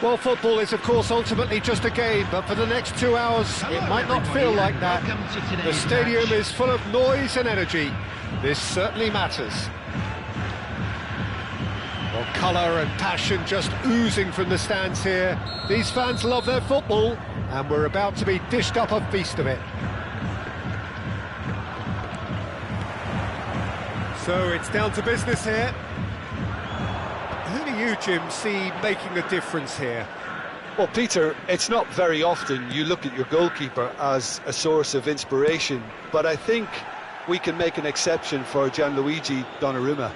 Well, football is, of course, ultimately just a game, but for the next 2 hours, it might not feel like that. The stadium is full of noise and energy. This certainly matters. Well, colour and passion just oozing from the stands here. These fans love their football, and we're about to be dished up a feast of it. So it's down to business here. Who do you, Jim, see making a difference here? Well, Peter, it's not very often you look at your goalkeeper as a source of inspiration, but I think we can make an exception for Gianluigi Donnarumma.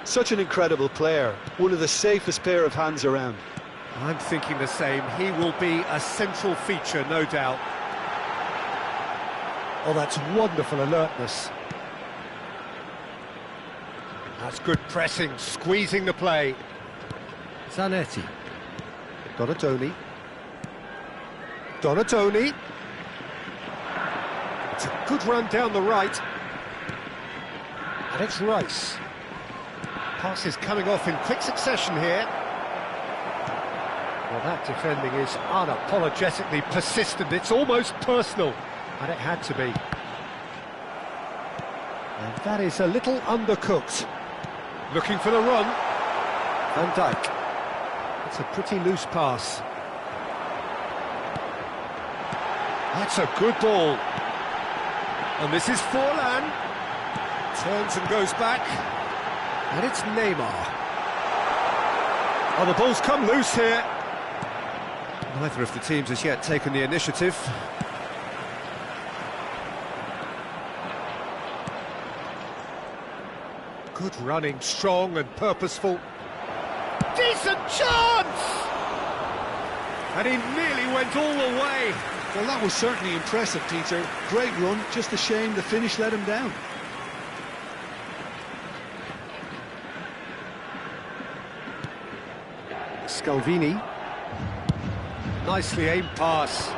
Such an incredible player, one of the safest pair of hands around. I'm thinking the same. He will be a central feature, no doubt. Oh, that's wonderful alertness. That's good pressing, squeezing the play. Zanetti. Donatoni. It's a good run down the right. And it's Rice. Passes coming off in quick succession here. Well, that defending is unapologetically persistent. It's almost personal. And it had to be. And that is a little undercooked. Looking for the run. Van Dijk. It's a pretty loose pass. That's a good ball. And this is Forlan. Turns and goes back. And it's Neymar. Oh, the ball's come loose here. Neither of the teams has yet taken the initiative. Good running, strong and purposeful. Decent chance! And he nearly went all the way. Well, that was certainly impressive, Peter. Great run, just a shame the finish let him down. Scalvini. Nicely aimed pass.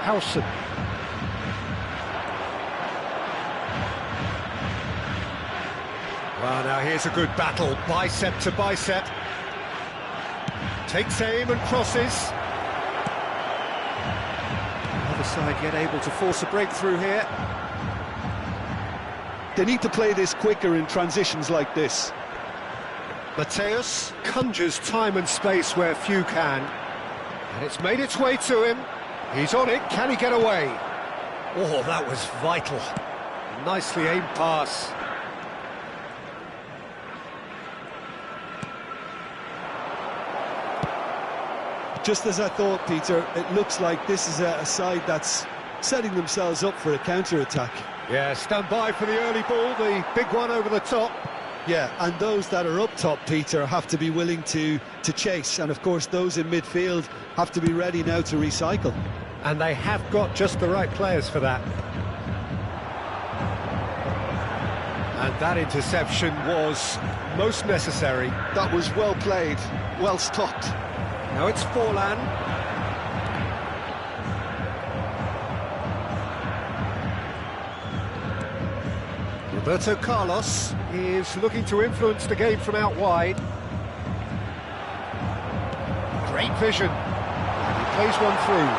Howson. Well, now here's a good battle, bicep to bicep. Takes aim and crosses. Other side yet able to force a breakthrough here. They need to play this quicker in transitions like this. Mateus conjures time and space where few can. And it's made its way to him. He's on it, can he get away? Oh, that was vital. Nicely aimed pass. Just as I thought, Peter, it looks like this is a side that's setting themselves up for a counter-attack. Yeah, stand by for the early ball, the big one over the top. Yeah, and those that are up top, Peter, have to be willing to chase. And, of course, those in midfield have to be ready now to recycle. And they have got just the right players for that. And that interception was most necessary. That was well played, well stopped. Now it's Forlan. Roberto Carlos is looking to influence the game from out wide. Great vision. And he plays one through.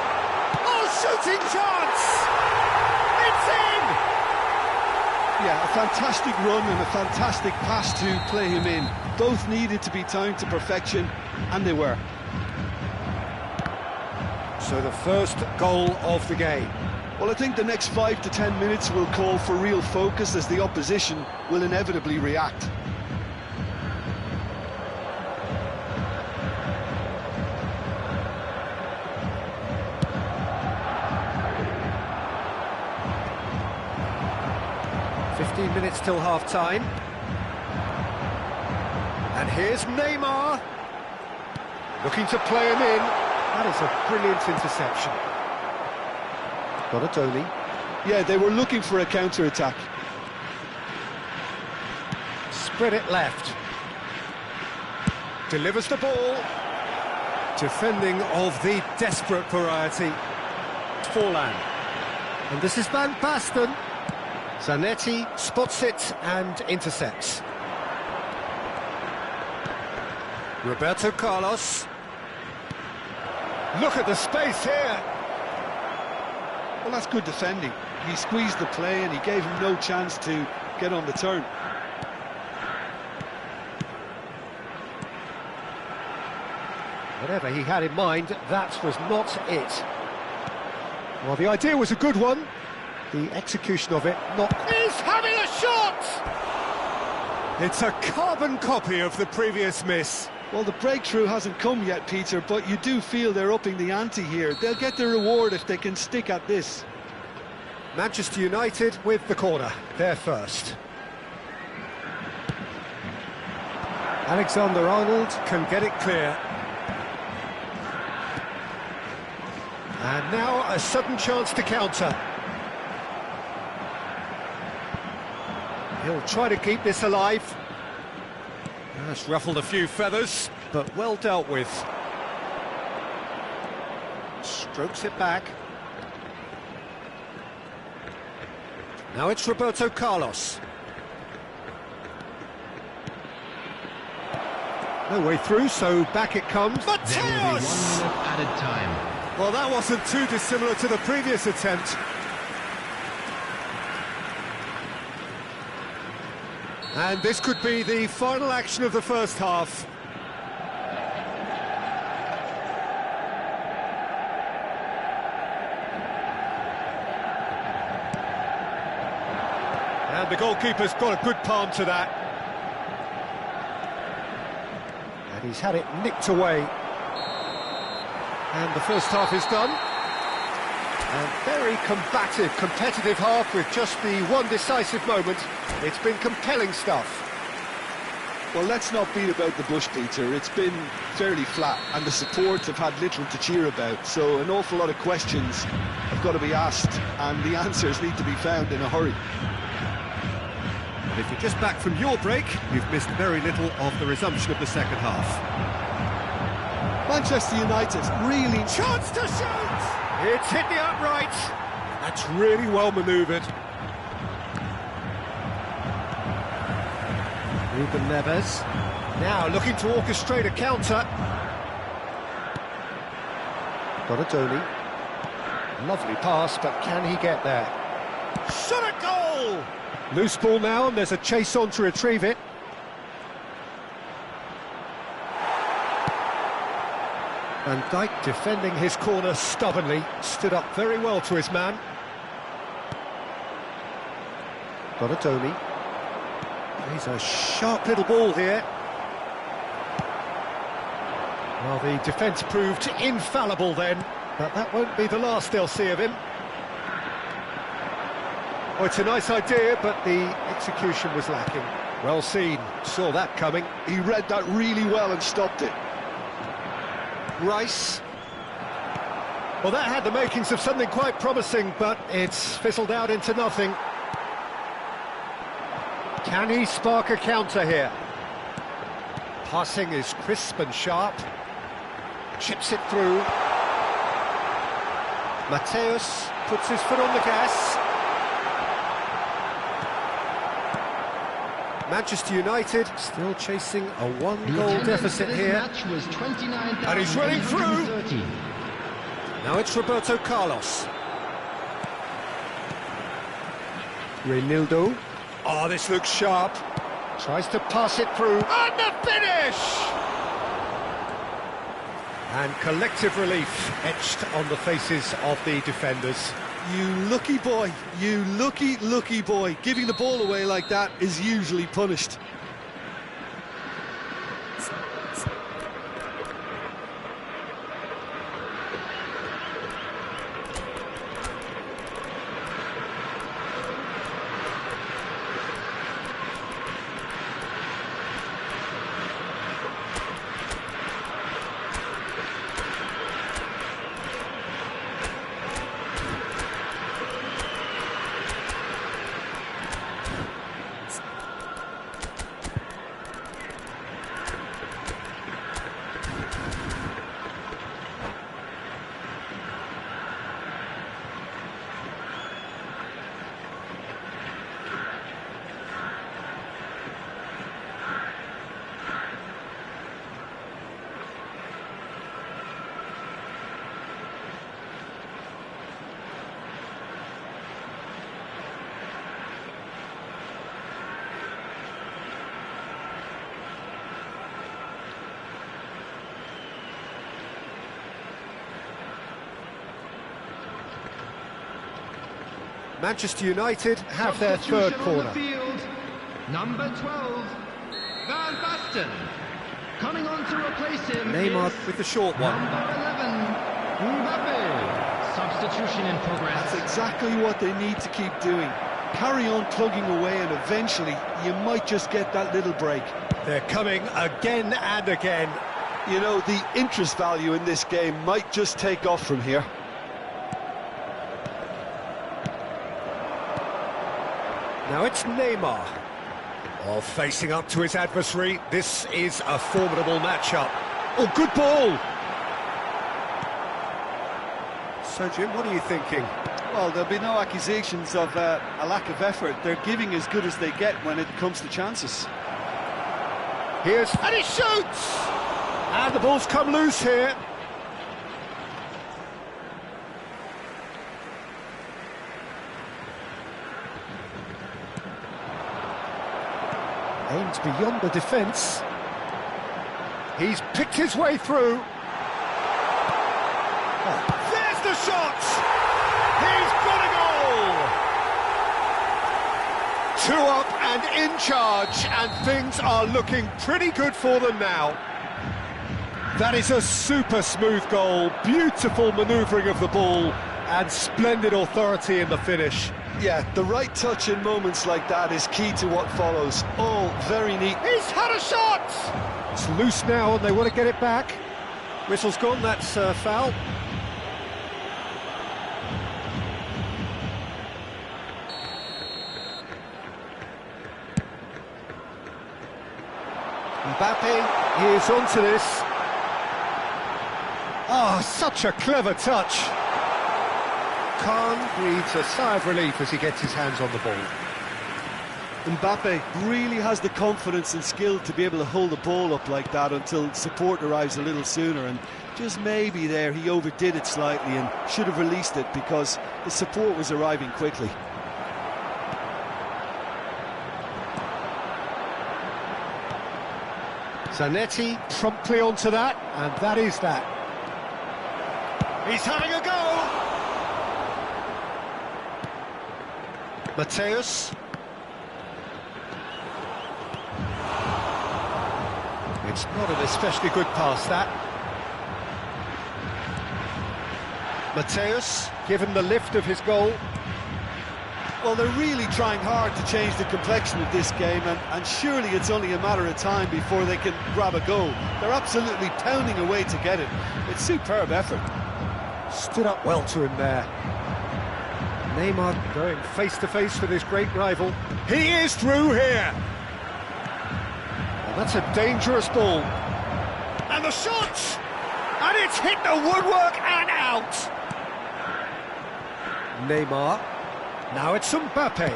Oh, shooting chance! It's in! Yeah, a fantastic run and a fantastic pass to play him in. Both needed to be timed to perfection, and they were. So the first goal of the game. Well, I think the next 5 to 10 minutes will call for real focus as the opposition will inevitably react. Minutes till half-time. And here's Neymar. Looking to play him in. That is a brilliant interception. Donatoni. Yeah, they were looking for a counter-attack. Spread it left. Delivers the ball. Defending of the desperate variety. Forlan. And this is Van Basten. Zanetti spots it and intercepts. Roberto Carlos. Look at the space here. Well, that's good defending. He squeezed the play and he gave him no chance to get on the turn. Whatever he had in mind, that was not it. Well, the idea was a good one. The execution of it, not... He's having a shot! It's a carbon copy of the previous miss. Well, the breakthrough hasn't come yet, Peter, but you do feel they're upping the ante here. They'll get their reward if they can stick at this. Manchester United with the corner, they're first. Alexander-Arnold can get it clear. And now a sudden chance to counter. He'll try to keep this alive. That's ruffled a few feathers, but well dealt with. Strokes it back. Now it's Roberto Carlos. No way through, so back it comes. Mateus! There will be 1 minute added time. Well, that wasn't too dissimilar to the previous attempt. And this could be the final action of the first half. And the goalkeeper's got a good palm to that. And he's had it nicked away. And the first half is done. A very combative, competitive half with just the one decisive moment. It's been compelling stuff. Well, let's not beat about the bush, Peter. It's been fairly flat, and the supports have had little to cheer about. So an awful lot of questions have got to be asked, and the answers need to be found in a hurry. And if you're just back from your break, you've missed very little of the resumption of the second half. Manchester United really... Chance to shoot! It's hit the upright. That's really well manoeuvred. Ruben Neves. Now looking to orchestrate a counter. Donadoni. Lovely pass, but can he get there? Shot a goal! Loose ball now, and there's a chase on to retrieve it. Van Dijk defending his corner stubbornly, stood up very well to his man. Donadoni. He's a sharp little ball here. Well, the defence proved infallible then, but that won't be the last they'll see of him. Oh, it's a nice idea, but the execution was lacking. Well seen, saw that coming. He read that really well and stopped it. Rice. Well, that had the makings of something quite promising, but it's fizzled out into nothing. Can he spark a counter here? Passing is crisp and sharp. Chips it through. Mateus puts his foot on the gas. Manchester United still chasing a one-goal deficit here. And he's running through. Now it's Roberto Carlos. Reinildo. Oh, this looks sharp. Tries to pass it through. And the finish! And collective relief etched on the faces of the defenders. You lucky boy, you lucky boy. Giving the ball away like that is usually punished. Manchester United have their third Substitution on corner. the field. Number 12, Van Basten. Coming on to replace him Neymar is with the short one. number 11, Mbappe. Substitution in progress. That's exactly what they need to keep doing. Carry on plugging away and eventually you might just get that little break. They're coming again and again. You know, the interest value in this game might just take off from here. Now it's Neymar. Oh, facing up to his adversary. This is a formidable matchup. Oh, good ball! So, Jim, what are you thinking? Well, there'll be no accusations of a lack of effort. They're giving as good as they get when it comes to chances. And he shoots! And the ball's come loose here. Aims beyond the defence. He's picked his way through. Oh, there's the shot! He's got a goal! 2 up and in charge, and things are looking pretty good for them now. That is a super smooth goal, beautiful manoeuvring of the ball, and splendid authority in the finish. Yeah, the right touch in moments like that is key to what follows. All very neat. He's had a shot! It's loose now and they want to get it back. Whistle's gone, that's foul. Mbappe is onto this. Oh, such a clever touch. Khan breathes a sigh of relief as he gets his hands on the ball. Mbappe really has the confidence and skill to be able to hold the ball up like that until support arrives a little sooner, and just maybe there he overdid it slightly and should have released it because the support was arriving quickly. Zanetti promptly onto that, and that is that. He's having a go! Mateus. It's not an especially good pass, that. Mateus, given the lift of his goal. Well, they're really trying hard to change the complexion of this game, and surely it's only a matter of time before they can grab a goal. They're absolutely pounding away to get it. It's superb effort. Stood up well to him there. Neymar going face-to-face with his great rival. He is through here! Well, that's a dangerous ball. And the shot! And it's hit the woodwork and out! Neymar. Now it's Mbappe.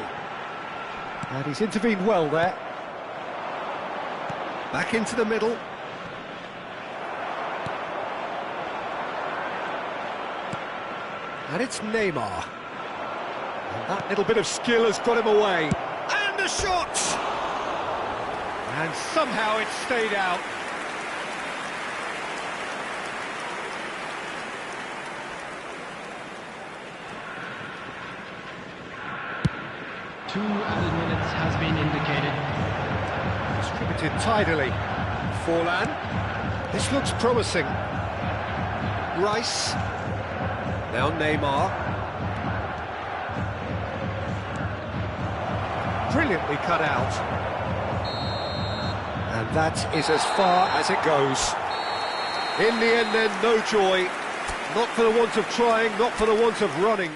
And he's intervened well there. Back into the middle. And it's Neymar. And that little bit of skill has got him away. And the shot! And somehow it stayed out. Two added minutes has been indicated. Distributed tidily. Forlan. This looks promising. Rice. Now Neymar. Brilliantly cut out. And that is as far as it goes. In the end then, no joy. Not for the want of trying, not for the want of running.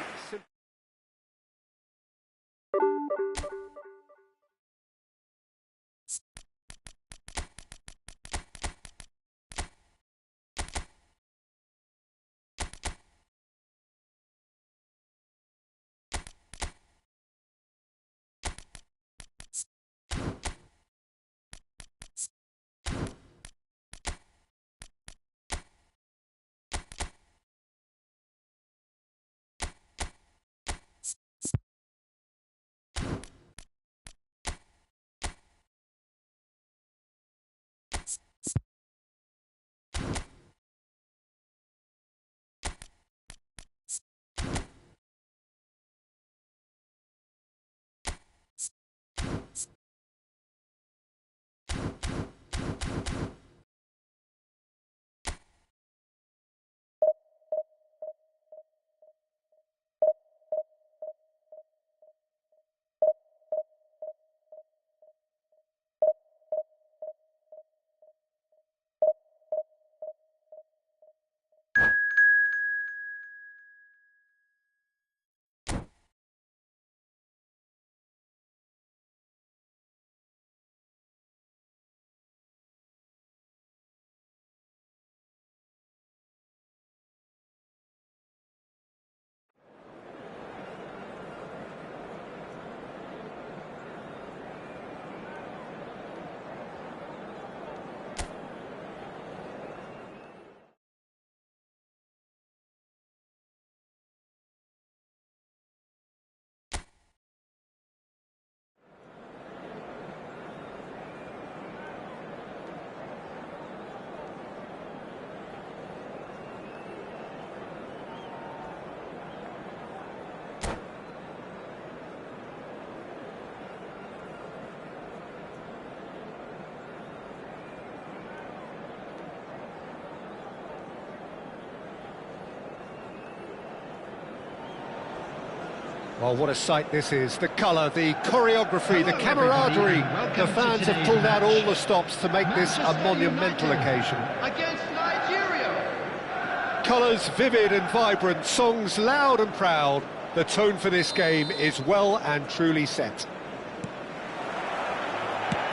Well, what a sight this is. The colour, the choreography, the camaraderie. The fans have pulled out all the stops to make this a monumental occasion. Against Nigeria. Colours vivid and vibrant, songs loud and proud. The tone for this game is well and truly set.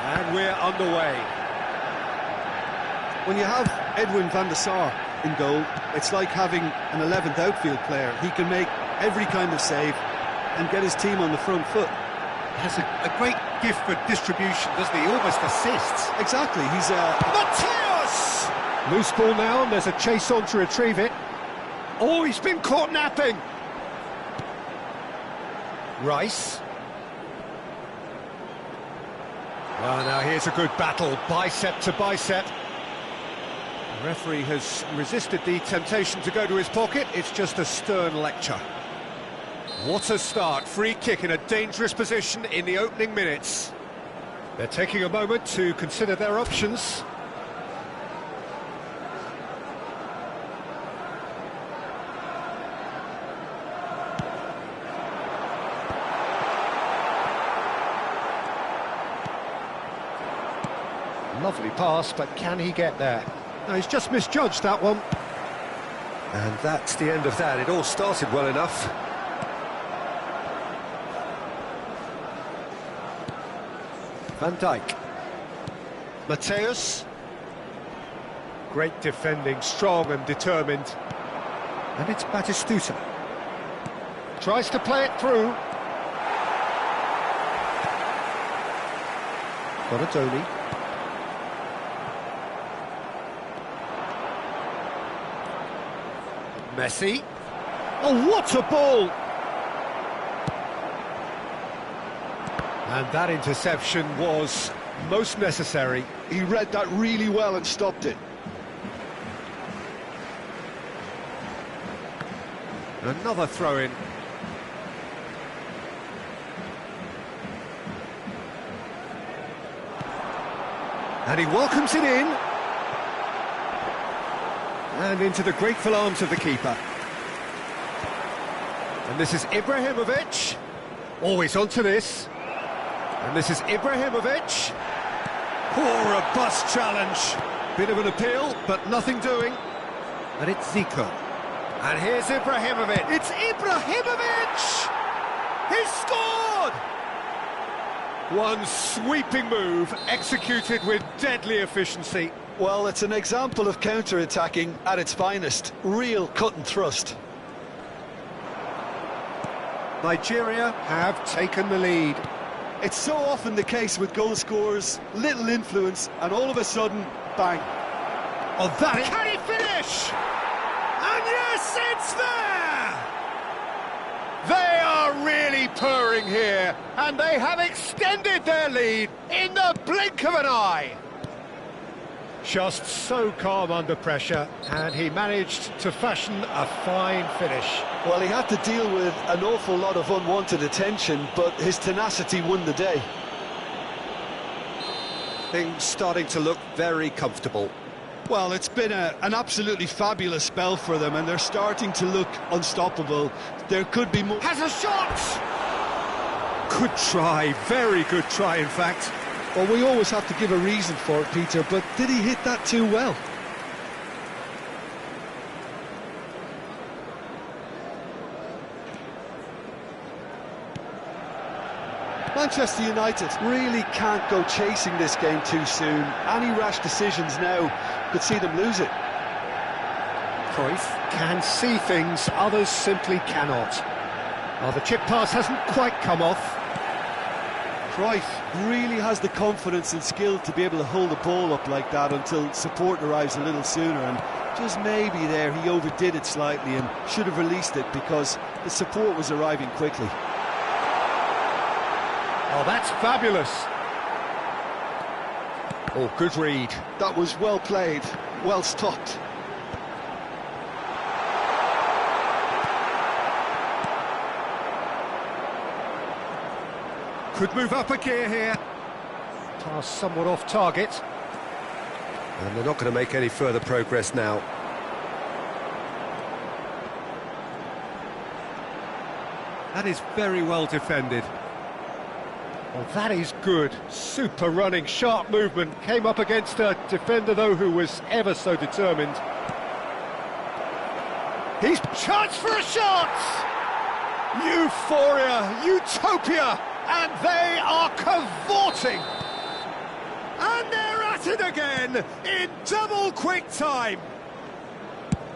And we're underway. When you have Edwin van der Sar in goal, it's like having an 11th outfield player. He can make every kind of save and get his team on the front foot. He has a great gift for distribution, doesn't he? He almost assists. Exactly, he's Mateus! Loose ball now, and there's a chase on to retrieve it. Oh, he's been caught napping. Rice. Well, now here's a good battle, bicep to bicep. The referee has resisted the temptation to go to his pocket. It's just a stern lecture. What a start, free kick in a dangerous position in the opening minutes. They're taking a moment to consider their options. Lovely pass, but can he get there? No, he's just misjudged that one. And that's the end of that. It all started well enough. Van Dijk. Mateus. Great defending, strong and determined. And it's Batistuta. Tries to play it through. Bonatoni. Messi. Oh, what a ball! And that interception was most necessary. He read that really well and stopped it. Another throw-in. And he welcomes it in. And into the grateful arms of the keeper. And this is Ibrahimovic. Always onto this. And this is Ibrahimovic. Poor, robust challenge. Bit of an appeal, but nothing doing. And it's Zico. And here's Ibrahimovic. It's Ibrahimovic! He's scored! One sweeping move, executed with deadly efficiency. Well, it's an example of counter-attacking at its finest. Real cut and thrust. Nigeria have taken the lead. It's so often the case with goal scorers, little influence, and all of a sudden, bang. Oh, that is... Can he finish? And yes, it's there! They are really purring here, and they have extended their lead in the blink of an eye. Just so calm under pressure, and he managed to fashion a fine finish. Well, he had to deal with an awful lot of unwanted attention, but his tenacity won the day. Things starting to look very comfortable. Well, it's been an absolutely fabulous spell for them, and they're starting to look unstoppable. There could be more... Has a shot! Good try, very good try, in fact. Well, we always have to give a reason for it, Peter, but did he hit that too well? Manchester United really can't go chasing this game too soon. Any rash decisions now could see them lose it. Cruyff can see things, others simply cannot. Well, the chip pass hasn't quite come off. Cruyff really has the confidence and skill to be able to hold the ball up like that until support arrives a little sooner, and just maybe there he overdid it slightly and should have released it because the support was arriving quickly. Oh, that's fabulous. Oh, good read. That was well played, well stopped. Could move up a gear here. Pass somewhat off target. And they're not going to make any further progress now. That is very well defended. Well, that is good. Super running, sharp movement. Came up against a defender, though, who was ever so determined. He's chance for a shot! Euphoria, utopia, and they are cavorting. And they're at it again in double quick time.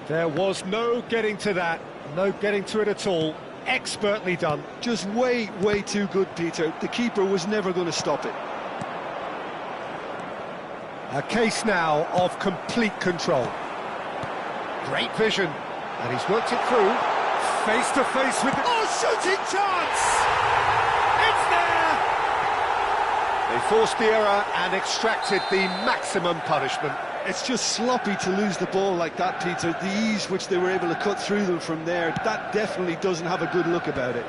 There was no getting to that, no getting to it at all. Expertly done. Just way, way too good, Peter. The keeper was never going to stop it. A case now of complete control. Great vision, and he's worked it through. Face to face with the... Oh, shooting chance! It's there! They forced the error and extracted the maximum punishment. It's just sloppy to lose the ball like that, Peter. The ease which they were able to cut through them from there, that definitely doesn't have a good look about it.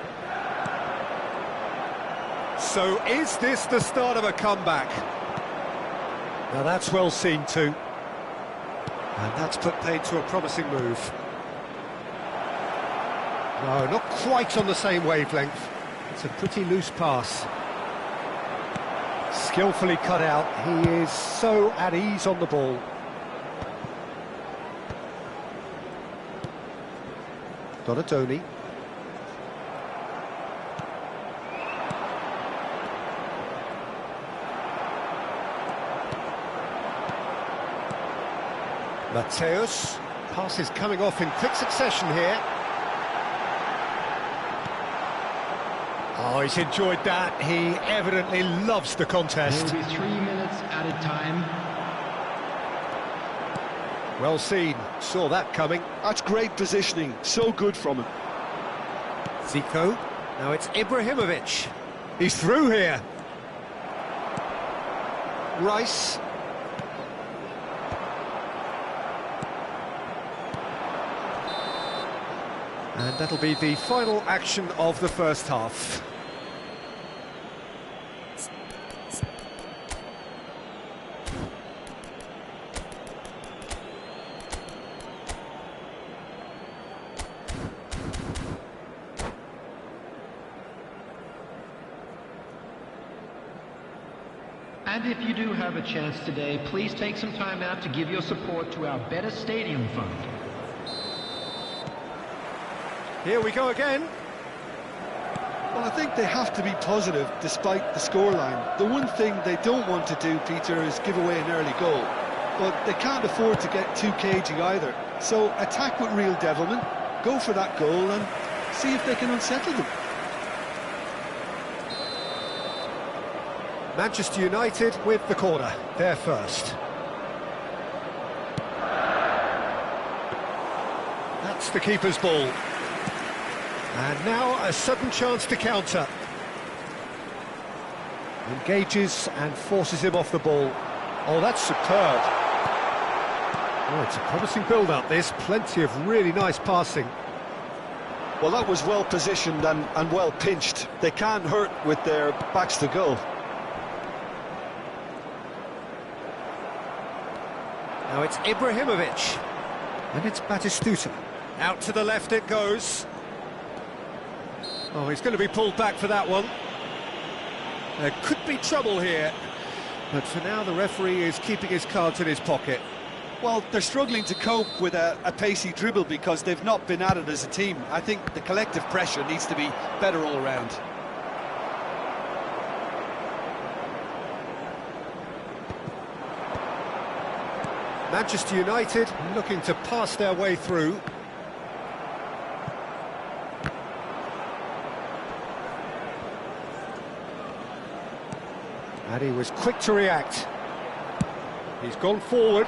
So is this the start of a comeback? Now that's well seen too. And that's put paid to a promising move. No, not quite on the same wavelength. It's a pretty loose pass. Skillfully cut out. He is so at ease on the ball. Donatoni. Mateus. Pass is coming off in quick succession here. Oh, he's enjoyed that. He evidently loves the contest. There will be 3 minutes added time. Well seen. Saw that coming. That's great positioning. So good from him. Zico. Now it's Ibrahimovic. He's through here. Rice. And that'll be the final action of the first half. And if you do have a chance today, please take some time out to give your support to our Better Stadium Fund. Here we go again. Well, I think they have to be positive despite the scoreline. The one thing they don't want to do, Peter, is give away an early goal. But they can't afford to get too cagey either. So attack with real devilment, go for that goal and see if they can unsettle them. Manchester United with the corner. They're first. That's the keeper's ball. And now a sudden chance to counter. Engages and forces him off the ball. Oh, that's superb. Oh, it's a promising build-up, this. Plenty of really nice passing. Well, that was well positioned and well pinched. They can't hurt with their backs to goal. Now it's Ibrahimovic. And it's Batistuta. Out to the left it goes. Oh, he's going to be pulled back for that one. There could be trouble here. But for now, the referee is keeping his cards in his pocket. Well, they're struggling to cope with a pacey dribble because they've not been at it as a team. I think the collective pressure needs to be better all round. Manchester United looking to pass their way through. And he was quick to react. He's gone forward.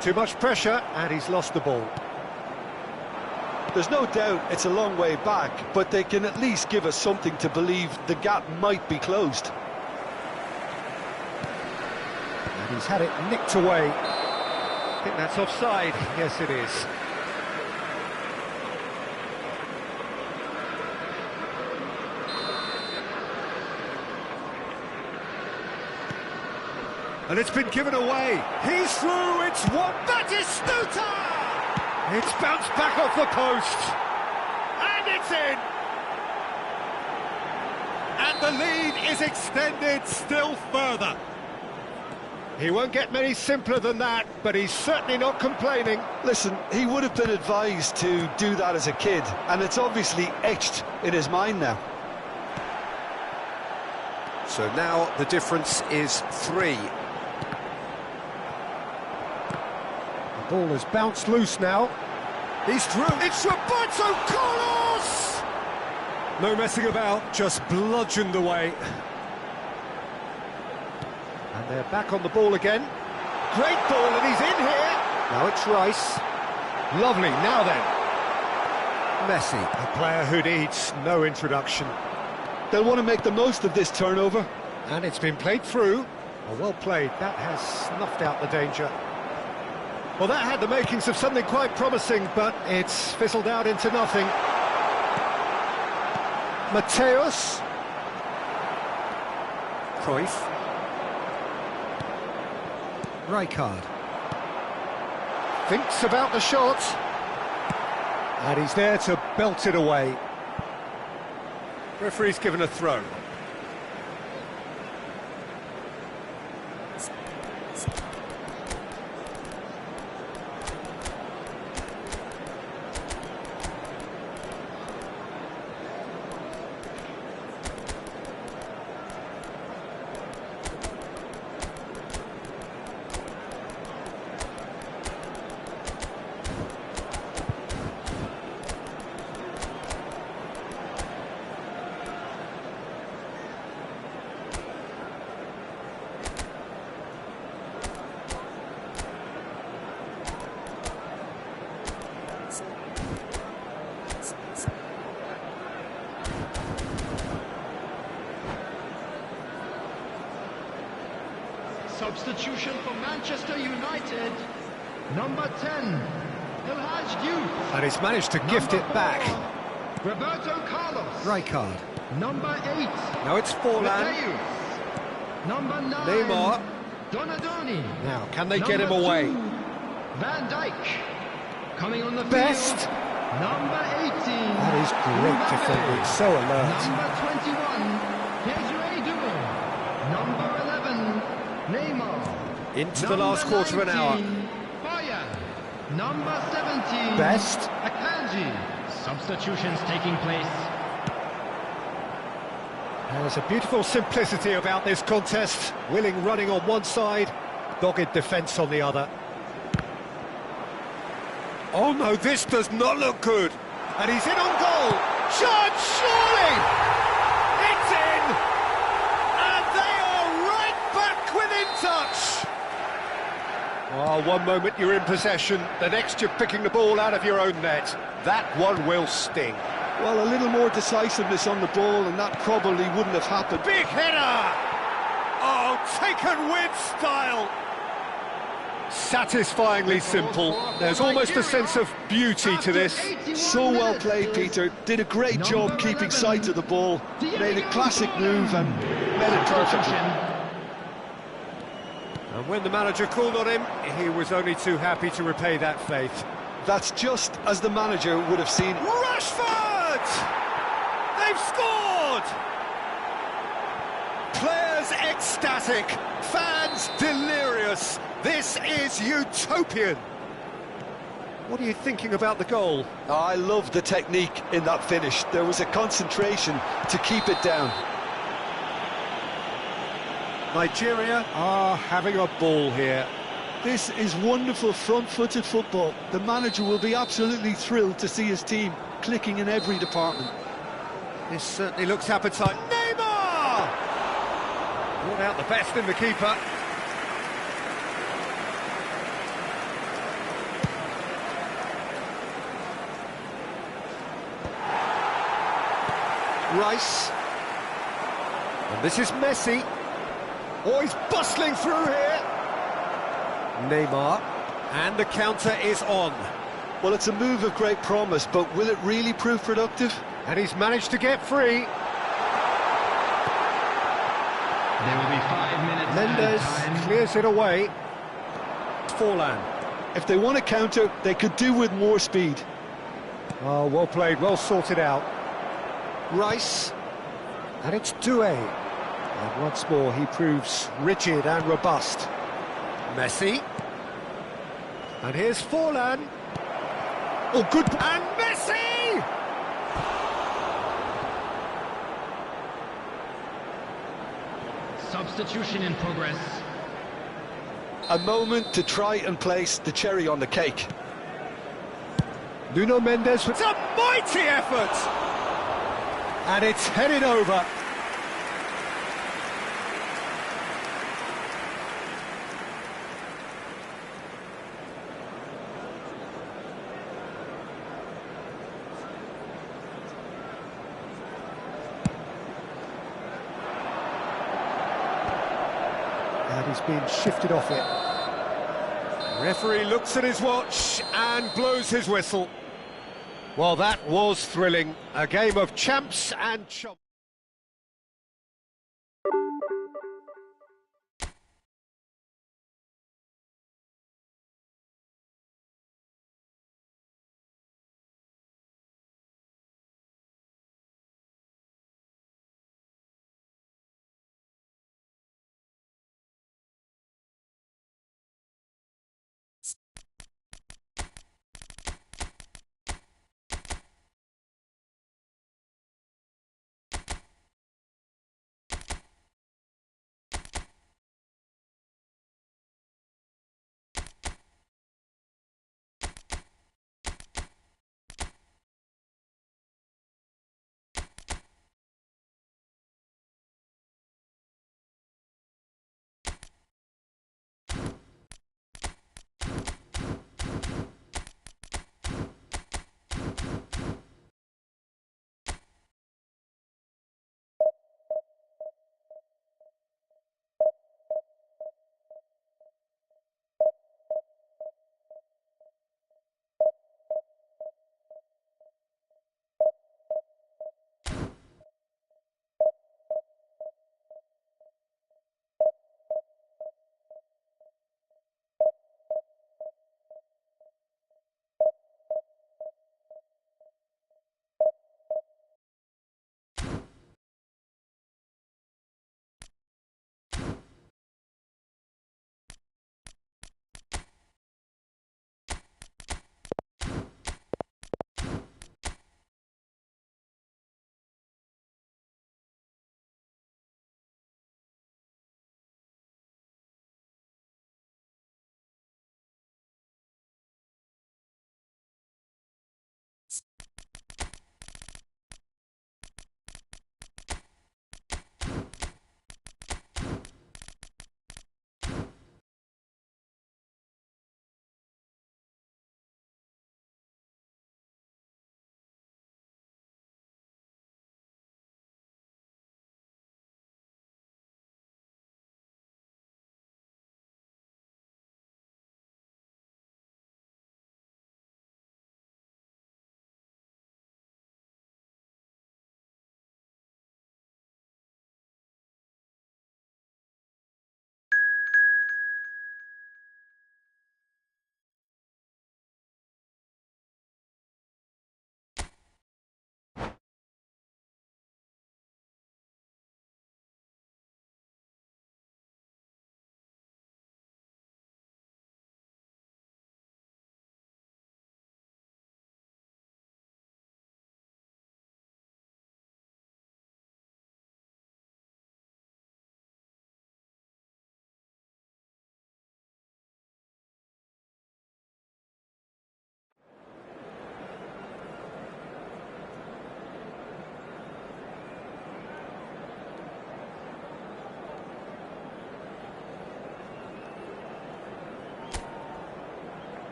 Too much pressure, and he's lost the ball. There's no doubt it's a long way back, but they can at least give us something to believe the gap might be closed. And he's had it nicked away. I think that's offside. Yes, it is. And it's been given away. He's through, it's one. That is Stuta! It's bounced back off the post. And it's in! And the lead is extended still further. He won't get many simpler than that, but he's certainly not complaining. Listen, he would have been advised to do that as a kid, and it's obviously etched in his mind now. So now the difference is 3. The ball has bounced loose now. He's through. It's Roberto Carlos! No messing about, just bludgeoned away. And they're back on the ball again. Great ball, and he's in here. Now it's Rice. Lovely, now then. Messi, a player who needs no introduction. They'll want to make the most of this turnover. And it's been played through. Oh, well played, that has snuffed out the danger. Well, that had the makings of something quite promising, but it's fizzled out into nothing. Mateus. Cruyff. Rijkaard. Thinks about the shot. And he's there to belt it away. Referee's given a throw. Substitution for Manchester United, number 10, Ilhaj Youth. And he's managed to gift it back. Roberto Carlos. Rijkaard. Number 8. Now it's Forlan. Mateus. Number 9. Neymar. Donadoni. Now, can they get him away? 2, Van Dijk. Coming on the Best. field. Number 18. That is great defending, so alert. Number 21. Pedro Duo. Number 11. Neymar. Into the last quarter of an hour. Bayern. Number 17. Best. Akanji. Substitutions taking place. There's a beautiful simplicity about this contest. Willing running on one side, dogged defence on the other. Oh no, this does not look good. And he's in on goal. Shot, surely! It's in! And they are right back within touch. Oh, one moment you're in possession, the next you're picking the ball out of your own net. That one will sting. Well, a little more decisiveness on the ball, and that probably wouldn't have happened. Big header! Oh, taken with style. Satisfyingly simple. There's almost a sense of beauty to this. So well played, Peter. Did a great job keeping sight of the ball. Made a classic move and made it perfectly. And when the manager called on him, he was only too happy to repay that faith. That's just as the manager would have seen. Rashford! They've scored! Players ecstatic, fans delirious. This is utopian. What are you thinking about the goal? I love the technique in that finish. There was a concentration to keep it down. Nigeria are having a ball here. This is wonderful front-footed football. The manager will be absolutely thrilled to see his team clicking in every department. This certainly looks appetite. Neymar! Brought out the best in the keeper. Rice. And this is Messi. Oh, he's bustling through here. Neymar. And the counter is on. Well, it's a move of great promise, but will it really prove productive? And he's managed to get free. There will be 5 minutes Mendes Time. clears it away. Forlan. If they want to counter, they could do with more speed. Oh, well played, well sorted out. Rice. And it's Doué. And once more he proves rigid and robust. Messi. And here's Forlan. Oh, good. And Messi! Substitution in progress. A moment to try and place the cherry on the cake. Nuno Mendes with a mighty effort! And it's headed over. And he's been shifted off it. Referee looks at his watch and blows his whistle. Well, that was thrilling. A game of champs and chumps.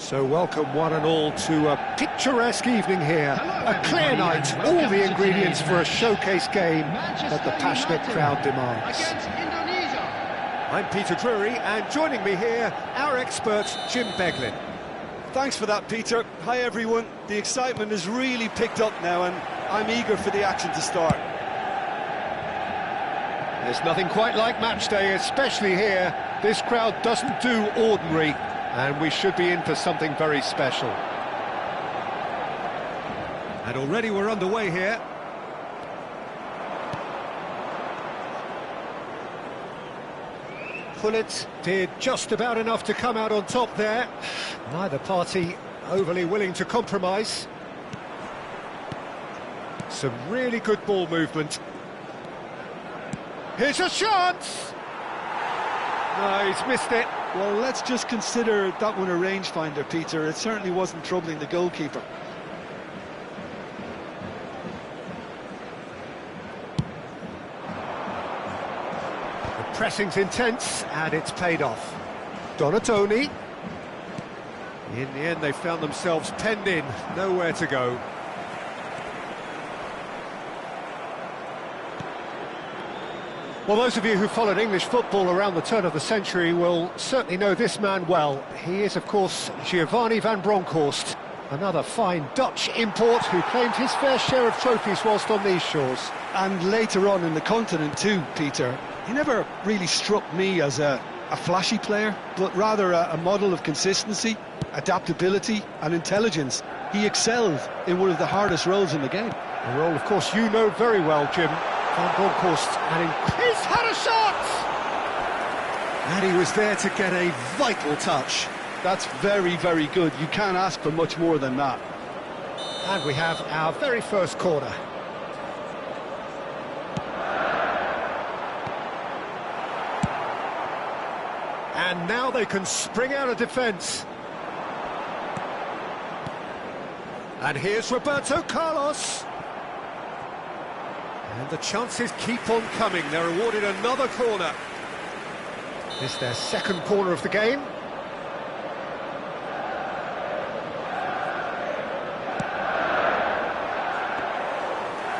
So welcome one and all to a picturesque evening here. A clear night, all the ingredients for a showcase game that the passionate crowd demands. I'm Peter Drury, and joining me here, our expert Jim Beglin. Thanks for that, Peter. Hi everyone. The excitement has really picked up now and I'm eager for the action to start. There's nothing quite like match day, especially here. This crowd doesn't do ordinary, and we should be in for something very special. And already we're underway here. Pullet did just about enough to come out on top there. Neither party overly willing to compromise. Some really good ball movement. Here's a chance! No, he's missed it. Well, let's just consider that one a rangefinder, Peter. It certainly wasn't troubling the goalkeeper. The pressing's intense, and it's paid off. Donatoni. In the end, they found themselves penned in, nowhere to go. Well, those of you who followed English football around the turn of the century will certainly know this man well. He is, of course, Giovanni van Bronckhorst, another fine Dutch import who claimed his fair share of trophies whilst on these shores. And later on in the continent too, Peter. He never really struck me as a flashy player, but rather a model of consistency, adaptability and intelligence. He excelled in one of the hardest roles in the game. A role, of course, you know very well, Jim. Van Bronckhorst, and he's had a shot! And he was there to get a vital touch. That's very, very good. You can't ask for much more than that. And we have our very first corner. And now they can spring out of defence. And here's Roberto Carlos. And the chances keep on coming. They're awarded another corner. This their second corner of the game.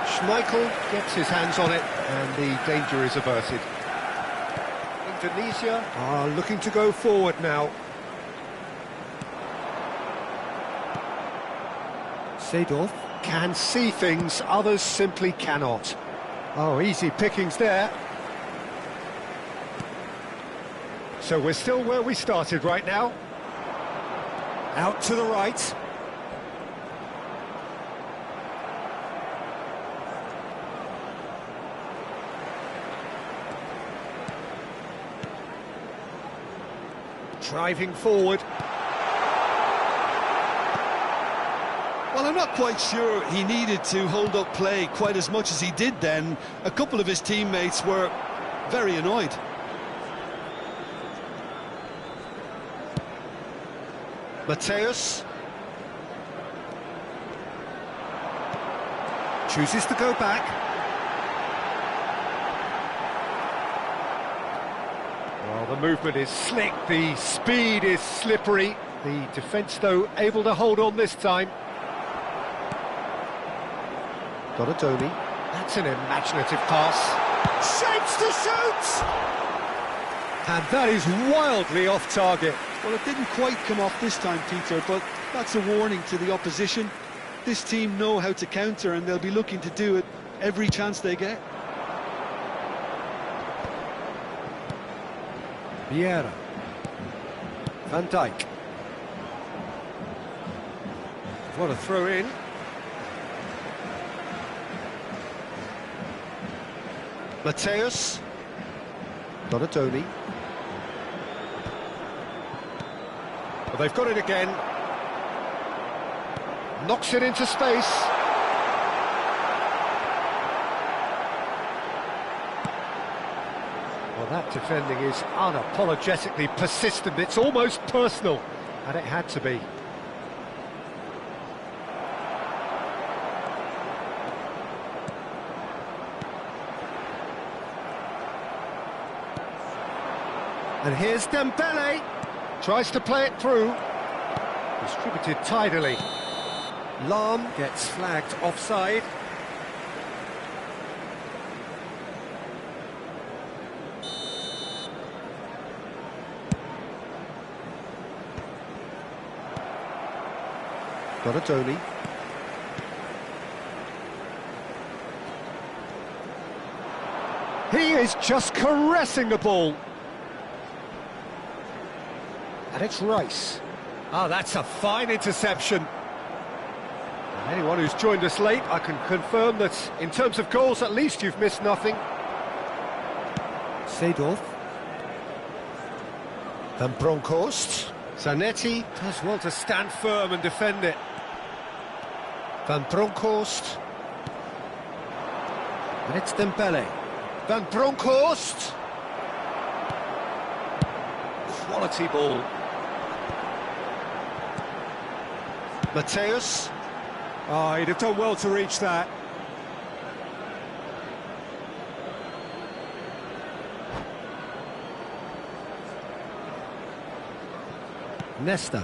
Schmeichel gets his hands on it, and the danger is averted. Indonesia are looking to go forward now. Seedorf can see things others simply cannot. Oh, easy pickings there. So we're still where we started right now. Out to the right. Driving forward. Well, I'm not quite sure he needed to hold up play quite as much as he did then. A couple of his teammates were very annoyed. Mateus chooses to go back. Well, the movement is slick, the speed is slippery. The defence, though, able to hold on this time. Donatoni, that's an imaginative pass. Shapes to shoot! And that is wildly off target. Well, it didn't quite come off this time, Peter, but that's a warning to the opposition. This team know how to counter and they'll be looking to do it every chance they get. Vieira. Van Dijk. What a throw in. Mateus. Donatoni. Well, they've got it again. Knocks it into space. Well, that defending is unapologetically persistent. It's almost personal, and it had to be. And here's Dembele, tries to play it through. Distributed tidily. Lam gets flagged offside. Got a Tony. He is just caressing the ball. And it's Rice. Ah, that's a fine interception. And anyone who's joined us late, I can confirm that in terms of goals, at least you've missed nothing. Seedorf. Van Bronckhorst. Zanetti does well to stand firm and defend it. Van Bronckhorst. And it's Dembele. Van Bronckhorst. Quality ball. Mateus. Oh, he'd have done well to reach that. Nesta.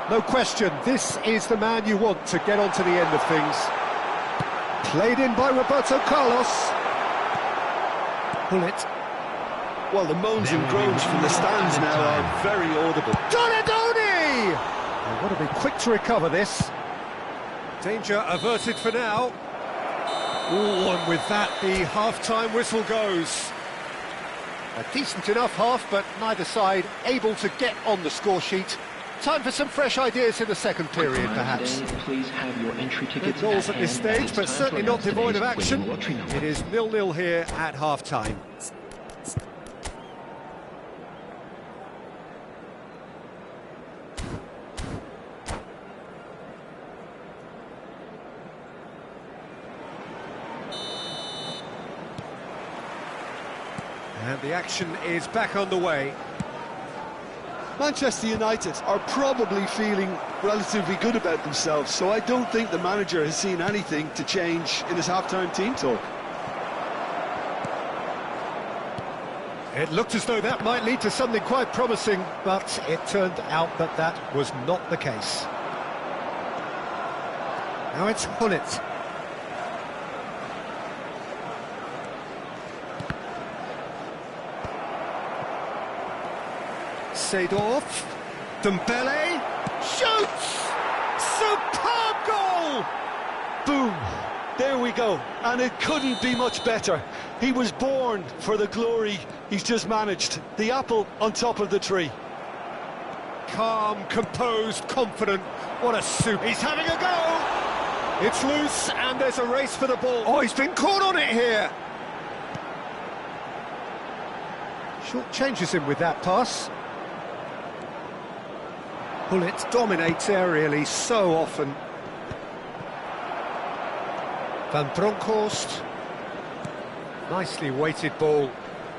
No question, this is the man you want to get onto the end of things. Played in by Roberto Carlos. Pull it. Well, the moans and groans from the stands now are very audible. Donadoni! They've got to be quick to recover this. Danger averted for now. Oh, and with that, the half-time whistle goes. A decent enough half, but neither side able to get on the score sheet. Time for some fresh ideas in the second period, perhaps. Please have your entry tickets. No goals at this stage, but certainly not devoid of action. It is 0-0 here at half-time. And the action is back underway. Manchester United are probably feeling relatively good about themselves, so I don't think the manager has seen anything to change in his half-time team talk. It looked as though that might lead to something quite promising, but it turned out that that was not the case. Now it's Hullet. Seedorf. Dembele. Shoots! Superb goal! Boom! There we go. And it couldn't be much better. He was born for the glory he's just managed. The apple on top of the tree. Calm, composed, confident. What a soup. He's having a go! It's loose and there's a race for the ball. Oh, he's been caught on it here! Short changes him with that pass. Hullet dominates aerially so often. Van Bronckhorst. Nicely weighted ball.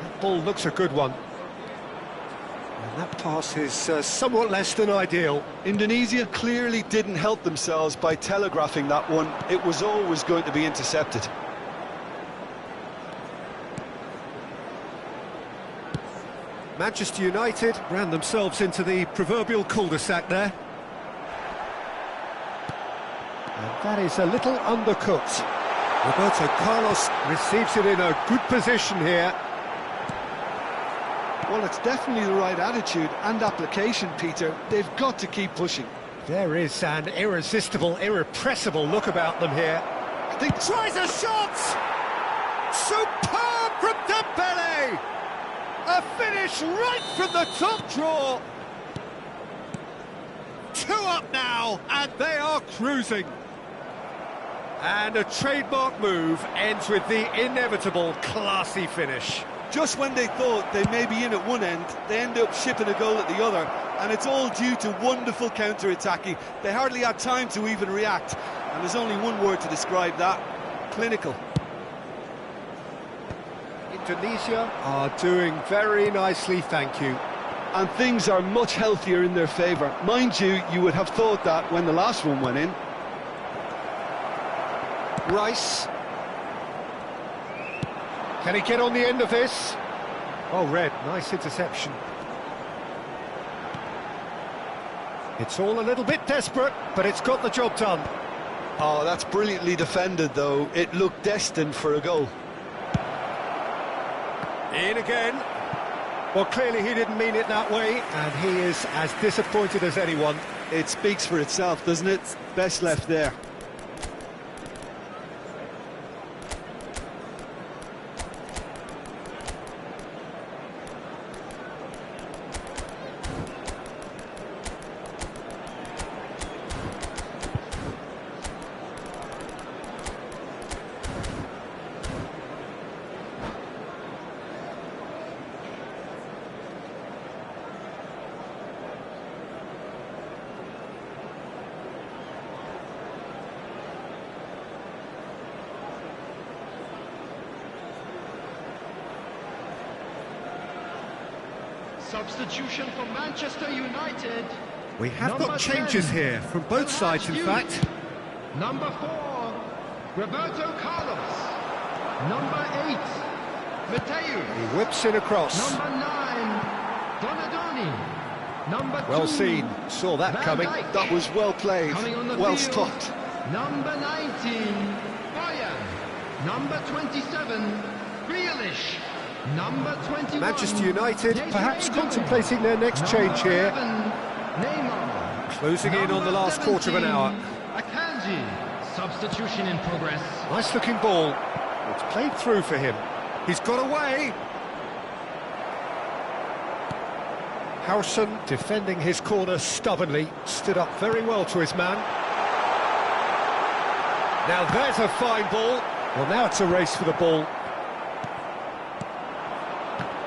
That ball looks a good one. And that pass is somewhat less than ideal. Indonesia clearly didn't help themselves by telegraphing that one. It was always going to be intercepted. Manchester United ran themselves into the proverbial cul-de-sac there. And that is a little undercooked. Roberto Carlos receives it in a good position here. Well, it's definitely the right attitude and application, Peter. They've got to keep pushing. There is an irresistible, irrepressible look about them here. I think... Tries a shot! Superb from Dembele! A finish right from the top draw. 2 up now, and they are cruising. And a trademark move ends with the inevitable classy finish. Just when they thought they may be in at one end, they end up shipping a goal at the other, and it's all due to wonderful counter-attacking. They hardly had time to even react, and there's only one word to describe that: clinical. Indonesia are doing very nicely, thank you. And things are much healthier in their favour. Mind you, you would have thought that when the last one went in. Rice. Can he get on the end of this? Well read, nice interception. It's all a little bit desperate, but it's got the job done. Oh, that's brilliantly defended, though. It looked destined for a goal. In again. Well, clearly he didn't mean it that way, and he is as disappointed as anyone. It speaks for itself, doesn't it? Best left there. Substitution for Manchester United. We have Number got changes 10, here, from both sides in youth. fact. Number 4, Roberto Carlos. Number 8, Mateu. He whips in across. Number 9, Donadoni. Number 2, Well seen, saw that Van coming. Dijk. That was well played, Coming on the well field. stopped. Number 19, Boyan. Number 27, Grealish. Number 21, Manchester United perhaps Diego. contemplating their next change here. 11, Neymar. Closing in on the last Number quarter of an hour. 17, Akanji. Substitution in progress. Nice looking ball. It's played through for him. He's got away. Howson defending his corner stubbornly. Stood up very well to his man. Now there's a fine ball. Well, now it's a race for the ball.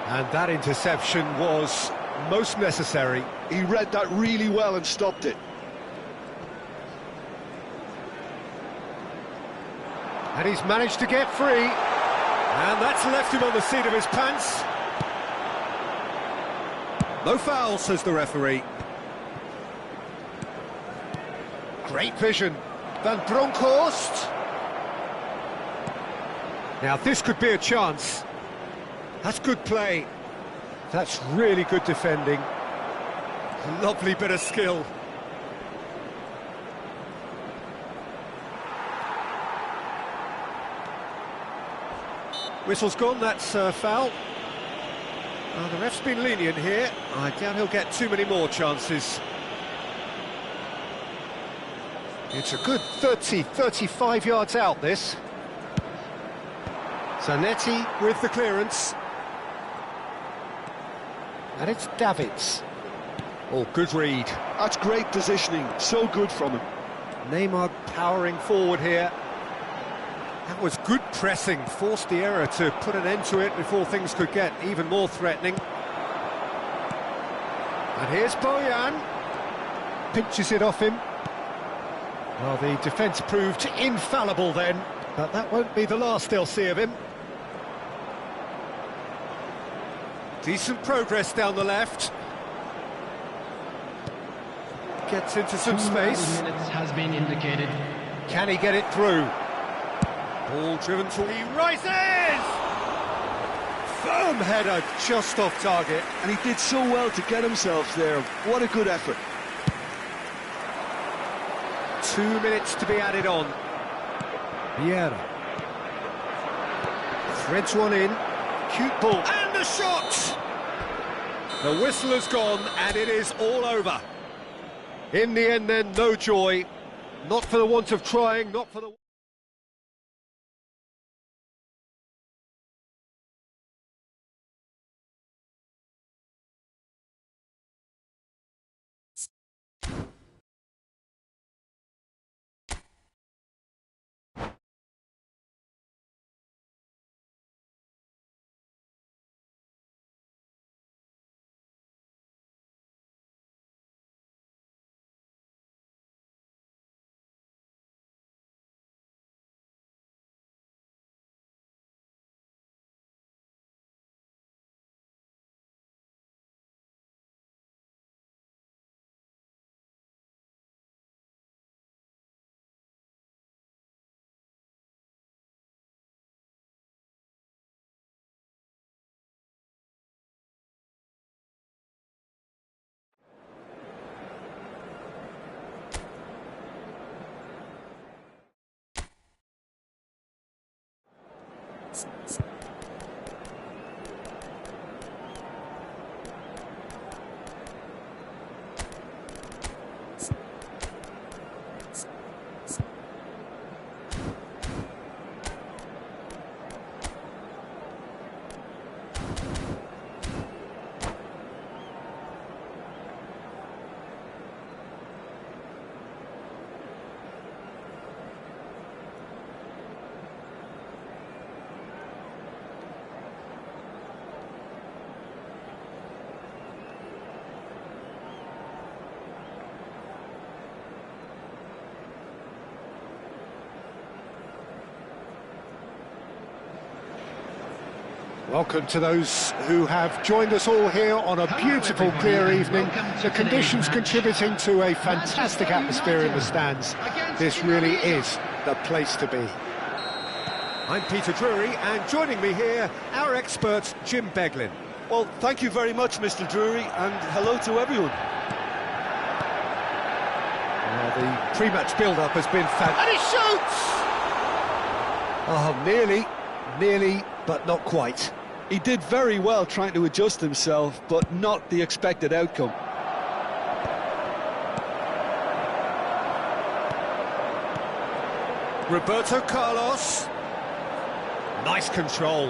And that interception was most necessary. He read that really well and stopped it. And he's managed to get free. And that's left him on the seat of his pants. No foul, says the referee. Great vision. Van Bronckhorst. Now this could be a chance. That's good play. That's really good defending. Lovely bit of skill. Whistle's gone, that's a foul. The ref's been lenient here. I doubt he'll get too many more chances. It's a good 35 yards out, this. Zanetti with the clearance. And it's Davids. Oh, good read. That's great positioning, so good from him. Neymar powering forward here. That was good pressing, forced the error to put an end to it before things could get even more threatening. And here's Boyan. Pinches it off him. Well, the defence proved infallible then, but that won't be the last they'll see of him. Decent progress down the left. Gets into some space. Minutes has been indicated. Can he get it through? Ball driven to... He rises! Firm header just off target. And he did so well to get himself there. What a good effort. 2 minutes to be added on. Vieira. Threads one in. Cute ball. And the shot! The whistle has gone and it is all over. In the end then, no joy. Not for the want of trying, not for the... Welcome to those who have joined us all here on a beautiful, clear evening. The conditions contributing to a fantastic atmosphere in the stands. This really is the place to be. I'm Peter Drury, and joining me here, our expert, Jim Beglin. Well, thank you very much, Mr. Drury, and hello to everyone. Well, the pre-match build-up has been fantastic. And he shoots! Oh, nearly, but not quite. He did very well trying to adjust himself, but not the expected outcome. Roberto Carlos. Nice control.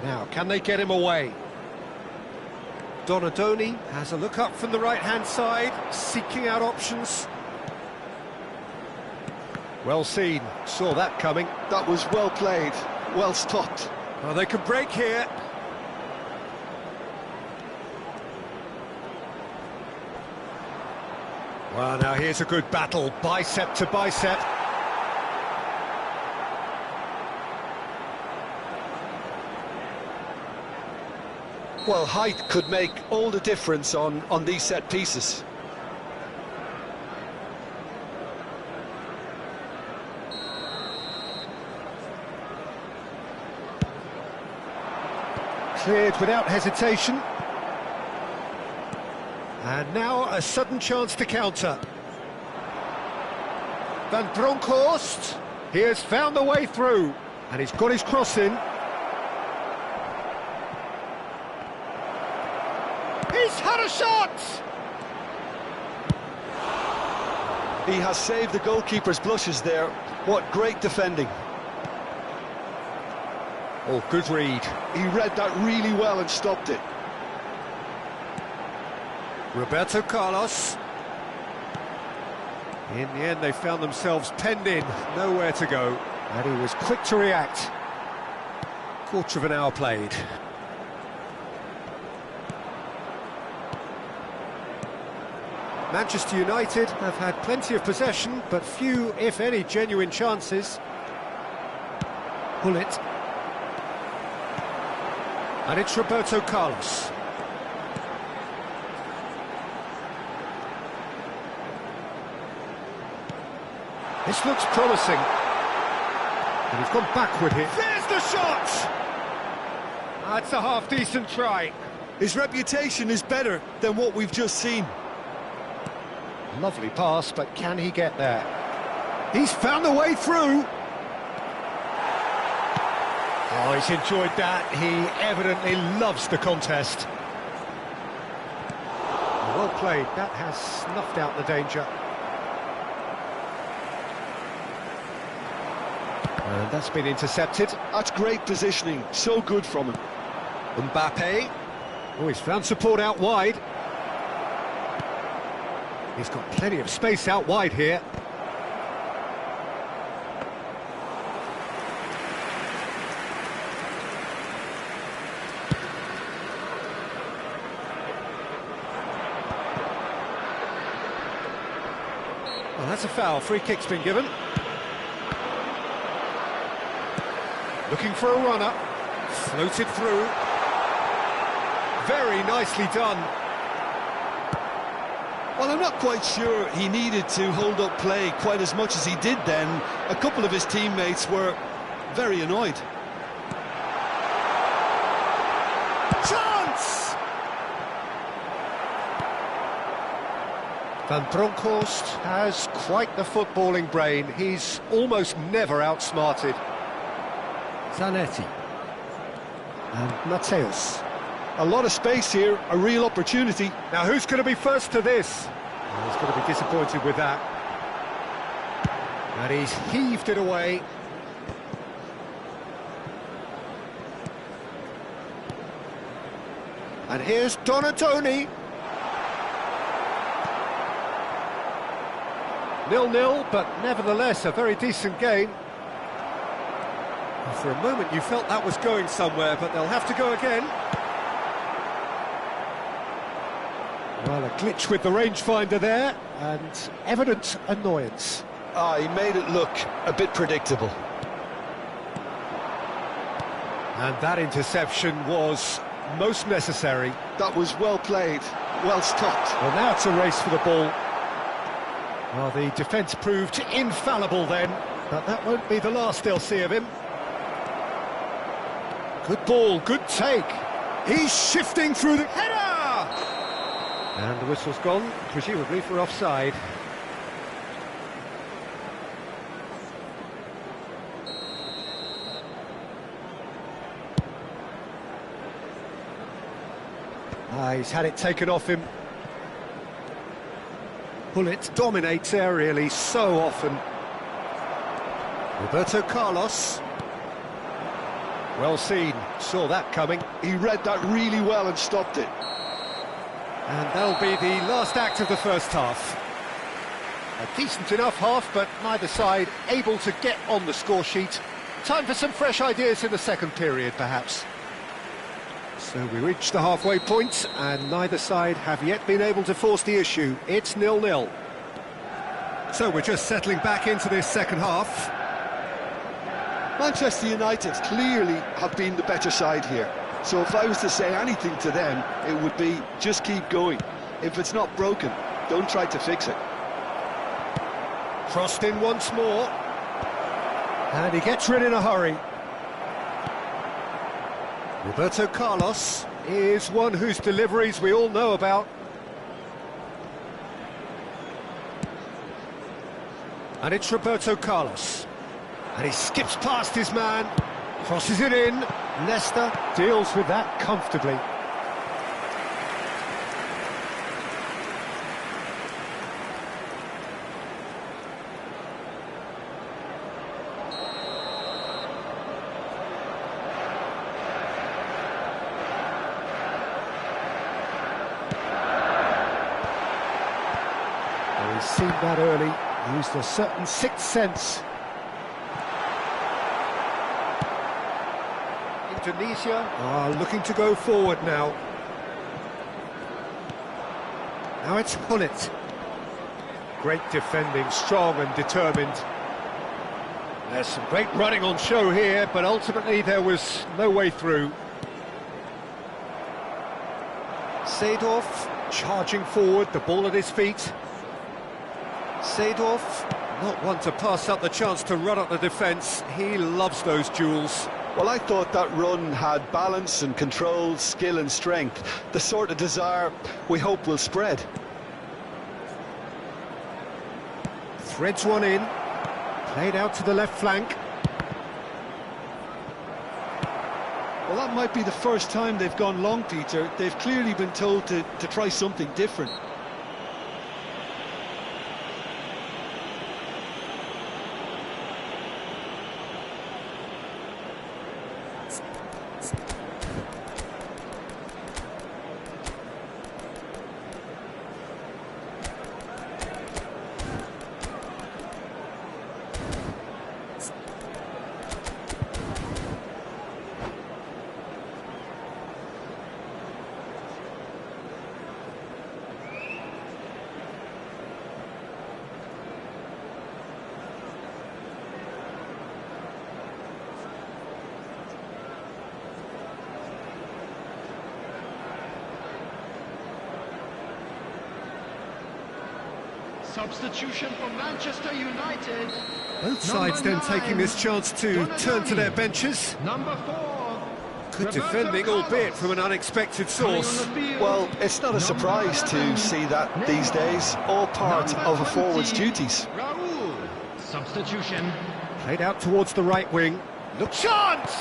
Now, can they get him away? Donadoni has a look up from the right-hand side, seeking out options. Well seen, saw that coming. That was well played, well stopped. Oh, they can break here. Well, now here's a good battle, bicep to bicep. Well, height could make all the difference on these set pieces. Cleared without hesitation. And now a sudden chance to counter. Van Bronckhorst, he has found the way through, and he's got his cross in. He's had a shot! He has saved the goalkeeper's blushes there. What great defending. Oh, good read. He read that really well and stopped it. Roberto Carlos. In the end, they found themselves penned in, nowhere to go. And he was quick to react. Quarter of an hour played. Manchester United have had plenty of possession, but few, if any, genuine chances. Pull it. And it's Roberto Carlos. This looks promising. And he's gone backward here. There's the shot! That's a half-decent try. His reputation is better than what we've just seen. Lovely pass, but can he get there? He's found a way through. Oh, he's enjoyed that. He evidently loves the contest. Well played. That has snuffed out the danger. And that's been intercepted. That's great positioning. So good from him. Mbappe. Oh, he's found support out wide. He's got plenty of space out wide here. Well, that's a foul. Free kick's been given. Looking for a runner. Floated through. Very nicely done. Well, I'm not quite sure he needed to hold up play quite as much as he did then. A couple of his teammates were very annoyed. Chance! Van Bronckhorst has quite the footballing brain. He's almost never outsmarted. Zanetti. And Mateus. A lot of space here, a real opportunity. Now who's going to be first to this? Well, he's going to be disappointed with that. And he's heaved it away. And here's Donatoni. 0-0, but nevertheless a very decent game. For a moment you felt that was going somewhere, but they'll have to go again. Well, a glitch with the rangefinder there, and evident annoyance. He made it look a bit predictable. And that interception was most necessary. That was well played, well stopped. Well, now it's a race for the ball. Well, the defence proved infallible then, but that won't be the last they'll see of him. Good ball, good take. He's shifting through the header! And the whistle's gone, presumably for offside. He's had it taken off him. Bullet dominates aerially so often. Roberto Carlos. Well seen, saw that coming. He read that really well and stopped it. And that'll be the last act of the first half. A decent enough half, but neither side able to get on the score sheet. Time for some fresh ideas in the second period, perhaps. So we reach the halfway point, and neither side have yet been able to force the issue. It's 0-0. So we're just settling back into this second half. Manchester United clearly have been the better side here. So if I was to say anything to them, it would be just keep going. If it's not broken, don't try to fix it. Crossed in once more. And he gets rid in a hurry. Roberto Carlos is one whose deliveries we all know about. And it's Roberto Carlos. And he skips past his man, crosses it in. Leicester deals with that comfortably. He's seen that early, used a certain sixth sense. Indonesia are looking to go forward now. Now it's Hullet. Great defending, strong and determined. There's some great running on show here, but ultimately there was no way through. Seedorf charging forward, the ball at his feet. Seedorf, not one to pass up the chance to run up the defence. He loves those duels. Well, I thought that run had balance and control, skill and strength. The sort of desire we hope will spread. Threads one in. Played out to the left flank. Well, that might be the first time they've gone long, Peter. They've clearly been told to try something different. Substitution for Manchester United. Both sides then taking this chance to turn to their benches. Number 4. Good defending, albeit from an unexpected source. Well, it's not a surprise to see that these days, all part of a forward's duties. Substitution. Played out towards the right wing. Look, chance!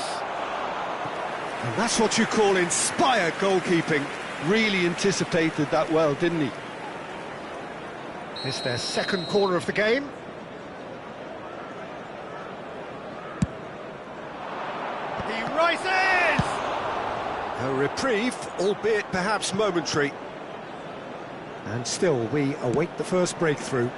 And that's what you call inspired goalkeeping. Really anticipated that well, didn't he? It's their second corner of the game. He rises! A reprieve, albeit perhaps momentary. And still, we await the first breakthrough.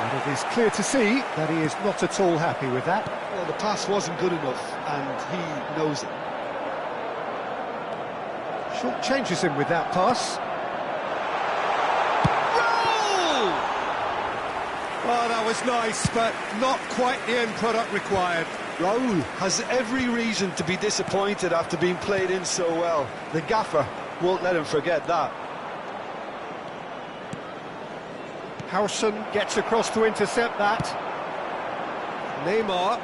And it is clear to see that he is not at all happy with that. Well, the pass wasn't good enough, and he knows it. Short changes him with that pass. Goal! Oh, that was nice, but not quite the end product required. Raul has every reason to be disappointed after being played in so well. The gaffer won't let him forget that. Howson gets across to intercept that. Neymar.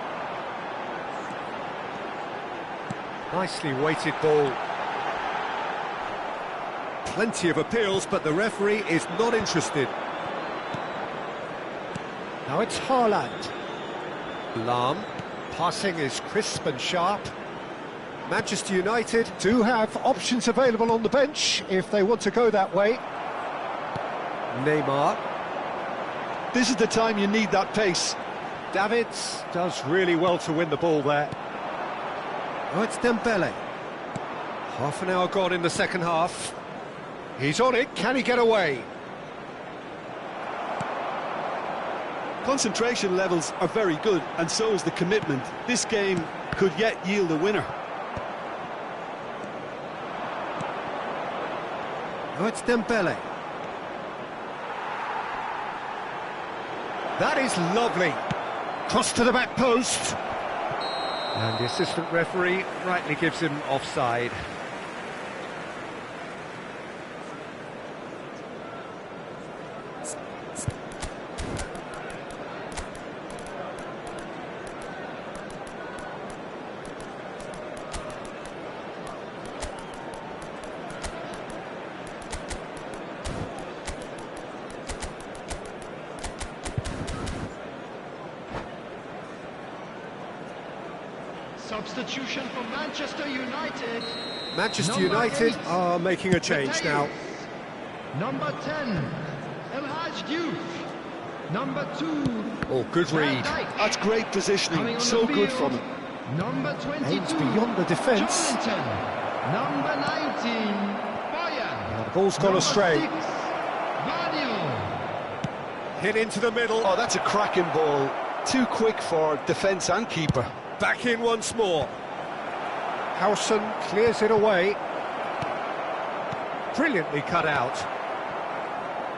Nicely weighted ball. Plenty of appeals, but the referee is not interested. Now it's Haaland. Lahm. Passing is crisp and sharp. Manchester United do have options available on the bench if they want to go that way. Neymar. This is the time you need that pace. Davids does really well to win the ball there. Oh, it's Dembele. Half an hour gone in the second half. He's on it, can he get away? Concentration levels are very good, and so is the commitment. This game could yet yield a winner. Oh, it's Dembele. That is lovely. Cross to the back post. And the assistant referee rightly gives him offside. Substitution for Manchester United. Manchester United are making a change now. Number 10, El Hadj Diouf. Number 2. Oh, good read. That's great positioning, so good from him. Number 22. Aims beyond the defence. Johnson. Number 19, Bayern. The ball's gone astray. 6, Guardiola. Hit into the middle. Oh, that's a cracking ball. Too quick for defence and keeper. Back in once more. Howson clears it away. Brilliantly cut out.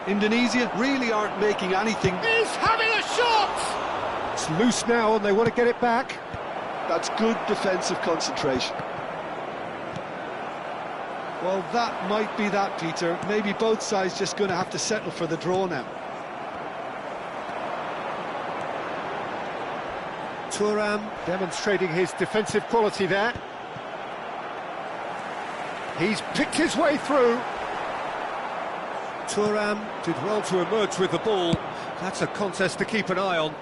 Indonesia really aren't making anything. He's having a shot! It's loose now and they want to get it back. That's good defensive concentration. Well, that might be that, Peter. Maybe both sides just going to have to settle for the draw now. Thuram demonstrating his defensive quality there. He's picked his way through. Thuram did well to emerge with the ball. That's a contest to keep an eye on.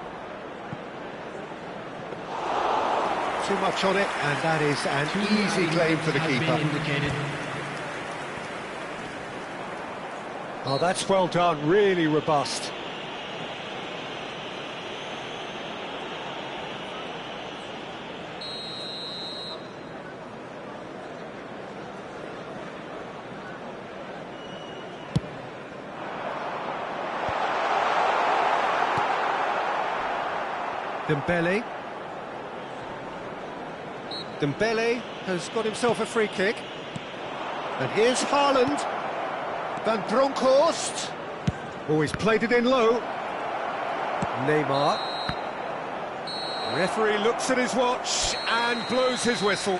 Too much on it, and that is an easy claim for the keeper. Oh, that's well done, really robust. Dembele. Dembele has got himself a free kick. And here's Haaland. Van Bronckhorst. Oh, he's played it in low. Neymar. Referee looks at his watch and blows his whistle.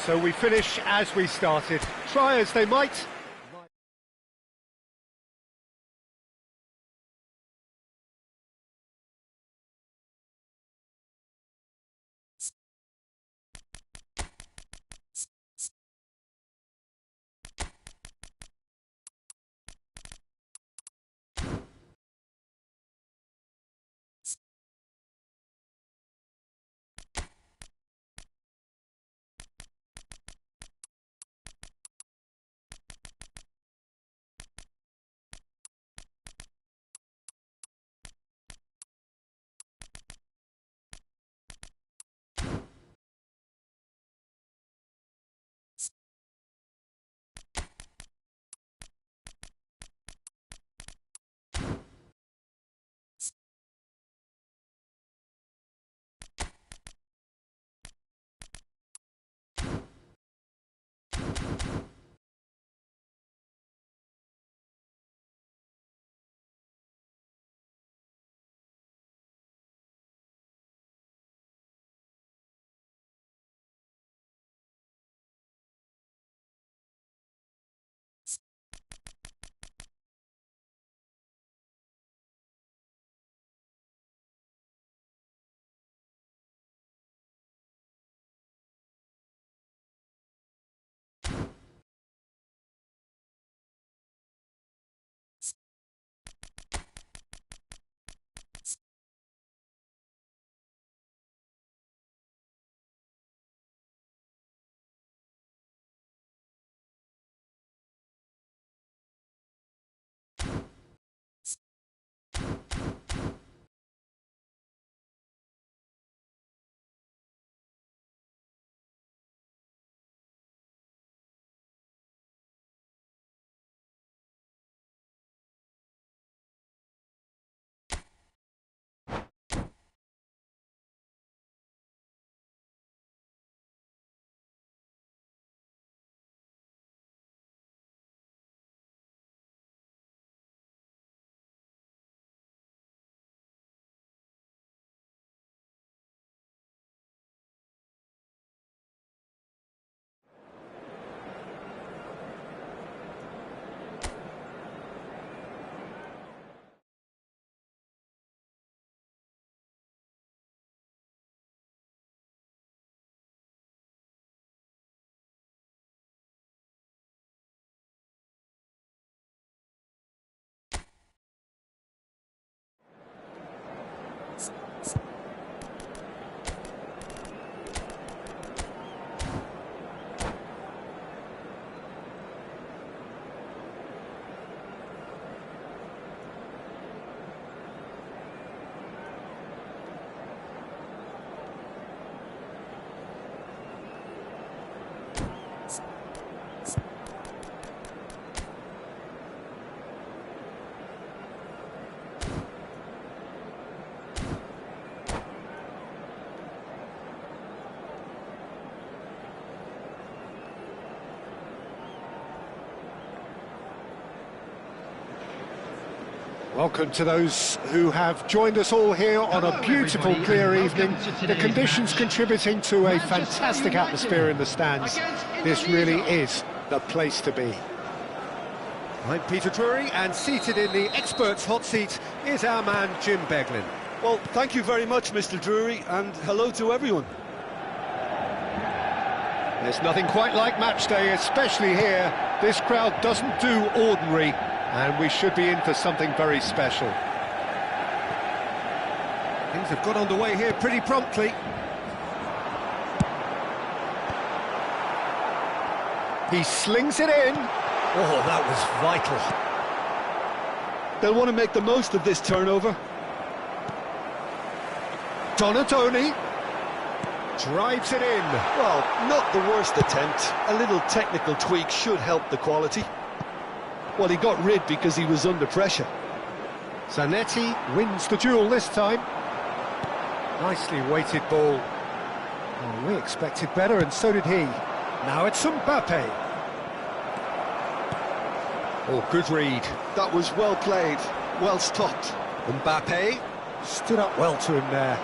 So we finish as we started. Try as they might. Welcome to those who have joined us all here on a beautiful, clear evening. The conditions contributing to a fantastic atmosphere in the stands. This really is the place to be. I'm Peter Drury, and seated in the experts' hot seat is our man Jim Beglin. Well, thank you very much, Mr. Drury, and hello to everyone. There's nothing quite like match day, especially here. This crowd doesn't do ordinary, and we should be in for something very special. Things have got underway here pretty promptly. He slings it in. Oh, that was vital. They'll want to make the most of this turnover. Donatoni drives it in. Well, not the worst attempt. A little technical tweak should help the quality. Well, he got rid because he was under pressure. Zanetti wins the duel this time. Nicely weighted ball. Well, we expected better, and so did he. Now it's Mbappe. Oh, good read. That was well played, well stopped. Mbappe stood up well to him there.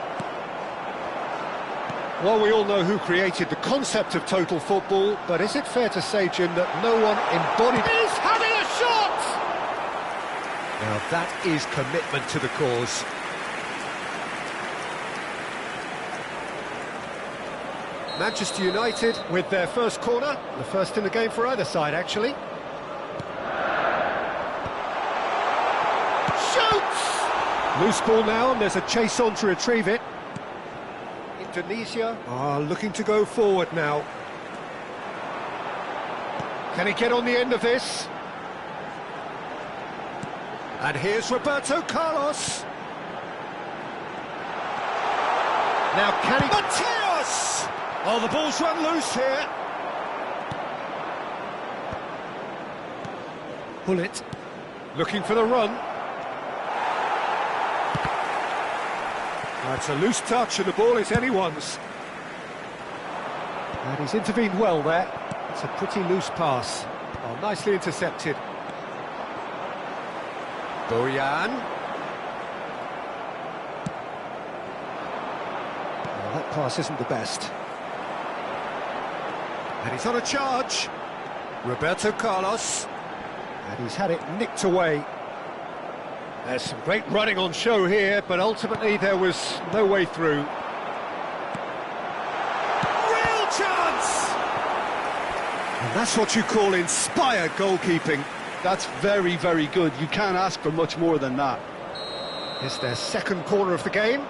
Well, we all know who created the concept of total football, but is it fair to say, Jim, that no one embodied... He's having a shot! Now that is commitment to the cause. Manchester United with their first corner, the first in the game for either side, actually. Shoots! Loose ball now, and there's a chase on to retrieve it. Indonesia are looking to go forward now. Can he get on the end of this? And here's Roberto Carlos. Now can he... Mateus! Oh, the ball's run loose here. Bullet looking for the run. It's a loose touch and the ball is anyone's. And he's intervened well there. It's a pretty loose pass. Oh, nicely intercepted. Boyan. Oh, that pass isn't the best. And he's on a charge. Roberto Carlos. And he's had it nicked away. There's some great running on show here, but ultimately there was no way through. Real chance! And that's what you call inspired goalkeeping. That's very, very good. You can't ask for much more than that. It's their second corner of the game.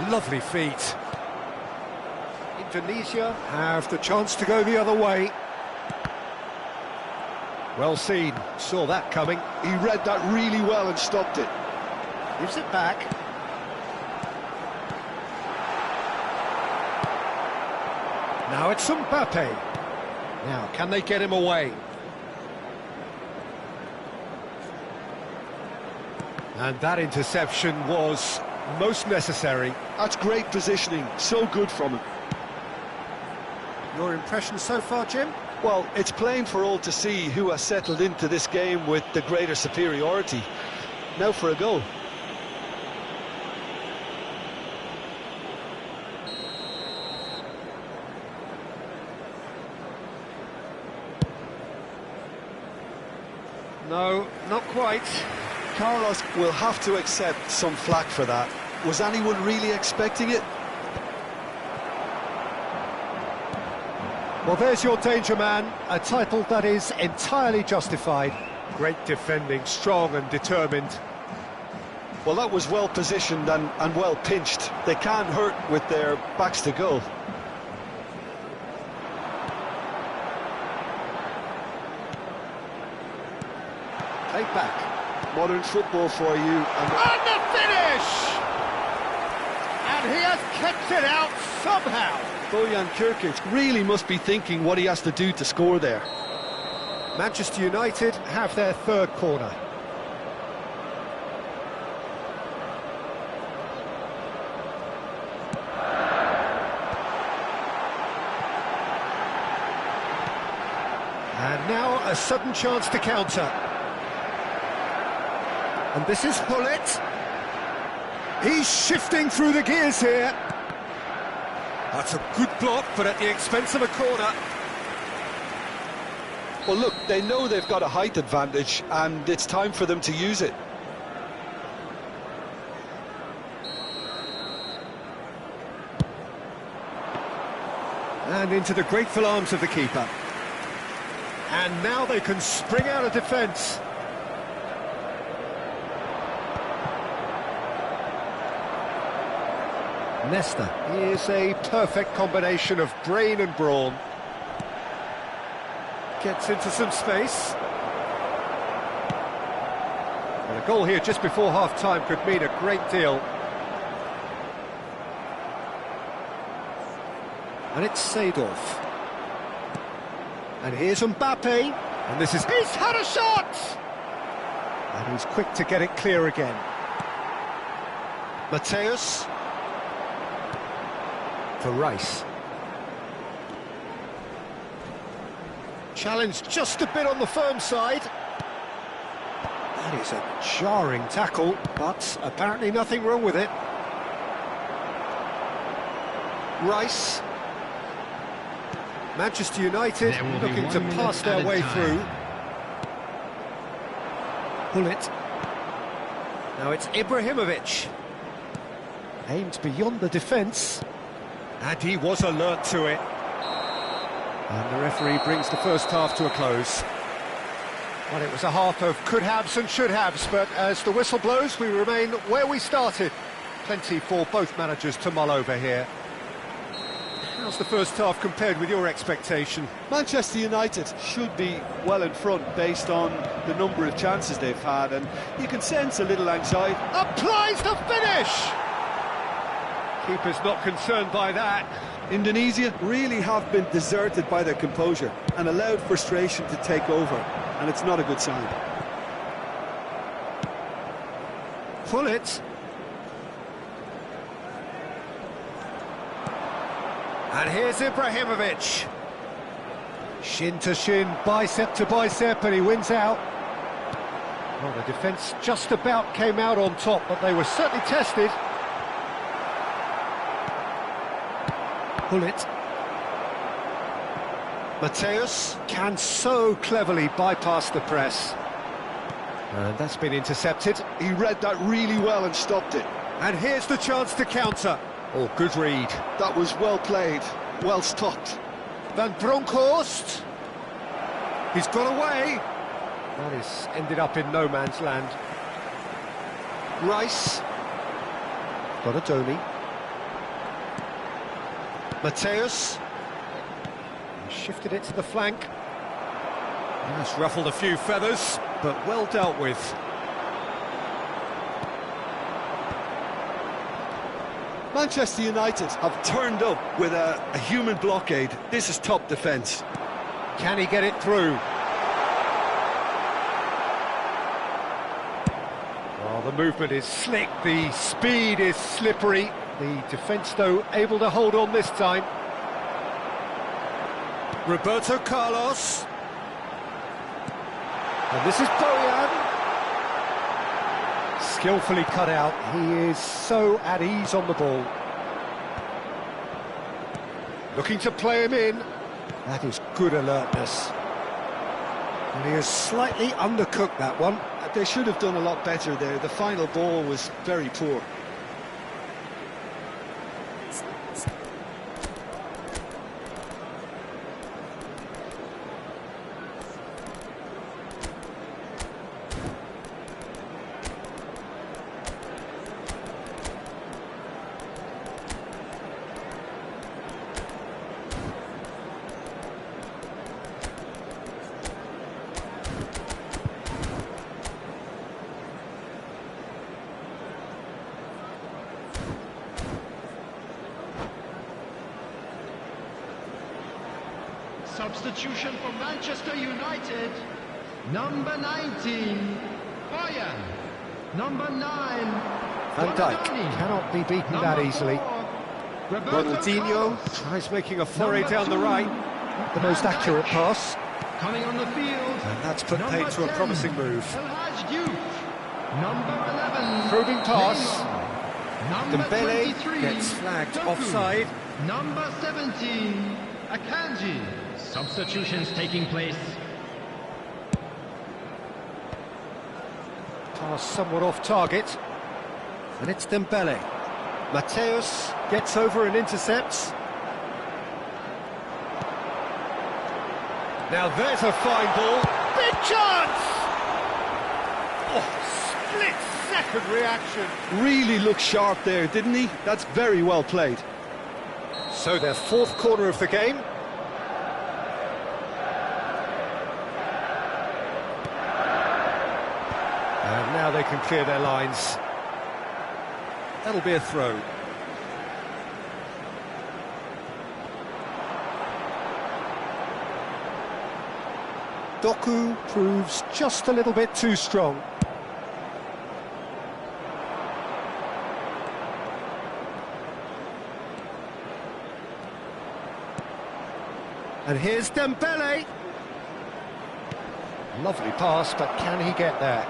Lovely feet. Indonesia have the chance to go the other way. Well seen, saw that coming. He read that really well and stopped it. Gives it back. Now it's Mbappe. Now, can they get him away? And that interception was most necessary. That's great positioning, so good from him. Your impression so far, Jim? Well, it's plain for all to see who has settled into this game with the greater superiority. Now for a goal. No, not quite. Carlos will have to accept some flack for that. Was anyone really expecting it? Well, there's your danger man, a title that is entirely justified. Great defending, strong and determined. Well, that was well positioned and well pinched. They can't hurt with their backs to goal. Take back. Modern football for you. And the finish! And he has kept it out somehow. Bojan Kirkic really must be thinking what he has to do to score there. Manchester United have their third corner. And now a sudden chance to counter. And this is Hullet. He's shifting through the gears here. That's a good block, but at the expense of a corner. Well, look, they know they've got a height advantage, and it's time for them to use it. And into the grateful arms of the keeper. And now they can spring out of defence. Nesta is a perfect combination of brain and brawn. Gets into some space. And a goal here just before half-time could mean a great deal. And it's Seedorf. And here's Mbappe. And this is... He's had a shot! And he's quick to get it clear again. Mateus. For Rice. Challenged just a bit on the firm side. That is a jarring tackle, but apparently nothing wrong with it. Rice. Manchester United looking to pass their way through. Hullet. Now it's Ibrahimovic. Aimed beyond the defence. And he was alert to it. And the referee brings the first half to a close. Well, it was a half of could-haves and should-haves, but as the whistle blows, we remain where we started. Plenty for both managers to mull over here. How's the first half compared with your expectation? Manchester United should be well in front based on the number of chances they've had, and you can sense a little anxiety. Applies the finish! Keeper's not concerned by that. Indonesia really have been deserted by their composure and allowed frustration to take over, and it's not a good sign. Hullet. And here's Ibrahimovic. Shin to shin, bicep to bicep, and he wins out. Well, the defence just about came out on top, but they were certainly tested. Hullet. Mateus can so cleverly bypass the press. And that's been intercepted. He read that really well and stopped it. And here's the chance to counter. Oh, good read. That was well played, well stopped. Van Bronckhorst. He's got away. That is ended up in no man's land. Rice. Got a Domi. Mateus. He shifted it to the flank. That's ruffled a few feathers, but well dealt with. Manchester United have turned up with a human blockade. This is top defence. Can he get it through? Oh, the movement is slick, the speed is slippery. The defence, though, able to hold on this time. Roberto Carlos. And this is Bojan. Skillfully cut out. He is so at ease on the ball. Looking to play him in. That is good alertness. And he has slightly undercooked that one. They should have done a lot better there. The final ball was very poor. Substitution for Manchester United. Number 19, Bojan. Number 9, Van Dijk cannot be beaten that easily. Ronaldinho tries making a foray down the right. Not the most accurate pass. Coming on the field. And that's put paid to a promising move. Number 11. Probing pass. Number Dembele 23. gets flagged Doku. offside. Number 17. Akanji. Substitutions taking place. Pass somewhat off target. And it's Dembele. Mateus gets over and intercepts. Now there's a fine ball. Big chance! Oh, split-second reaction. Really looked sharp there, didn't he? That's very well played. So their fourth corner of the game. And now they can clear their lines. That'll be a throw. Doku proves just a little bit too strong. And here's Dembele. Lovely pass, but can he get there?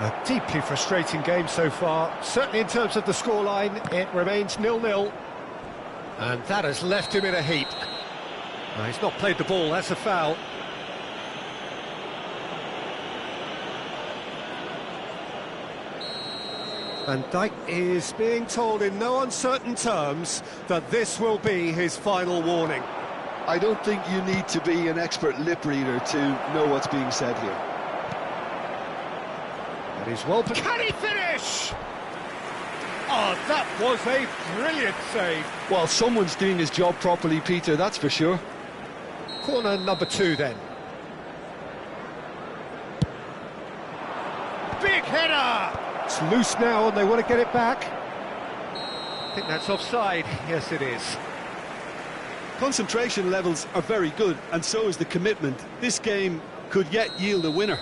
A deeply frustrating game so far. Certainly in terms of the scoreline, it remains 0-0. And that has left him in a heap. Now, he's not played the ball, that's a foul. Van Dijk is being told in no uncertain terms that this will be his final warning. I don't think you need to be an expert lip reader to know what's being said here. And he's well... Can he finish? Oh, that was a brilliant save. Well, someone's doing his job properly, Peter, that's for sure. Corner number 2 then. Big header! It's loose now and they want to get it back. I think that's offside. Yes, it is. Concentration levels are very good, and so is the commitment. This game could yet yield a winner.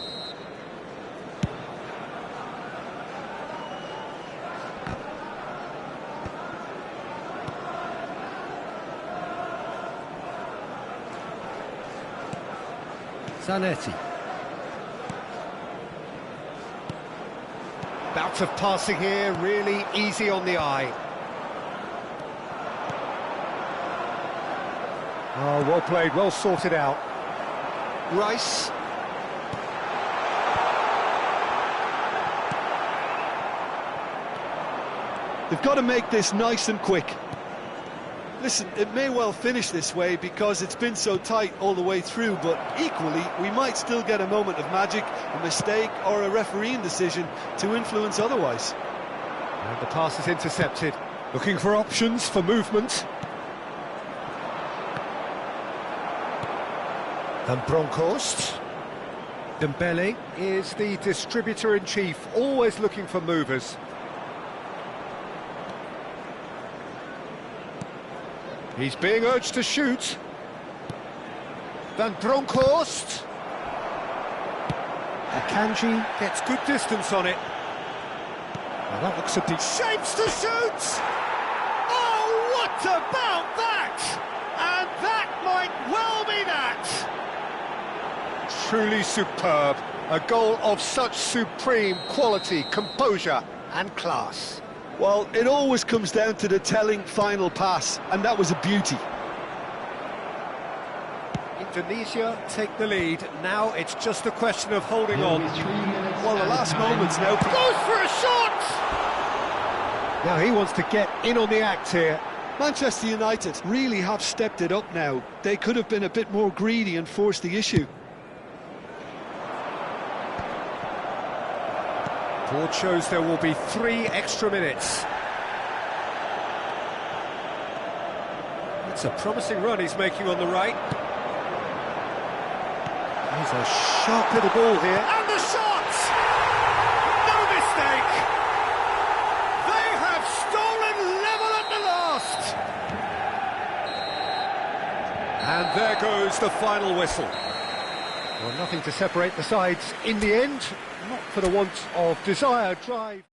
Zanetti. Bout of passing here, really easy on the eye. Oh, well played, well sorted out. Rice. They've got to make this nice and quick. Listen, it may well finish this way because it's been so tight all the way through, but equally, we might still get a moment of magic, a mistake, or a refereeing decision to influence otherwise. And the pass is intercepted. Looking for options for movement. Van Bronckhorst. Dembele is the distributor-in-chief, always looking for movers. He's being urged to shoot. Van Bronckhorst. Akanji gets good distance on it. Well, that looks a deep... Shapes to shoot! Oh, what about that? And that might well be that. Truly superb. A goal of such supreme quality, composure and class. Well, it always comes down to the telling final pass, and that was a beauty. Indonesia take the lead. Now it's just a question of holding on. Well, the last moments now... Goes for a shot! Now he wants to get in on the act here. Manchester United really have stepped it up now. They could have been a bit more greedy and forced the issue. Board shows there will be 3 extra minutes. It's a promising run he's making on the right. There's a sharp little ball here. And the shot! No mistake! They have stolen level at the last! And there goes the final whistle. Well, nothing to separate the sides in the end, not for the want of desire, drive.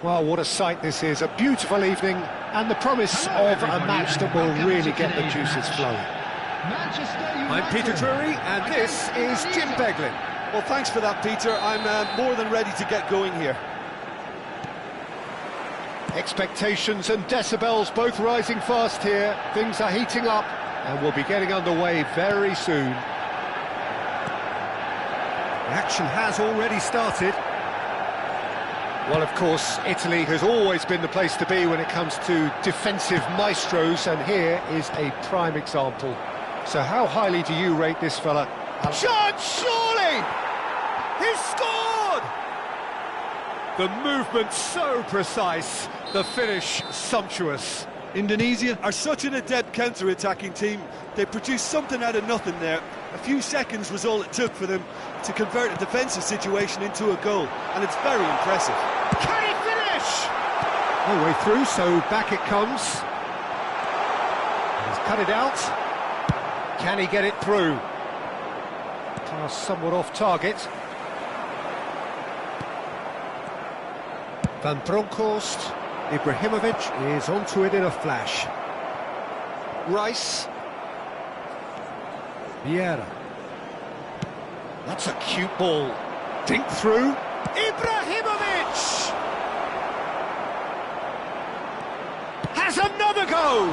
Well, what a sight this is. A beautiful evening and the promise of a match that will really get the juices flowing. I'm Peter Drury and this is Jim Beglin. Well, thanks for that, Peter. I'm more than ready to get going here. Expectations and decibels both rising fast here. Things are heating up and we'll be getting underway very soon. The action has already started. Well, of course, Italy has always been the place to be when it comes to defensive maestros, and here is a prime example. So how highly do you rate this fella? Shot, surely! He's scored! The movement so precise, the finish sumptuous. Indonesia are such an adept counter-attacking team. They produced something out of nothing there. A few seconds was all it took for them to convert a defensive situation into a goal, and it's very impressive. Can he finish? No way through, so back it comes. He's cut it out. Can he get it through? Pass somewhat off target. Van Bronckhorst. Ibrahimovic is onto it in a flash. Rice. Vieira. That's a cute ball. Dink through. Ibrahimovic! Has another go!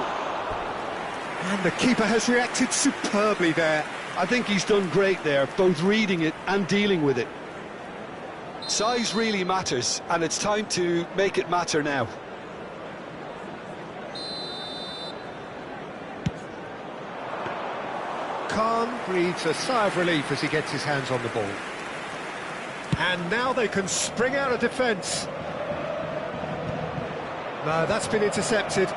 And the keeper has reacted superbly there. I think he's done great there, both reading it and dealing with it. Size really matters, and it's time to make it matter now. Khan breathes a sigh of relief as he gets his hands on the ball. And now they can spring out of defence. No, that's been intercepted.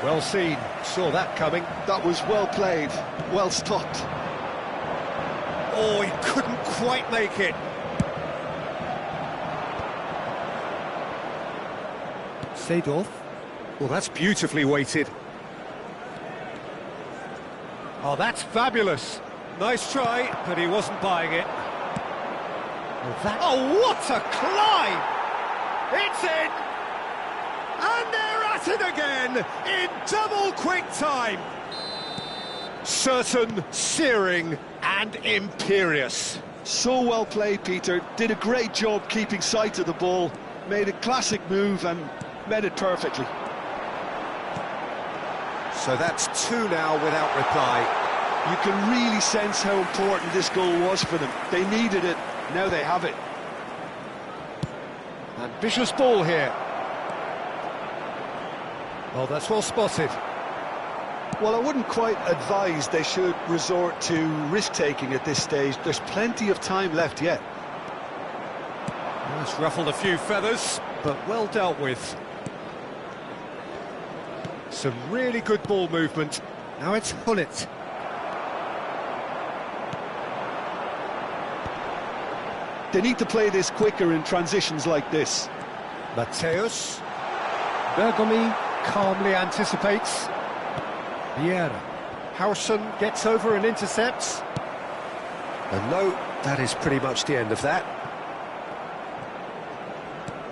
Well seen, saw that coming. That was well played, well stopped. Oh, he couldn't quite make it. Seedorf. Well, that's beautifully weighted. Oh, that's fabulous. Nice try, but he wasn't buying it. Oh, what a climb! It's in! And they're at it again, in double quick time. Certain, searing, and imperious. So well played, Peter. Did a great job keeping sight of the ball. Made a classic move and met it perfectly. So that's two now without reply. You can really sense how important this goal was for them. They needed it, now they have it. Ambitious ball here. Oh, that's well spotted. Well, I wouldn't quite advise they should resort to risk-taking at this stage. There's plenty of time left yet. It's ruffled a few feathers, but well dealt with. Some really good ball movement. Now it's Hullet. They need to play this quicker in transitions like this. Mateus. Bergomi calmly anticipates. Vieira. Howson gets over and intercepts. And no, that is pretty much the end of that.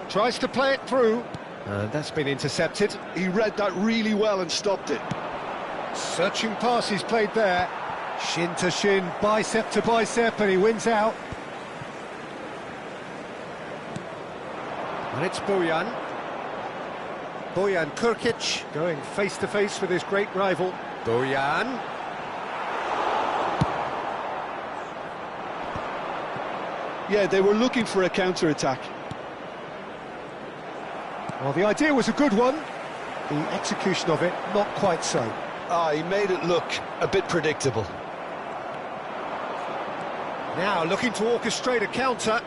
Tries to play it through. And that's been intercepted. He read that really well and stopped it. Searching pass he's played there. Shin to shin, bicep to bicep, and he wins out. And it's Bojan. Bojan Kurkic going face-to-face with his great rival. Bojan. Yeah, they were looking for a counter-attack. Well, the idea was a good one. The execution of it, not quite so. He made it look a bit predictable. Now looking to orchestrate a counter.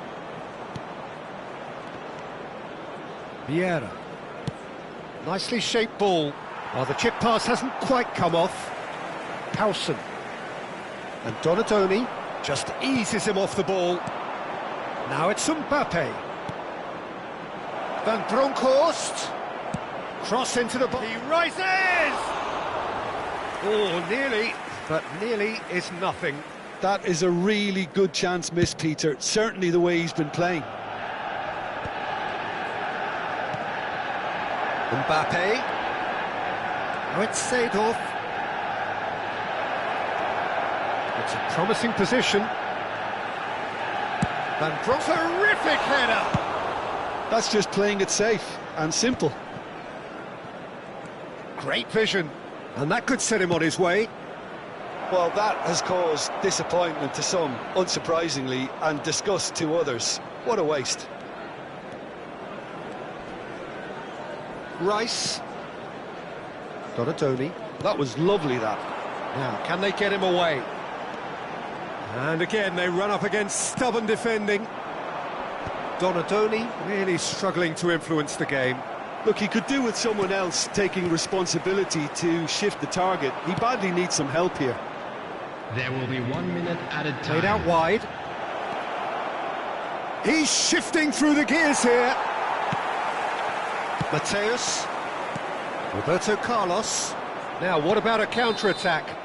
Vieira. Nicely shaped ball. Oh, the chip pass hasn't quite come off. Howson. And Donadoni just eases him off the ball. Now it's Mbappe. Van Bronckhorst. Cross into the ball. He rises! Oh, nearly, but nearly is nothing. That is a really good chance missed, Peter. Certainly the way he's been playing. Mbappe. Now it's Seedorf. It's a promising position. Van Broek, terrific header! That's just playing it safe and simple. Great vision, and that could set him on his way. Well, that has caused disappointment to some, unsurprisingly, and disgust to others. What a waste. Rice. Donatoni. That was lovely, that. Now, can they get him away? And again, they run up against stubborn defending. Donatoni really struggling to influence the game. Look, he could do with someone else taking responsibility to shift the target. He badly needs some help here. There will be 1 minute added time. Played out wide. He's shifting through the gears here. Mateus. Roberto Carlos. Now, what about a counter-attack?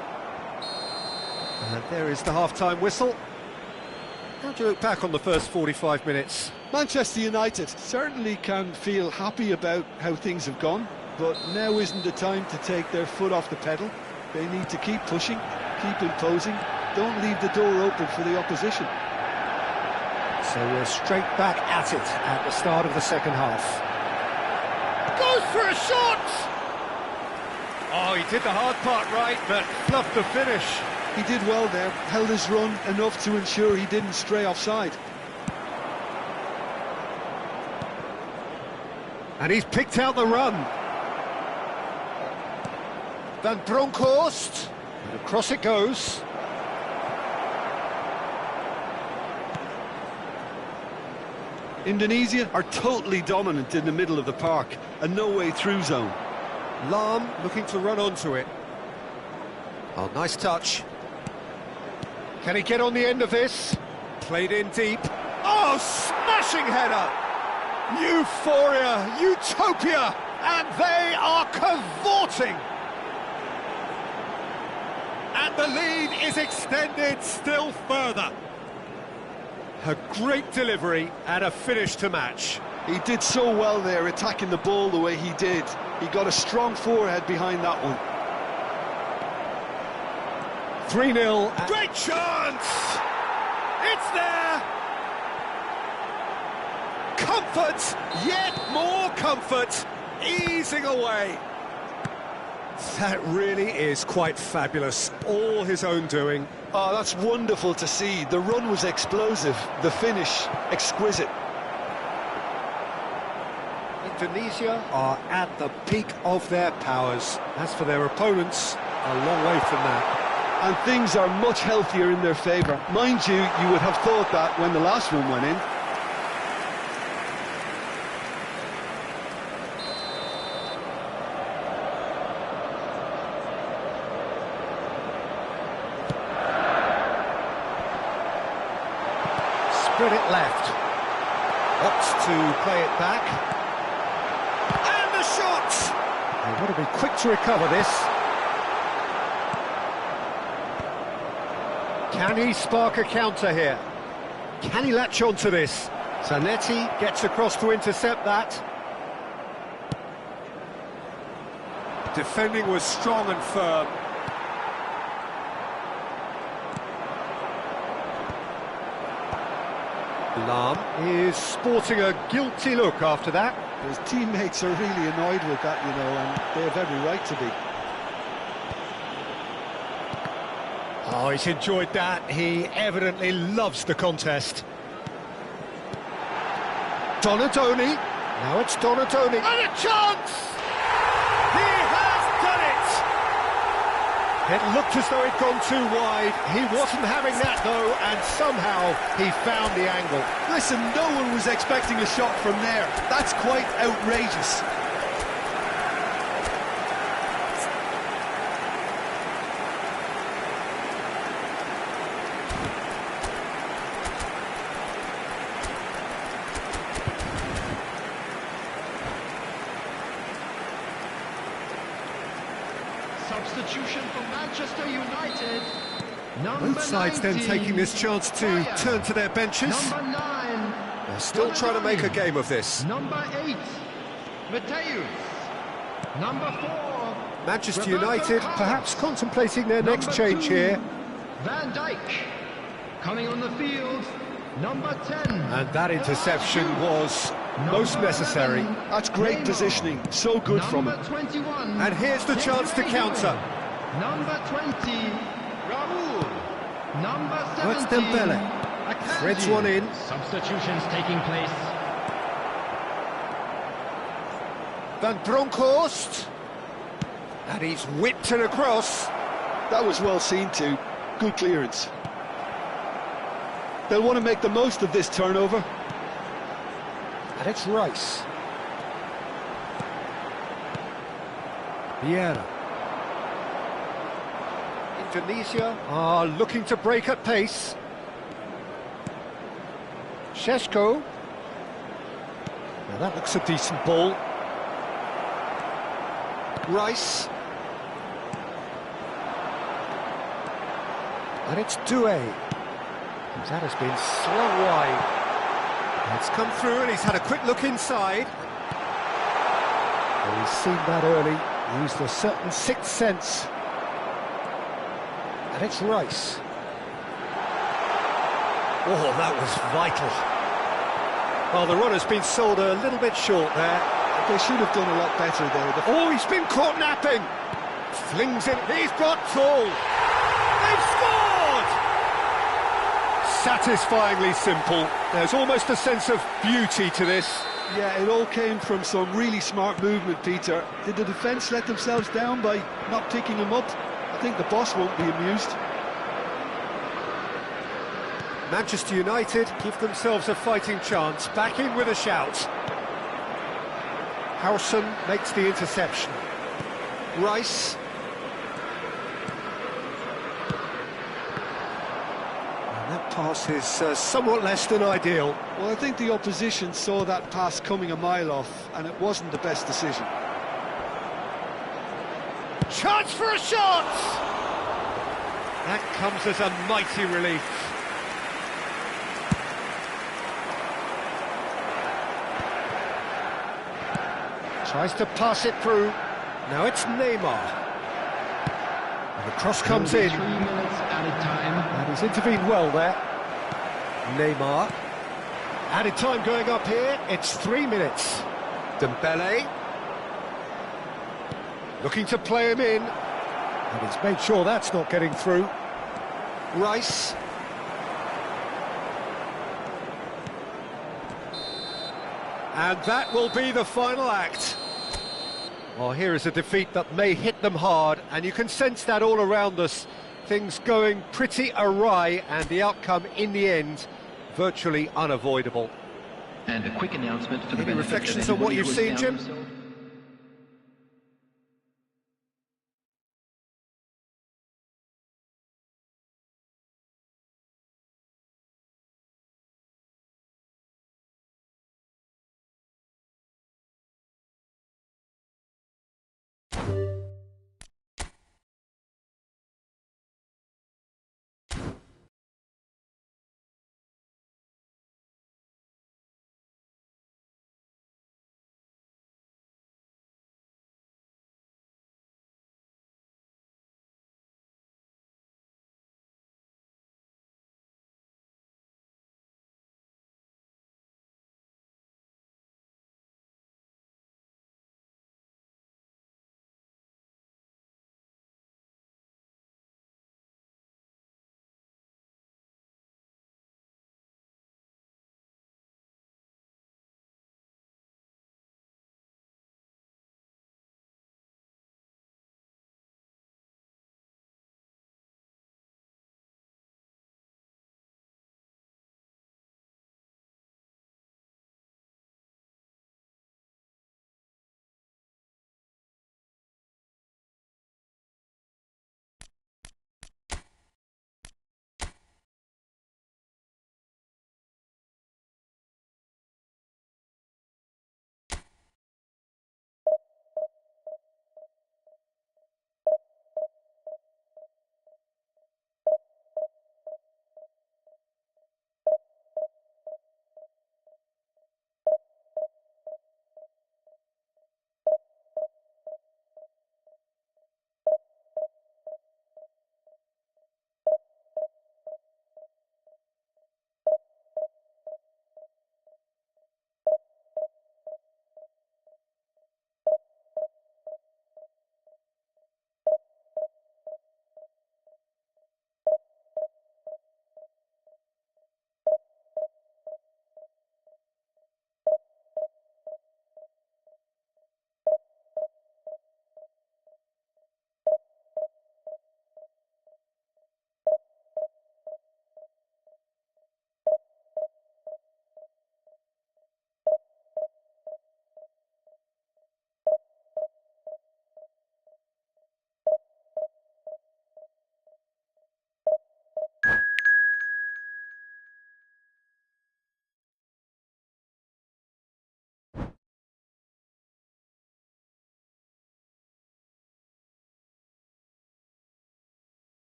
And there is the half-time whistle. How do you look back on the first 45 minutes? Manchester United certainly can feel happy about how things have gone, but now isn't the time to take their foot off the pedal. They need to keep pushing, keep imposing, don't leave the door open for the opposition. So we're straight back at it at the start of the second half. Goes for a shot! Oh, he did the hard part right, but fluffed the finish. He did well there, held his run enough to ensure he didn't stray offside. And he's picked out the run. Van Bronckhorst. And across it goes. Indonesia are totally dominant in the middle of the park, a no-way through zone. Lam looking to run onto it. Oh, nice touch. Can he get on the end of this? Played in deep. Oh, smashing header! Euphoria, utopia, and they are cavorting. And the lead is extended still further. A great delivery and a finish to match. He did so well there, attacking the ball the way he did. He got a strong forehead behind that one. 3-0. Great chance! It's there! Comfort, yet more comfort, easing away. That really is quite fabulous, all his own doing. Oh, that's wonderful to see. The run was explosive, the finish exquisite. Indonesia are at the peak of their powers. As for their opponents, a long way from that. And things are much healthier in their favour. Mind you, you would have thought that when the last one went in. Spread it left. Opts to play it back. And the shot! They've got to be quick to recover this. Can he spark a counter here? Can he latch onto this? Zanetti gets across to intercept that. Defending was strong and firm. Lam is sporting a guilty look after that. His teammates are really annoyed with that, you know, and they have every right to be. Oh, he's enjoyed that. He evidently loves the contest. Donatoni. Now it's Donatoni. And a chance! He has done it! It looked as though he'd gone too wide. He wasn't having that, though, and somehow he found the angle. Listen, no one was expecting a shot from there. That's quite outrageous. Substitution for Manchester United. Number Both sides 19, then taking this chance to turn to their benches. Number 9. They're still trying to make a game of this. Number 8. Mateus. Number 4. Manchester Roberto United Carlos. perhaps contemplating their next Number change 2, here. Van Dijk. Coming on the field, number 10. And that interception was most necessary. That's great Neymar. positioning, so good from him. Number 21. And here's the chance to counter. Number 20, Raul. Number That's 17, Dembele. Akanji. Threads one in. Substitutions taking place. Van Bronckhorst. And he's whipped it across. That was well seen too. Good clearance. They'll want to make the most of this turnover. And it's Rice. Vieira. Indonesia are looking to break at pace. Šeško. Now that looks a decent ball. Rice. And it's Doué. That has been slung wide. It's come through and he's had a quick look inside. Well, he's seen that early, used a certain sixth sense. And it's Rice. Oh, that was vital. Well, the runner's been sold a little bit short there. They should have done a lot better there. Oh, he's been caught napping. Flings it. He's got full. They've scored! Satisfyingly simple. There's almost a sense of beauty to this. Yeah, it all came from some really smart movement, Peter. Did the defence let themselves down by not picking him up? I think the boss won't be amused. Manchester United give themselves a fighting chance. Back in with a shout. Howson makes the interception. Rice. And that pass is somewhat less than ideal. Well, I think the opposition saw that pass coming a mile off, and it wasn't the best decision. Chance for a shot! That comes as a mighty relief. Tries to pass it through. Now it's Neymar. And the cross comes in. 3 minutes added time. And he's intervened well there. Neymar. Added time going up here. It's 3 minutes. Dembele. Looking to play him in. And he's made sure that's not getting through. Rice. And that will be the final act. Well, here is a defeat that may hit them hard, and you can sense that all around us. Things going pretty awry, and the outcome in the end, virtually unavoidable. And a quick announcement for the Any benefit of reflections on what anybody you've who has seen, found Jim? themselves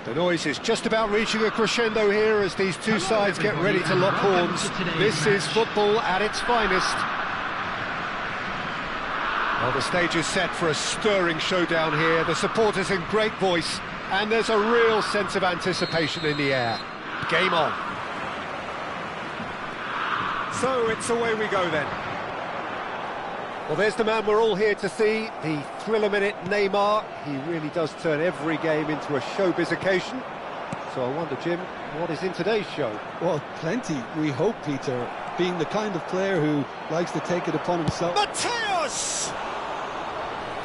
The noise is just about reaching a crescendo here as these two sides get ready to lock horns. This is football at its finest. Well, the stage is set for a stirring showdown here. The supporters in great voice, and there's a real sense of anticipation in the air. Game on. So it's away we go then. Well, there's the man we're all here to see, the thriller-minute Neymar. He really does turn every game into a showbiz occasion. So I wonder, Jim, what is in today's show? Well, plenty, we hope, Peter. Being the kind of player who likes to take it upon himself. Mateus!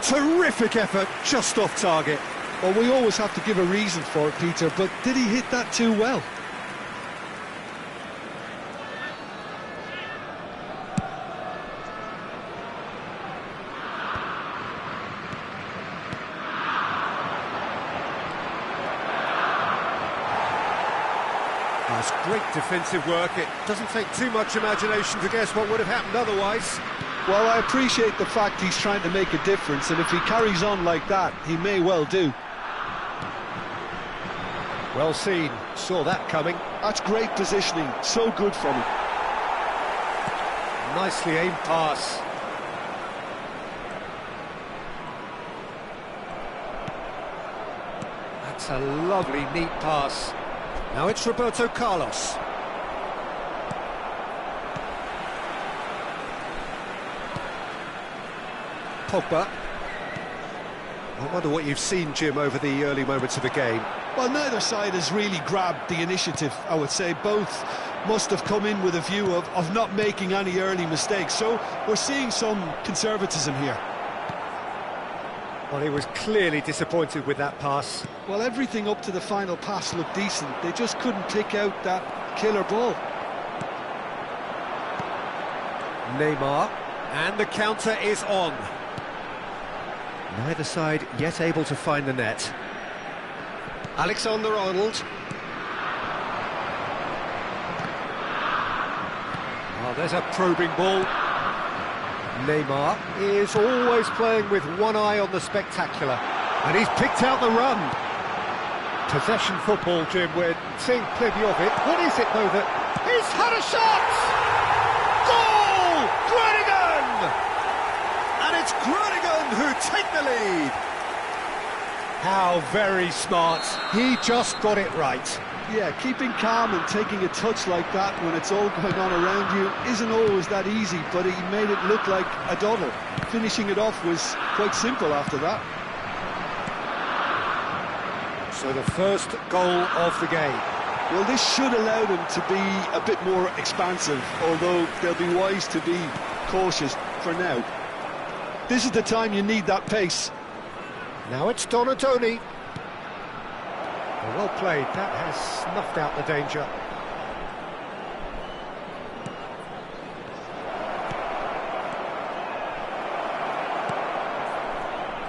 Terrific effort, just off target. Well, we always have to give a reason for it, Peter, but did he hit that too well? That's great defensive work. It doesn't take too much imagination to guess what would have happened otherwise. Well, I appreciate the fact he's trying to make a difference, and if he carries on like that, he may well do. Well seen, saw that coming. That's great positioning, so good from him. Nicely aimed pass. That's a lovely, neat pass. Now it's Roberto Carlos. Pogba. I wonder what you've seen, Jim, over the early moments of the game. Well, neither side has really grabbed the initiative, I would say. Both must have come in with a view of not making any early mistakes. So we're seeing some conservatism here. Well, he was clearly disappointed with that pass. Well, everything up to the final pass looked decent. They just couldn't pick out that killer ball. Neymar, and the counter is on. Neither side yet able to find the net. Alexander-Arnold. Oh, there's a probing ball. Neymar is always playing with one eye on the spectacular, and he's picked out the run. Possession football, Jim, we're seeing plenty of it. What is it, though, that... He's had a shot! Goal! Groningen! And it's Groningen who take the lead. How very smart. He just got it right. Yeah, keeping calm and taking a touch like that when it's all going on around you isn't always that easy, but he made it look like a doddle. Finishing it off was quite simple after that. So the first goal of the game. Well, this should allow them to be a bit more expansive, although they'll be wise to be cautious for now. This is the time you need that pace. Now it's Donatoni. Well played, that has snuffed out the danger.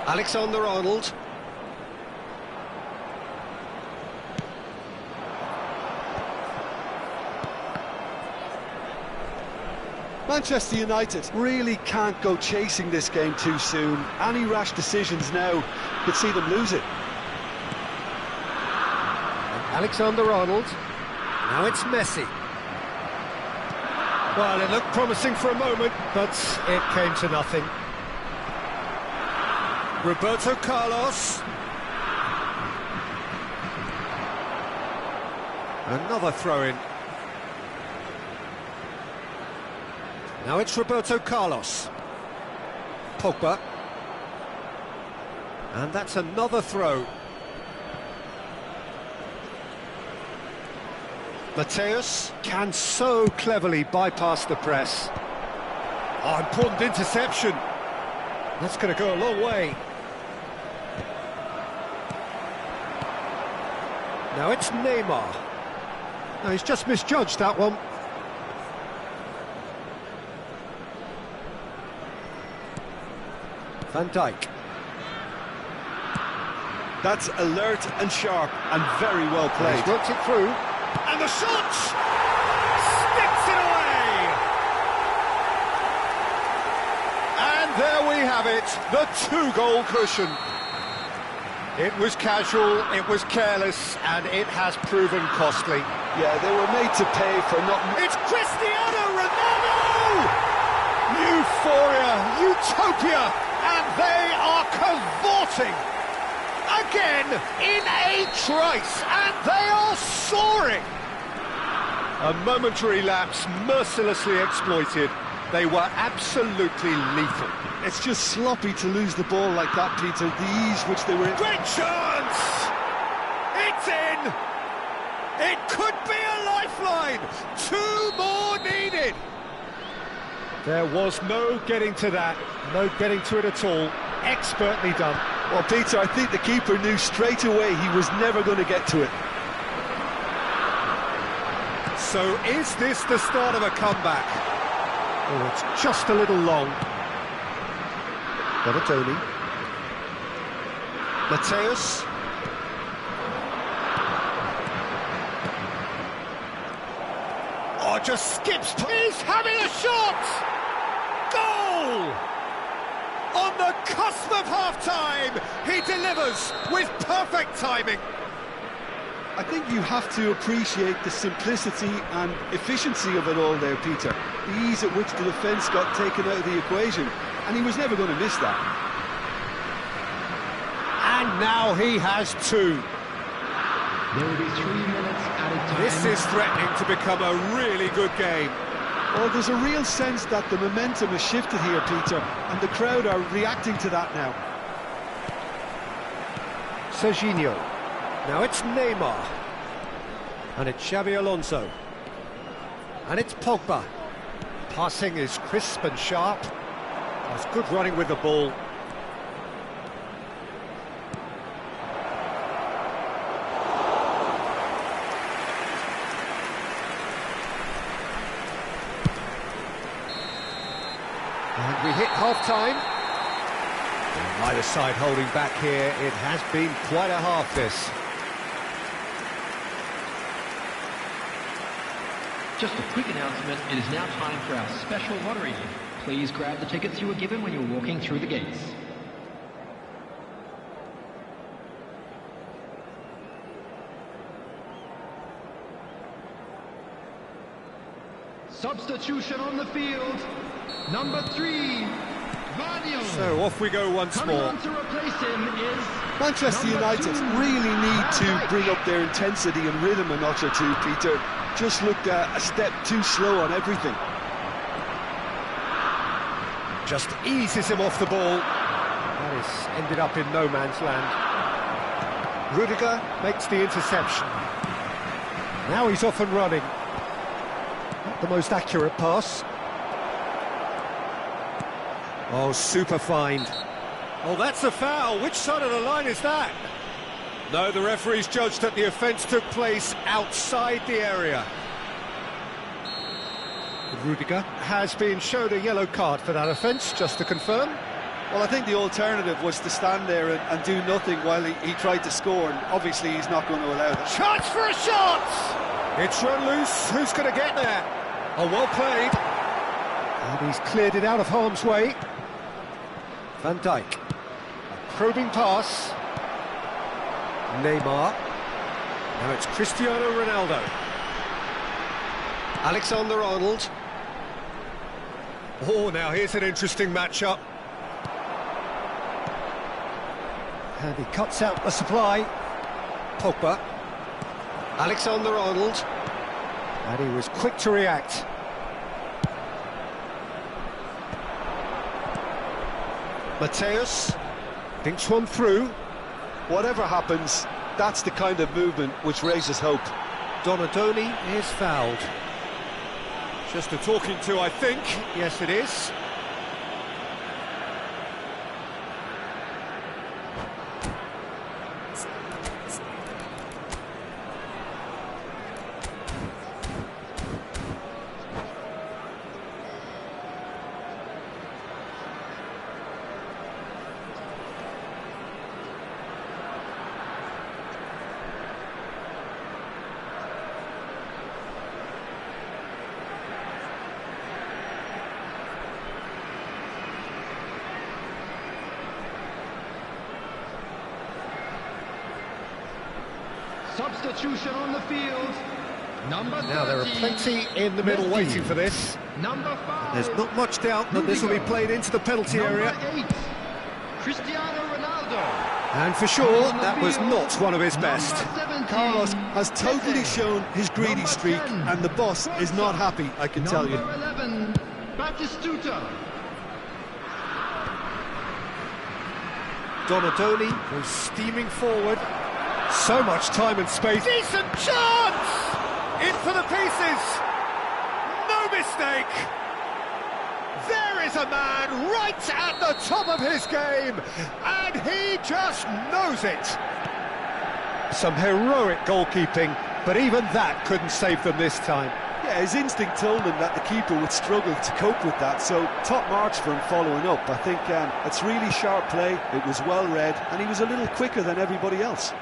Alexander-Arnold. Manchester United really can't go chasing this game too soon. Any rash decisions now could see them lose it. Alexander-Arnold. Now it's Messi. Well, it looked promising for a moment, but it came to nothing. Roberto Carlos. Another throw-in. Now it's Roberto Carlos. Pogba. And that's another throw. Mateus can so cleverly bypass the press. Oh, important interception. That's going to go a long way. Now it's Neymar. No, he's just misjudged that one. Van Dijk. That's alert and sharp and very well played. He's worked it through. And the shot! Sticks it away! And there we have it, the two-goal cushion. It was casual, it was careless, and it has proven costly. Yeah, they were made to pay for not... It's Cristiano Ronaldo! Euphoria, utopia, and they are cavorting again in a trice, and they are soaring. A momentary lapse mercilessly exploited. They were absolutely lethal. It's just sloppy to lose the ball like that, Peter. The ease which they were in. Great chance! It's in! It could be a lifeline! 2 more needed! There was no getting to that, no getting to it at all. Expertly done. Well, Peter, I think the keeper knew straight away he was never going to get to it. So is this the start of a comeback? Oh, it's just a little long. Donatoni. Mateus. Oh, just skips. He's having a shot! Goal! On the cusp of half-time, he delivers with perfect timing. I think you have to appreciate the simplicity and efficiency of it all there, Peter. The ease at which the defence got taken out of the equation, and he was never going to miss that. And now he has 2. There will be 3 minutes added time. This is threatening to become a really good game. Well, there's a real sense that the momentum has shifted here, Peter, and the crowd are reacting to that now. Serginho. Now it's Neymar. And it's Xabi Alonso. And it's Pogba. Passing is crisp and sharp. That's good running with the ball. And we hit half-time. Either side holding back here. It has been quite a half, this. Just a quick announcement, it is now time for our special lottery. Please grab the tickets you were given when you were walking through the gates. Substitution on the field. Number 3, Vardio. So off we go once Coming more. on to replace him is Manchester number United 2, really need to Racik. bring up their intensity and rhythm a notch or two, Peter. Just looked a step too slow on everything. Just eases him off the ball. That is ended up in no man's land. Rudiger makes the interception. Now he's off and running. Not the most accurate pass. Oh, super find. Oh, that's a foul. Which side of the line is that? No, the referee's judged that the offence took place outside the area. Rudiger has been showed a yellow card for that offence, just to confirm. Well, I think the alternative was to stand there and do nothing while he tried to score, and obviously he's not going to allow that. Chance for a shot! It's run loose. Who's going to get there? Oh, well played. And he's cleared it out of harm's way. Van Dijk. A probing pass. Neymar. Now it's Cristiano Ronaldo. Alexander-Arnold. Oh, now here's an interesting matchup. And he cuts out the supply. Pogba. Alexander-Arnold. And he was quick to react. Mateus. Thinks one through. Whatever happens, that's the kind of movement which raises hope. Donatoni is fouled. Just a talking to, I think. Yes, it is. Substitution on the field. Number 30. Now there are plenty in the middle waiting for this. Number 5. There's not much doubt that this will be played into the penalty area. Number 8. Cristiano Ronaldo. And for sure, that was not one of his best. Number 17. Carlos has totally shown his greedy Number streak, 10. and the boss is not happy, I can tell you. Number 11. Batistuta. Donadoni goes steaming forward. So much time and space. Decent chance! In for the pieces. No mistake. There is a man right at the top of his game, and he just knows it. Some heroic goalkeeping, but even that couldn't save them this time. Yeah, his instinct told him that the keeper would struggle to cope with that, so top marks for him following up. I think it's really sharp play, it was well read, and he was a little quicker than everybody else.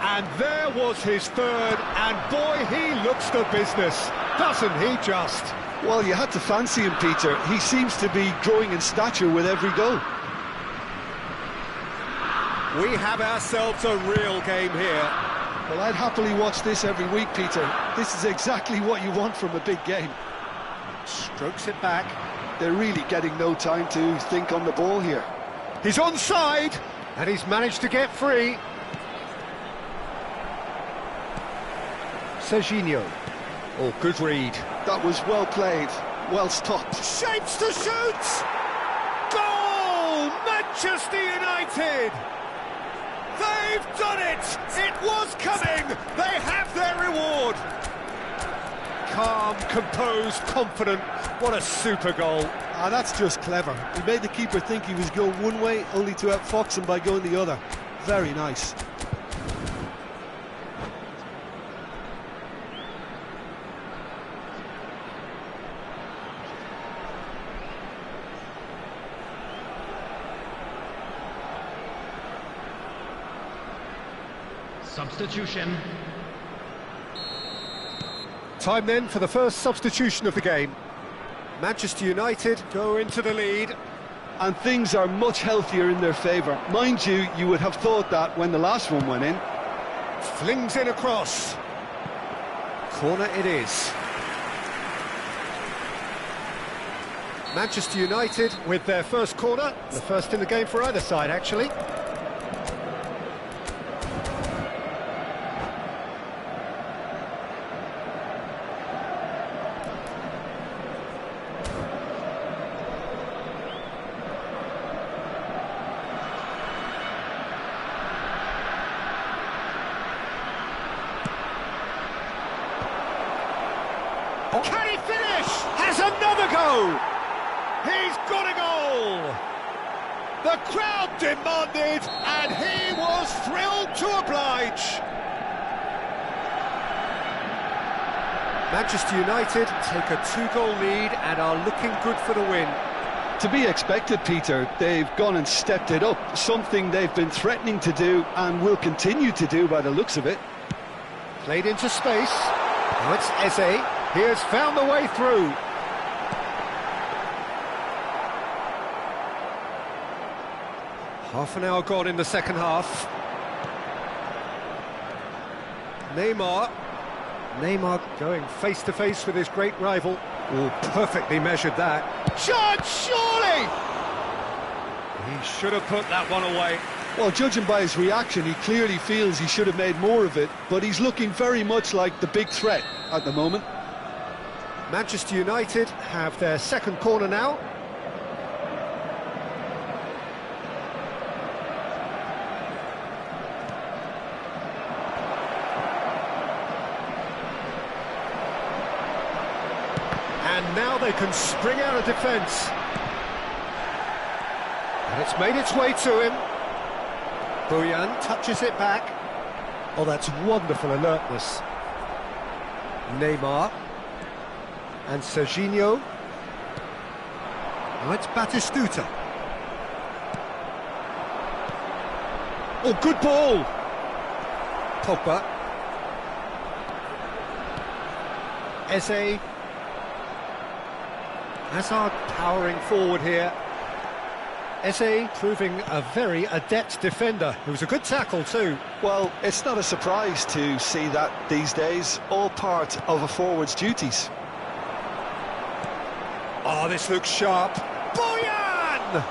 And there was his third, and boy, he looks the business, doesn't he just? Well, you had to fancy him, Peter. He seems to be growing in stature with every goal. We have ourselves a real game here. Well, I'd happily watch this every week, Peter. This is exactly what you want from a big game. Strokes it back. They're really getting no time to think on the ball here. He's onside, and he's managed to get free. Serginho. Oh, good read. That was well played, well stopped. Shapes to shoot! Goal! Manchester United! They've done it! It was coming! They have their reward! Calm, composed, confident. What a super goal. Ah, that's just clever. He made the keeper think he was going one way, only to outfox him by going the other. Very nice. Substitution. Time then for the first substitution of the game. Manchester United go into the lead. And things are much healthier in their favour. Mind you, you would have thought that when the last one went in. Flings in a cross. Corner it is. Manchester United with their first corner. The first in the game for either side, actually. Can he finish? Has another go! He's got a goal! The crowd demanded, and he was thrilled to oblige. Manchester United take a 2-goal lead and are looking good for the win. To be expected, Peter. They've gone and stepped it up, something they've been threatening to do and will continue to do by the looks of it. Played into space. Now it's Eze. He has found the way through. Half an hour gone in the second half. Neymar going face to face with his great rival. Oh, perfectly measured that. Chance, surely! He should have put that one away. Well, judging by his reaction, he clearly feels he should have made more of it, but he's looking very much like the big threat at the moment. Manchester United have their second corner now. And now they can spring out of defence. And it's made its way to him. Buyan touches it back. Oh, that's wonderful alertness. Neymar. And Serginho. Now it's Batistuta. Oh, good ball. Pogba. Eze. Hazard powering forward here. Eze proving a very adept defender. It was a good tackle too. Well, it's not a surprise to see that these days, all part of a forward's duties. Oh, this looks sharp. Boyan!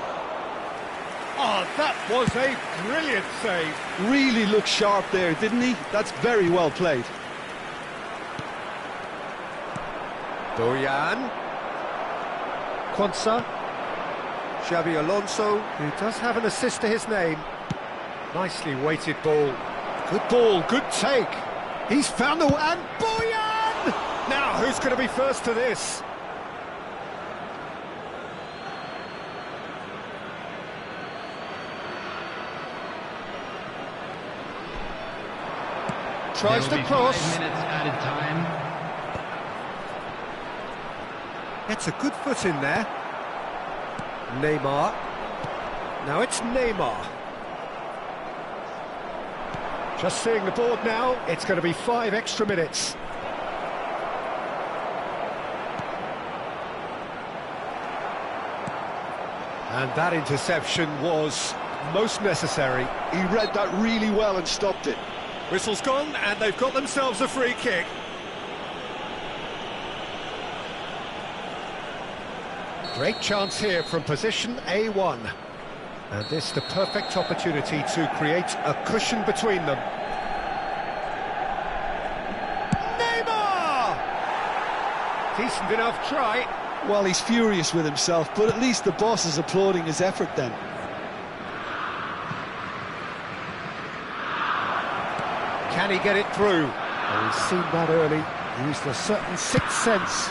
Oh, that was a brilliant save. Really looked sharp there, didn't he? That's very well played. Boyan. Quansah. Xabi Alonso, who does have an assist to his name. Nicely weighted ball, good take. He's found the... and Boyan! Now, who's going to be first to this? Tries to cross. 5 minutes added time. Gets a good foot in there. Neymar. Now it's Neymar. Just seeing the board now, it's going to be 5 extra minutes. And that interception was most necessary. He read that really well and stopped it. Whistle's gone, and they've got themselves a free kick. Great chance here from position A1. And this the perfect opportunity to create a cushion between them. Neymar! Decent enough try. Well, he's furious with himself, but at least the boss is applauding his effort then. Can he get it through? Well, he's seen that early. Used a certain sixth sense.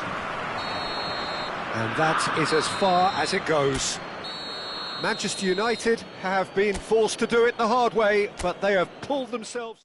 And that is as far as it goes. Manchester United have been forced to do it the hard way, but they have pulled themselves...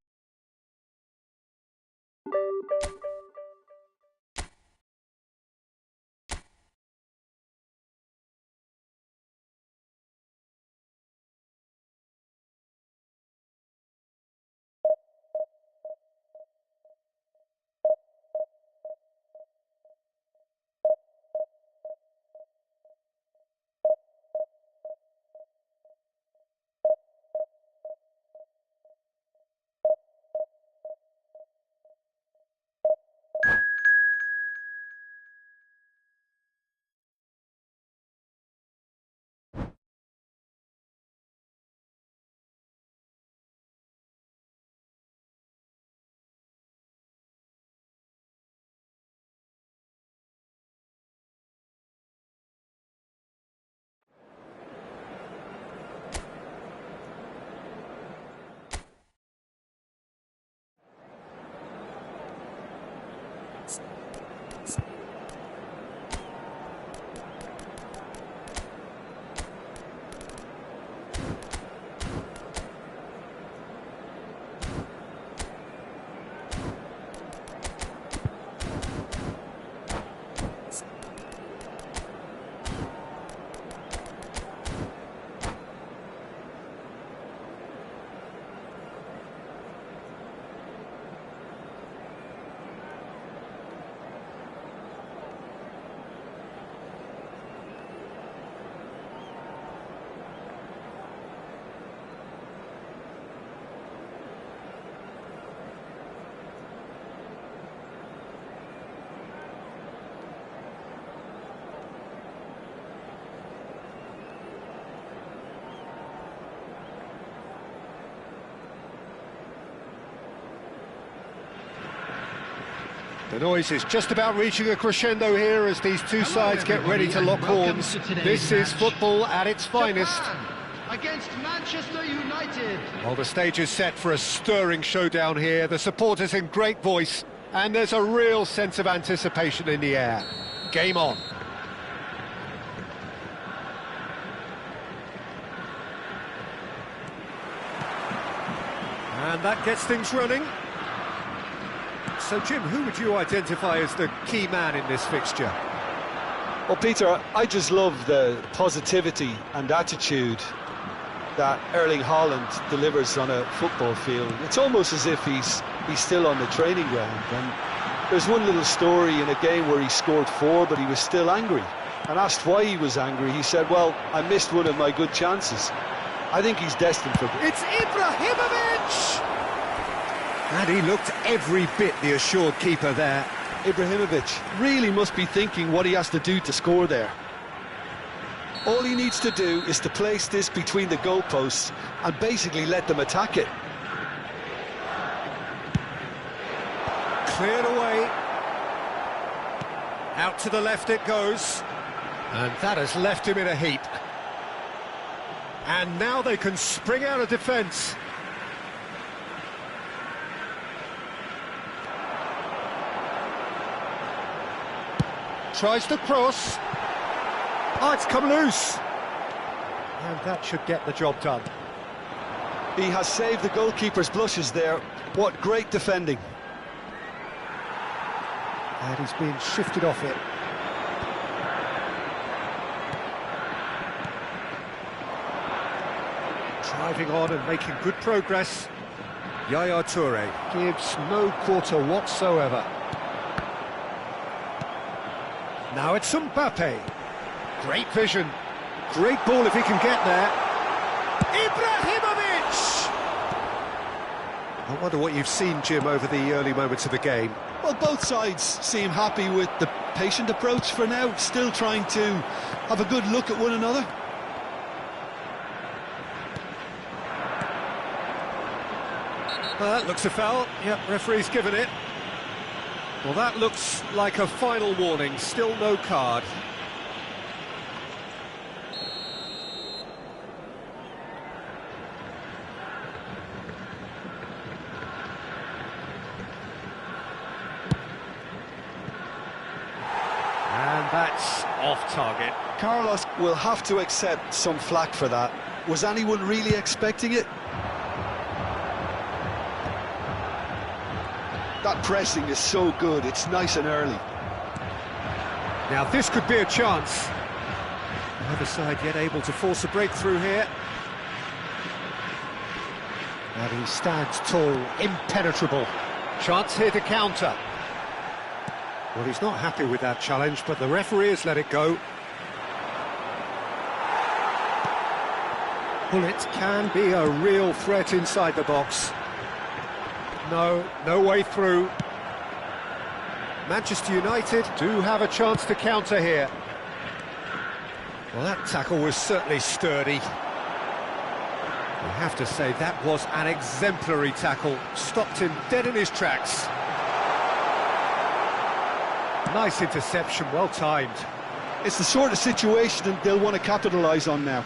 The noise is just about reaching a crescendo here as these two sides get ready to lock horns. This is football at its finest. Japan against Manchester United. Well, the stage is set for a stirring showdown here. The supporters in great voice, and there's a real sense of anticipation in the air. Game on. And that gets things running. So, Jim, who would you identify as the key man in this fixture? Well, Peter, I just love the positivity and attitude that Erling Haaland delivers on a football field. It's almost as if he's still on the training ground. And there's one little story in a game where he scored 4, but he was still angry. And asked why he was angry, he said, well, I missed one of my good chances. I think he's destined for... It's Ibrahimovic! And he looked every bit the assured keeper there. Ibrahimovic really must be thinking what he has to do to score there. All he needs to do is to place this between the goalposts and basically let them attack it. Cleared away. Out to the left it goes. And that has left him in a heap. And now they can spring out of defence. Tries to cross. Oh, it's come loose. And that should get the job done. He has saved the goalkeeper's blushes there. What great defending. And he's being shifted off it. Driving on and making good progress. Yaya Toure gives no quarter whatsoever. Now it's Mbappe. Great vision. Great ball if he can get there. Ibrahimovic! I wonder what you've seen, Jim, over the early moments of the game. Well, both sides seem happy with the patient approach for now, still trying to have a good look at one another. That looks a foul. Yep, referee's given it. Well, that looks like a final warning. Still no card. And that's off target. Carlos will have to accept some flack for that. Was anyone really expecting it? That pressing is so good, it's nice and early. Now this could be a chance. Neither side yet able to force a breakthrough here. And he stands tall, impenetrable. Chance here to counter. Well, he's not happy with that challenge, but the referee has let it go. Bullet can be a real threat inside the box. No way through. Manchester United do have a chance to counter here. Well, that tackle was certainly sturdy. You have to say that was an exemplary tackle. Stopped him dead in his tracks. Nice interception, well timed. It's the sort of situation they'll want to capitalise on now.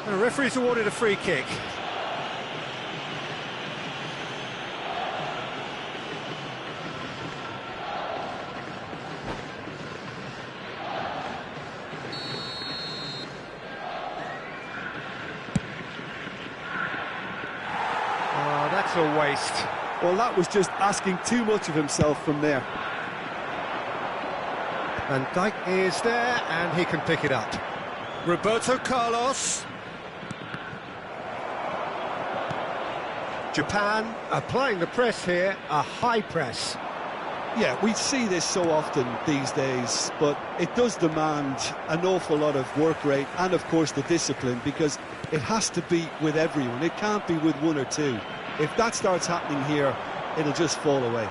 The referee's awarded a free kick. Oh, that's a waste. Well, that was just asking too much of himself from there. Van Dijk is there, and he can pick it up. Roberto Carlos. Japan applying the press here, a high press. Yeah, we see this so often these days, but it does demand an awful lot of work rate and, of course, the discipline, because it has to be with everyone. It can't be with one or two. If that starts happening here, it'll just fall away.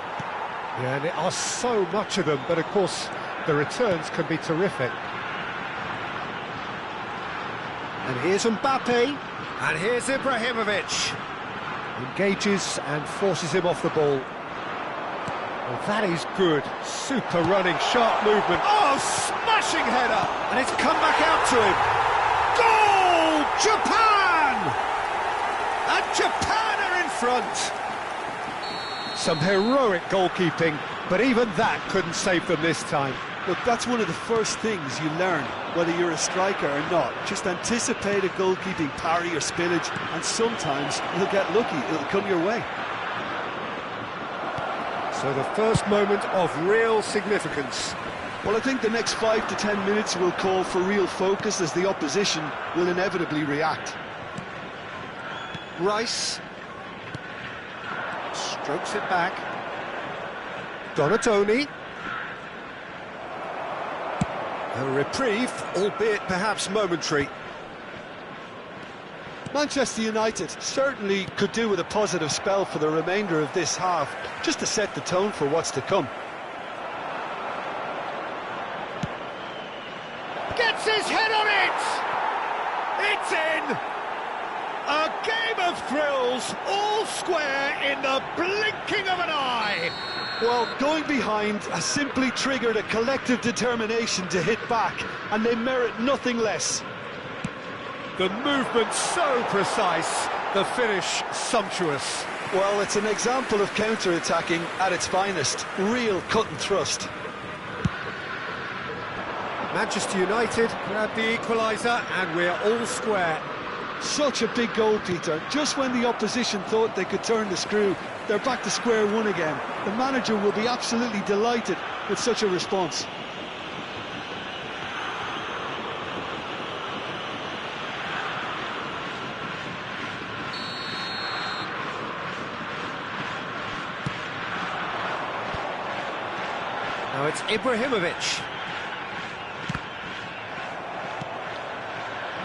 Yeah, and there are so much of them, but of course the returns can be terrific. And here's Mbappe, and here's Ibrahimovic. Engages and forces him off the ball. Well, that is good. Super running, sharp movement. Oh, smashing header! And it's come back out to him. Goal! Japan! And Japan are in front. Some heroic goalkeeping, but even that couldn't save them this time. Look, that's one of the first things you learn, whether you're a striker or not. Just anticipate a goalkeeping parry or spillage, and sometimes you'll get lucky, it'll come your way. So the first moment of real significance. Well, I think the next 5 to 10 minutes will call for real focus, as the opposition will inevitably react. Rice strokes it back. Donatoni. A reprieve, albeit perhaps momentary. Manchester United certainly could do with a positive spell for the remainder of this half, just to set the tone for what's to come. Gets his head on it! It's in! A game of thrills, all square in the blinking of an eye! Well, going behind has simply triggered a collective determination to hit back, and they merit nothing less. The movement so precise, the finish sumptuous. Well, it's an example of counter-attacking at its finest. Real cut and thrust. Manchester United grab the equaliser and we're all square. Such a big goal, Peter. Just when the opposition thought they could turn the screw, they're back to square one again. The manager will be absolutely delighted with such a response. Now it's Ibrahimovic.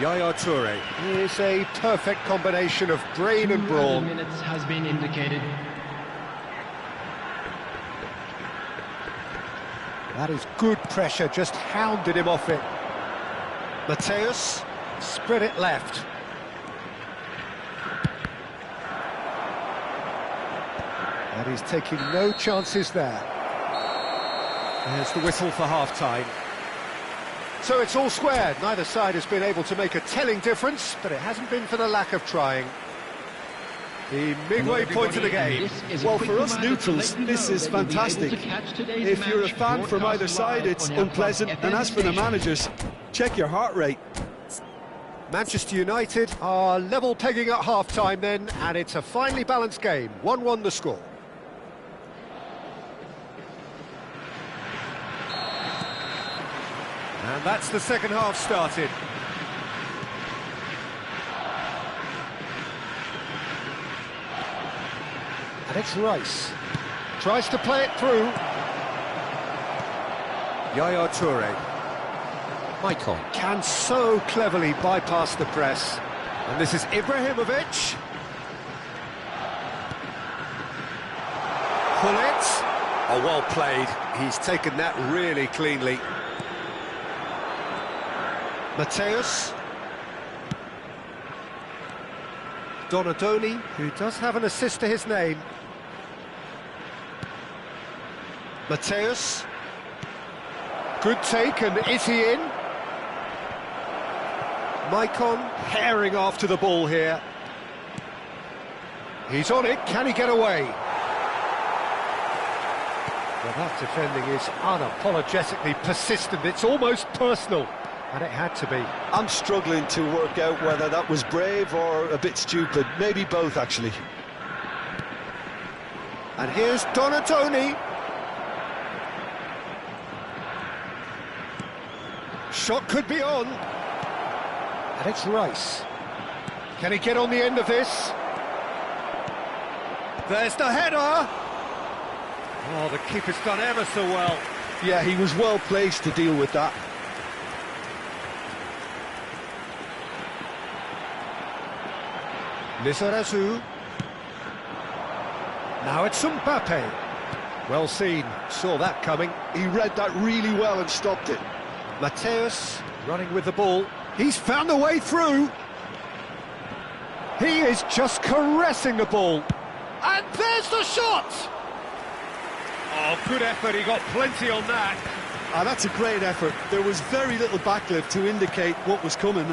Yaya Toure is a perfect combination of brain and brawn. Minutes has been indicated. That is good pressure, just hounded him off it. Mateus, spread it left. And he's taking no chances there. There's the whistle for half-time. So it's all square. Neither side has been able to make a telling difference, but it hasn't been for the lack of trying. The midway point of the game. Well, for us neutrals, this is fantastic. If you're a fan from either side, it's unpleasant. And as for the managers, check your heart rate. Manchester United are level pegging at half-time then, and it's a finely balanced game. 1-1 the score. And that's the second half started. And it's Rice. Tries to play it through. Yaya Toure. Michael can so cleverly bypass the press. And this is Ibrahimovic. Pull it. Oh, well played. He's taken that really cleanly. Mateus. Donadoni, who does have an assist to his name. Mateus. Good take, and is he in? Maicon herring after the ball here. He's on it, can he get away? Well, that defending is unapologetically persistent, it's almost personal. And it had to be. I'm struggling to work out whether that was brave or a bit stupid. Maybe both, actually. And here's Donadoni. Shot could be on. And it's Rice. Can he get on the end of this? There's the header. Oh, the keeper's done ever so well. Yeah, he was well placed to deal with that. Lizarazu. Now it's Sampai. Well seen, saw that coming. He read that really well and stopped it. Mateus running with the ball. He's found a way through. He is just caressing the ball. And there's the shot! Oh, good effort, he got plenty on that. Ah, that's a great effort. There was very little backlift to indicate what was coming.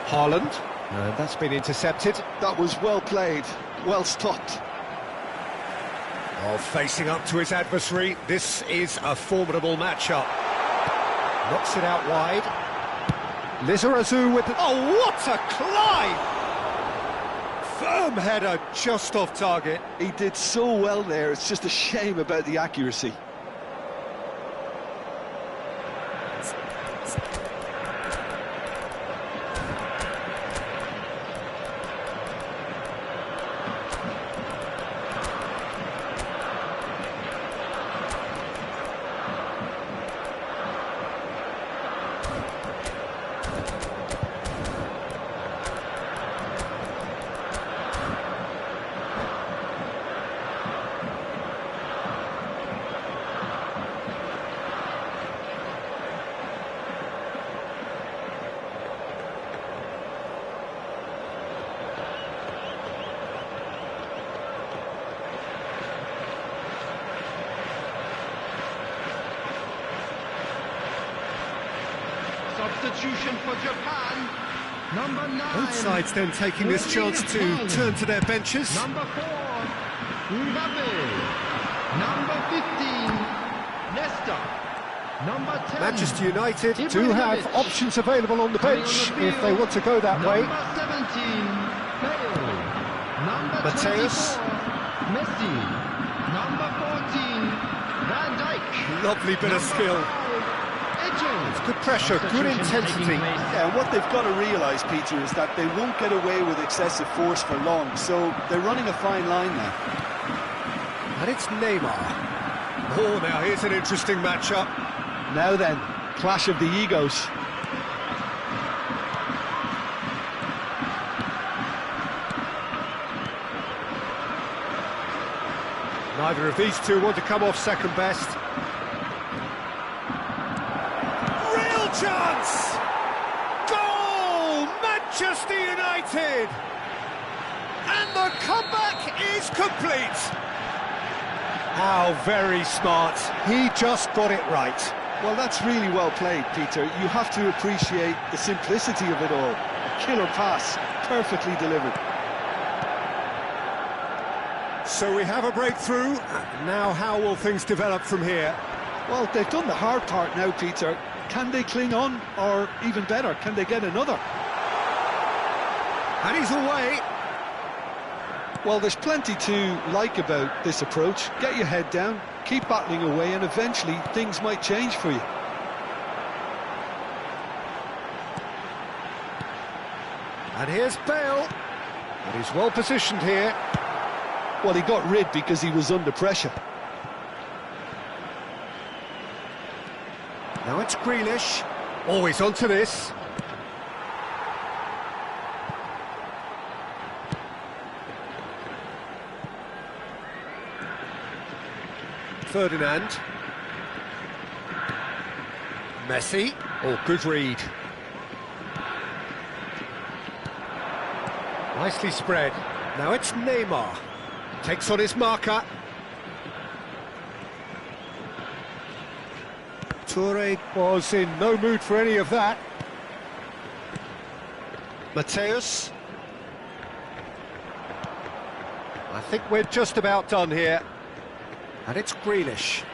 Haaland. That's been intercepted. That was well played, well stopped. Oh, facing up to his adversary, this is a formidable matchup. Knocks it out wide. Lizarazu with the... Oh, what a climb! Firm header, just off target. He did so well there, it's just a shame about the accuracy. Substitution for Japan. Number 9. Both sides then taking this chance to turn to their benches. Number 4. Mbappe. Number 15. Nesta. Number 10. Manchester United do have options available on the bench if they want to go that way. Number 17. Bale. Number Mateus. 24. Messi. Number 14. Van Dijk. Lovely bit of skill. It's good pressure, good intensity. Yeah, and what they've got to realise, Peter, is that they won't get away with excessive force for long, so they're running a fine line now. And it's Neymar. Oh, now here's an interesting matchup. Now then, clash of the egos. Neither of these two want to come off second best. Real chance! Goal! Manchester United! And the comeback is complete! How very smart. He just got it right. Well, that's really well played, Peter. You have to appreciate the simplicity of it all. A killer pass, perfectly delivered. So we have a breakthrough. Now how will things develop from here? Well, they've done the hard part now, Peter. Can they cling on, or even better, can they get another? And he's away. Well, there's plenty to like about this approach. Get your head down, keep battling away, and eventually things might change for you. And here's Bale. And he's well positioned here. Well, he got rid because he was under pressure. Now it's Grealish. Always onto this. Ferdinand. Messi. Oh, good read. Nicely spread. Now it's Neymar. Takes on his marker. Toure was in no mood for any of that. Mateus. I think we're just about done here. And it's Grealish.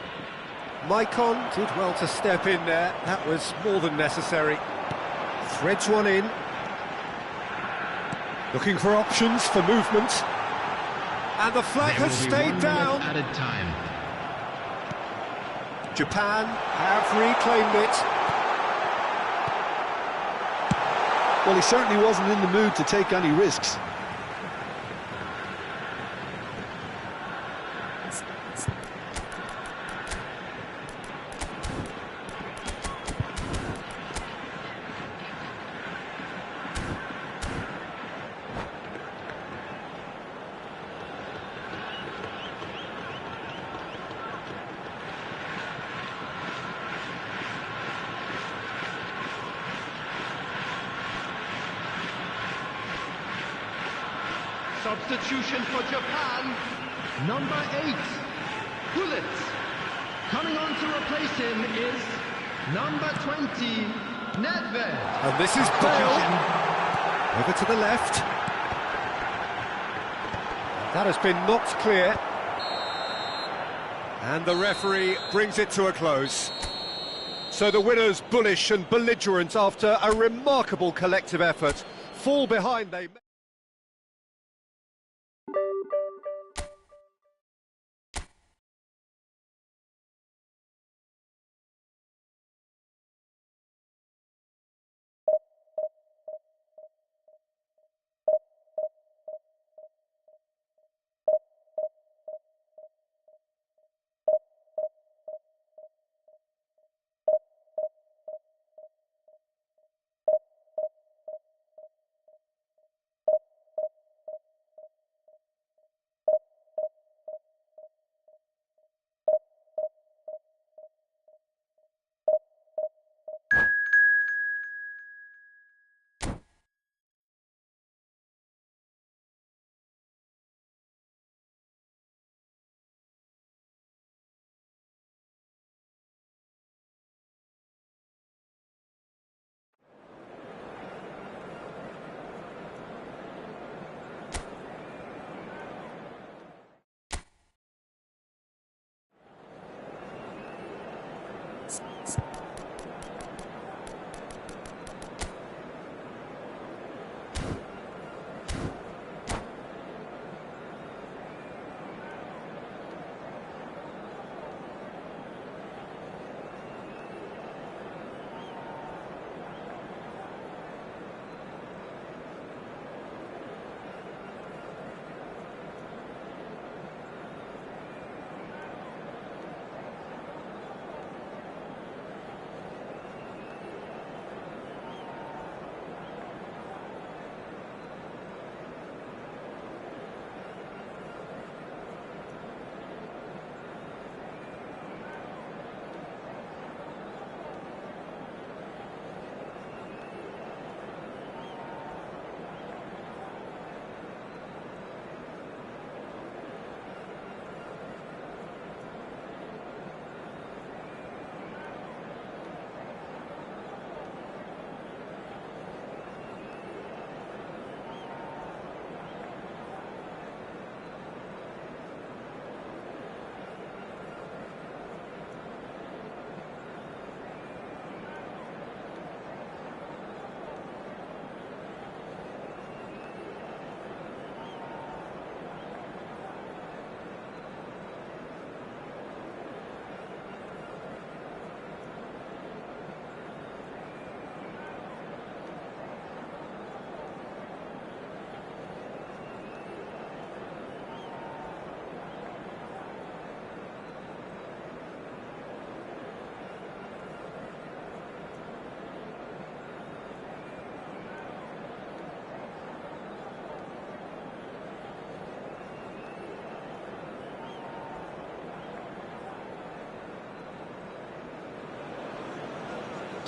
Maicon did well to step in there. That was more than necessary. Threads one in. Looking for options for movement. And the flag has stayed down. Added time. Japan have reclaimed it. Well, he certainly wasn't in the mood to take any risks. Substitution for Japan. Number 8. Gullit. Coming on to replace him is number 20. Nedved. And this is Bale. Over to the left. That has been knocked clear. And the referee brings it to a close. So the winners, bullish and belligerent after a remarkable collective effort, fall behind they...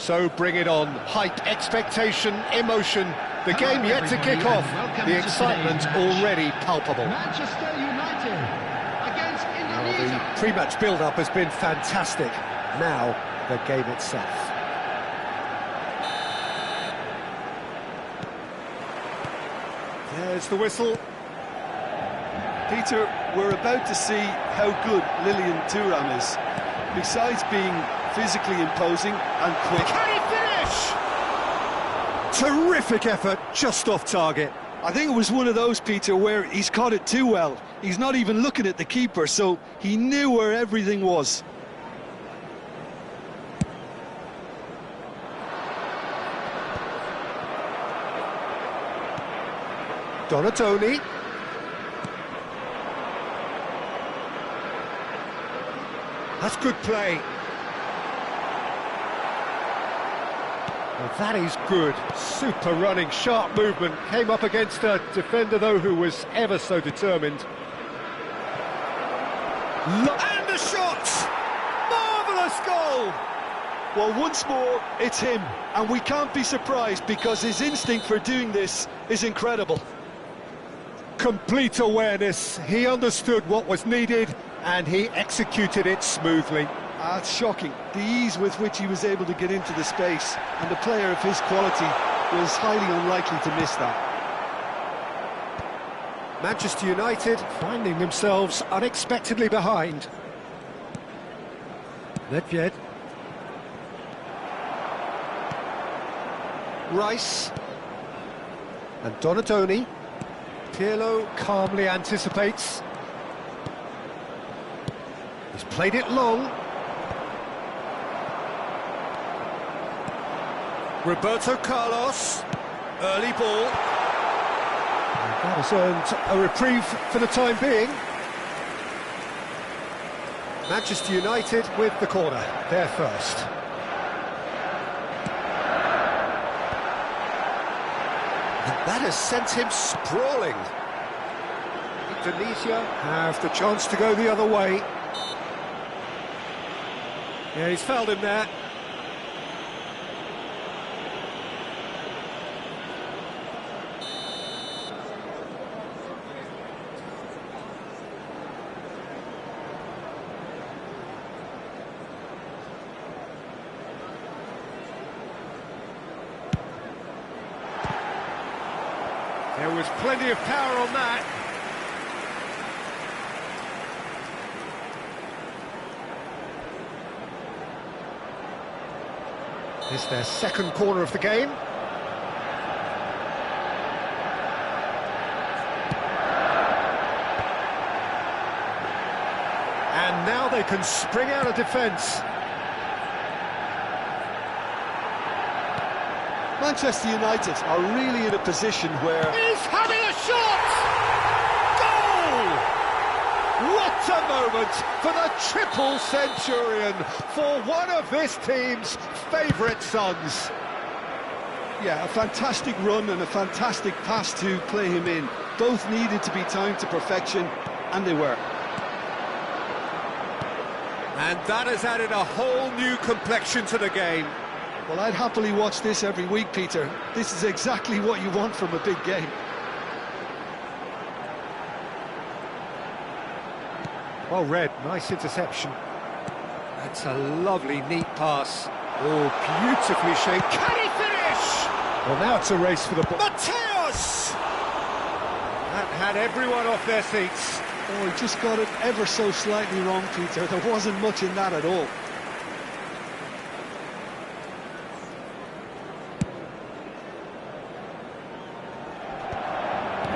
So bring it on. Hype, expectation, emotion. The game yet to kick off. The excitement already palpable. Manchester United against Indonesia. The pre-match build-up has been fantastic. Now, the game itself. There's the whistle. Peter, we're about to see how good Lilian Thuram is. Besides being physically imposing and quick. Can he finish? Terrific effort, just off target. I think it was one of those, Peter, where he's caught it too well. He's not even looking at the keeper, so he knew where everything was. Donatoni. That's good play. Well, that is good. Super running, sharp movement. Came up against a defender, though, who was ever so determined. And the shot! Marvellous goal! Well, once more, it's him. And we can't be surprised because his instinct for doing this is incredible. Complete awareness. He understood what was needed and he executed it smoothly. It's shocking, the ease with which he was able to get into the space, and a player of his quality was highly unlikely to miss that. Manchester United finding themselves unexpectedly behind. Nedved. Rice. And Donatoni. Pirlo calmly anticipates. He's played it long. Roberto Carlos, early ball. And that has earned a reprieve for the time being. Manchester United with the corner, they're first. And that has sent him sprawling. Indonesia have the chance to go the other way. Yeah, he's fouled him there. There was plenty of power on that. It's their second corner of the game. And now they can spring out of defence. Manchester United are really in a position where... He's having a shot! Goal! What a moment for the triple centurion, for one of this team's favourite sons. Yeah, a fantastic run and a fantastic pass to play him in. Both needed to be timed to perfection, and they were. And that has added a whole new complexion to the game. Well, I'd happily watch this every week, Peter. This is exactly what you want from a big game. Well read, nice interception. That's a lovely, neat pass. Oh, beautifully shaped. Can he finish? Well, now it's a race for the ball. Mateos! That had everyone off their seats. Oh, he just got it ever so slightly wrong, Peter. There wasn't much in that at all.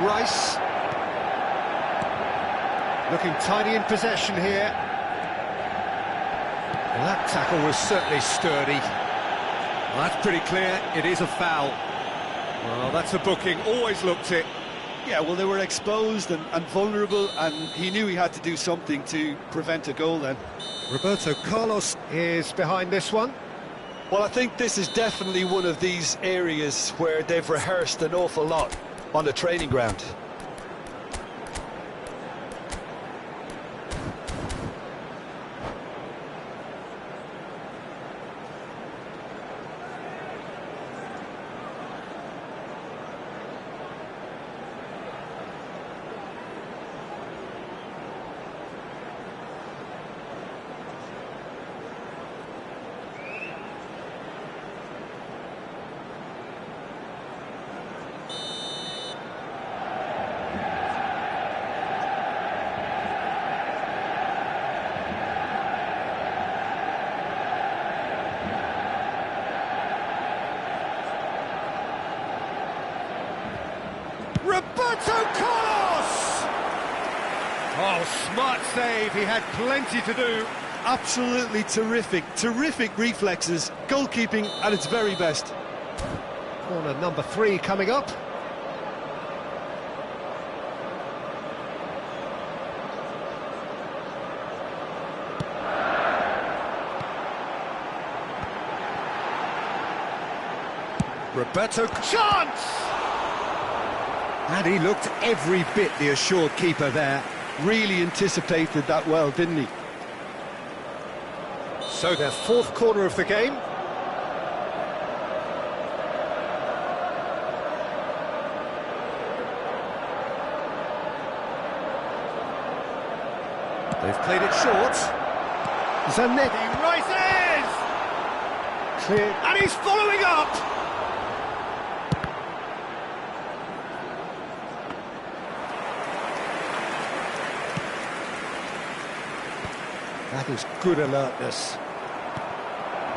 Rice. Looking tidy in possession here. Well, that tackle was certainly sturdy. Well, that's pretty clear, it is a foul. Well, that's a booking, always looked it. Yeah, well, they were exposed and vulnerable, and he knew he had to do something to prevent a goal then. Roberto Carlos is behind this one. Well, I think this is definitely one of these areas where they've rehearsed an awful lot on the training ground. Roberto Carlos! Oh, smart save, he had plenty to do. Absolutely terrific, terrific reflexes, goalkeeping at its very best. Corner number 3 coming up. Roberto, chance! And he looked every bit the assured keeper there. Really anticipated that well, didn't he? So their 4th corner of the game. They've played it short. Zanetti rises! Clear. And he's following up! That is good alertness.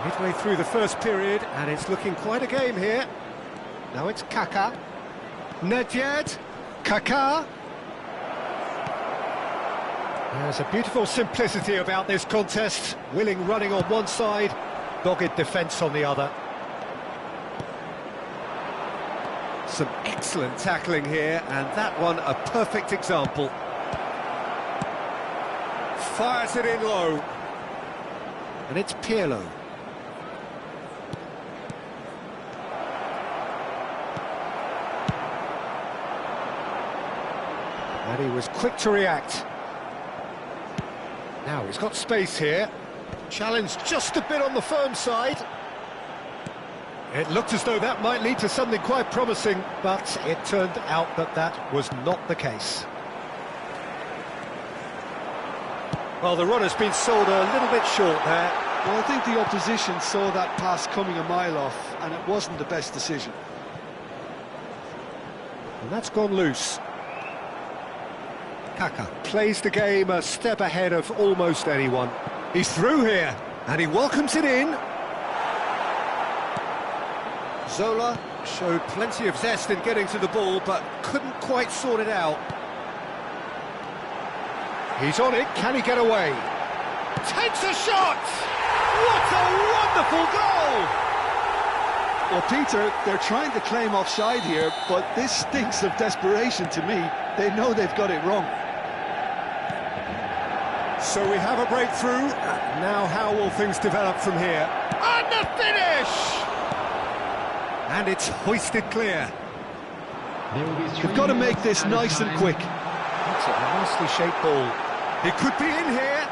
Midway through the first period, and it's looking quite a game here. Now it's Kaka. Nedved. Kaka. There's a beautiful simplicity about this contest. Willing running on one side, dogged defence on the other. Some excellent tackling here, and that one a perfect example. Fires it in low. And it's Pirlo. And he was quick to react. Now he's got space here. Challenge just a bit on the firm side. It looked as though that might lead to something quite promising, but it turned out that that was not the case. Well, the run has been sold a little bit short there. Well, I think the opposition saw that pass coming a mile off, and it wasn't the best decision. And that's gone loose. Kaka plays the game a step ahead of almost anyone. He's through here, and he welcomes it in. Zola showed plenty of zest in getting to the ball, but couldn't quite sort it out. He's on it, can he get away? Takes a shot! What a wonderful goal! Well, Peter, they're trying to claim offside here, but this stinks of desperation to me. They know they've got it wrong. So we have a breakthrough. Now how will things develop from here? And the finish! And it's hoisted clear. They've got to make this nice and quick. That's a nicely shaped ball. It could be in here.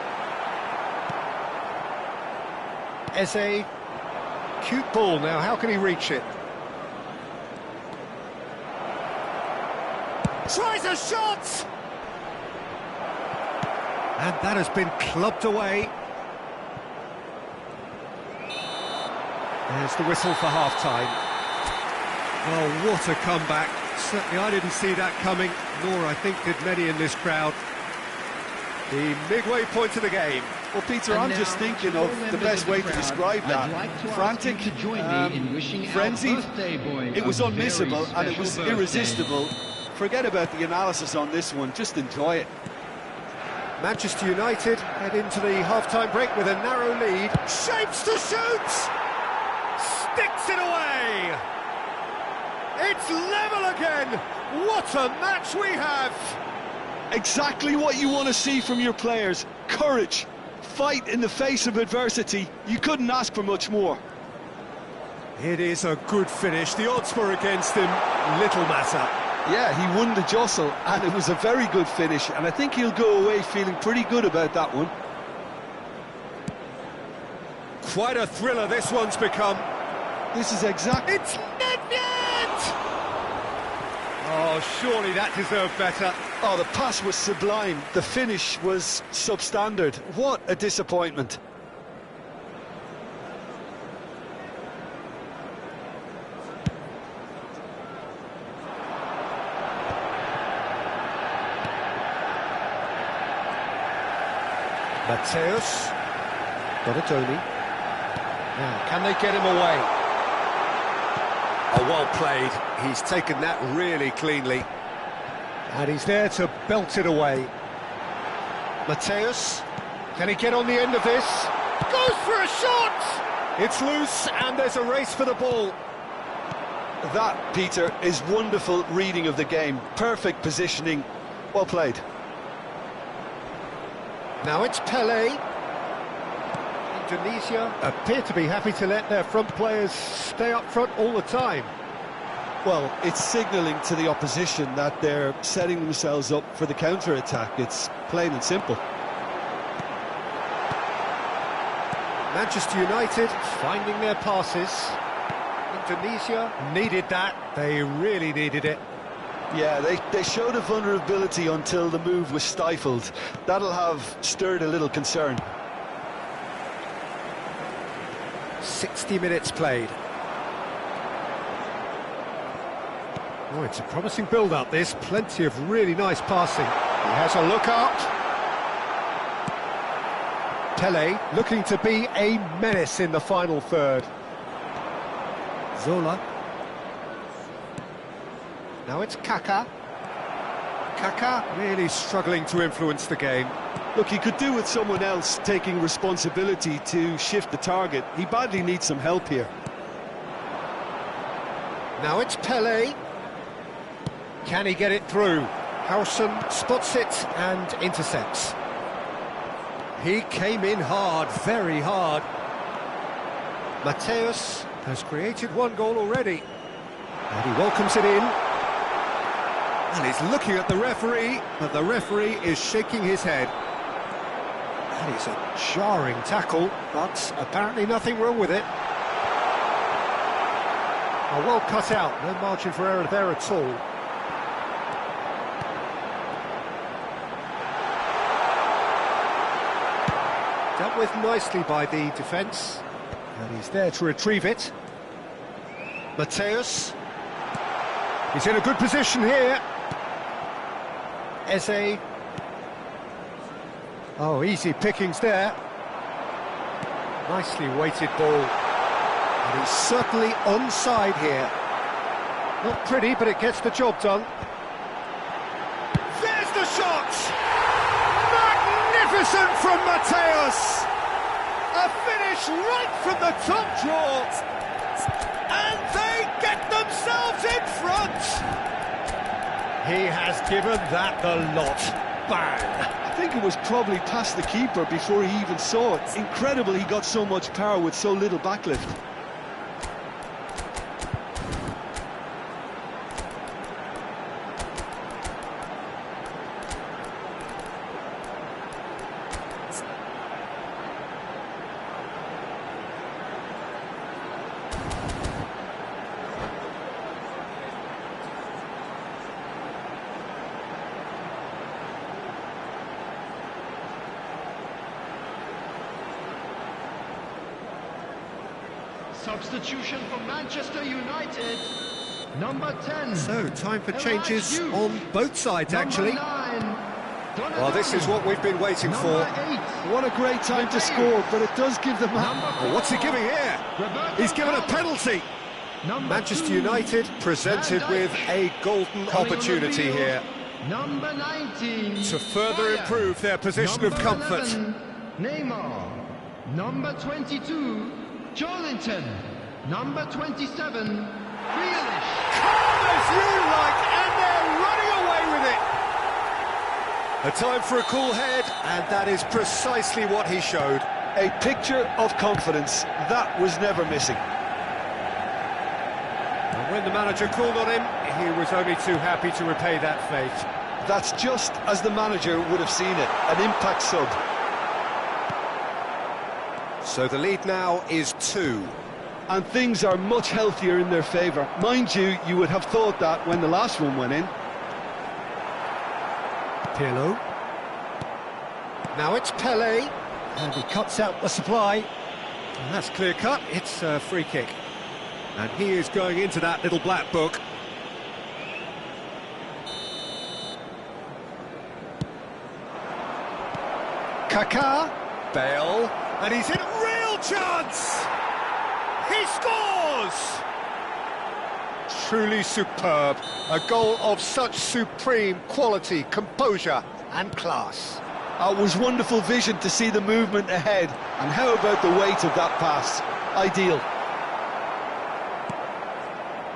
As a cute ball now, how can he reach it? Tries a shot! And that has been clubbed away. There's the whistle for half-time. Oh, what a comeback. Certainly I didn't see that coming, nor I think did many in this crowd. The midway point of the game. Well, Peter, I'm just thinking of the best way to describe that. Frantic, frenzied, it was unmissable and it was irresistible. Forget about the analysis on this one, just enjoy it. Manchester United head into the half-time break with a narrow lead. Shapes to shoot! Sticks it away! It's level again! What a match we have! Exactly what you want to see from your players. Courage, fight in the face of adversity. You couldn't ask for much more. It is a good finish. The odds were against him. Little matter. Yeah, he won the jostle, and it was a very good finish, and I think he'll go away feeling pretty good about that one. Quite a thriller this one's become. This is exactly... It's Nedved! Oh, surely that deserved better. Oh, the pass was sublime. The finish was substandard. What a disappointment. Mateus. Donatoni. Now, can they get him away? Oh, well played. He's taken that really cleanly. And he's there to belt it away. Mateus, can he get on the end of this? Goes for a shot! It's loose and there's a race for the ball. That, Peter, is wonderful reading of the game. Perfect positioning. Well played. Now it's Pele. Indonesia appear to be happy to let their front players stay up front all the time. Well, it's signalling to the opposition that they're setting themselves up for the counter-attack. It's plain and simple. Manchester United finding their passes. Indonesia needed that. They really needed it. Yeah, they showed a vulnerability until the move was stifled. That'll have stirred a little concern. 60 minutes played. Oh, it's a promising build-up, this. Plenty of really nice passing. He has a look up. Pele looking to be a menace in the final third. Zola. Now it's Kaka. Kaka really struggling to influence the game. Look, he could do with someone else taking responsibility to shift the target. He badly needs some help here. Now it's Pele. Can he get it through? Howson spots it and intercepts. He came in hard, very hard. Mateus has created one goal already. And he welcomes it in. And he's looking at the referee, but the referee is shaking his head. That is a jarring tackle, but apparently nothing wrong with it. Oh, well cut out, no margin for error there at all. Dealt with nicely by the defence, and he's there to retrieve it. Mateus, he's in a good position here. Eze. Oh, easy pickings there. Nicely weighted ball. And he's certainly onside here. Not pretty, but it gets the job done. There's the shot! Magnificent from Mateus! A finish right from the top drawer! And they get themselves in front! He has given that the lot. Bang! I think it was probably past the keeper before he even saw it. Incredible he got so much power with so little backlift. Substitution for Manchester United, number 10. So, time for changes on both sides, actually. Well, this is what we've been waiting for. What a great time to score, but it does give them... Oh, what's he giving here? He's given a penalty. Manchester United presented with a golden opportunity here Number 19. to further improve their position of comfort. 11, Neymar. Number 22, Jolinton. Number 27, Grealish. Calm as you like, and they're running away with it. A time for a cool head, and that is precisely what he showed. A picture of confidence. That was never missing. And when the manager called on him, he was only too happy to repay that faith. That's just as the manager would have seen it. An impact sub. So the lead now is 2. And things are much healthier in their favour. Mind you, you would have thought that when the last one went in. Pirlo. Now it's Pele. And he cuts out the supply. And that's clear cut. It's a free kick. And he is going into that little black book. Kaká. Bale. And he's in a real chance! He scores! Truly superb. A goal of such supreme quality, composure and class. It was wonderful vision to see the movement ahead. And how about the weight of that pass? Ideal.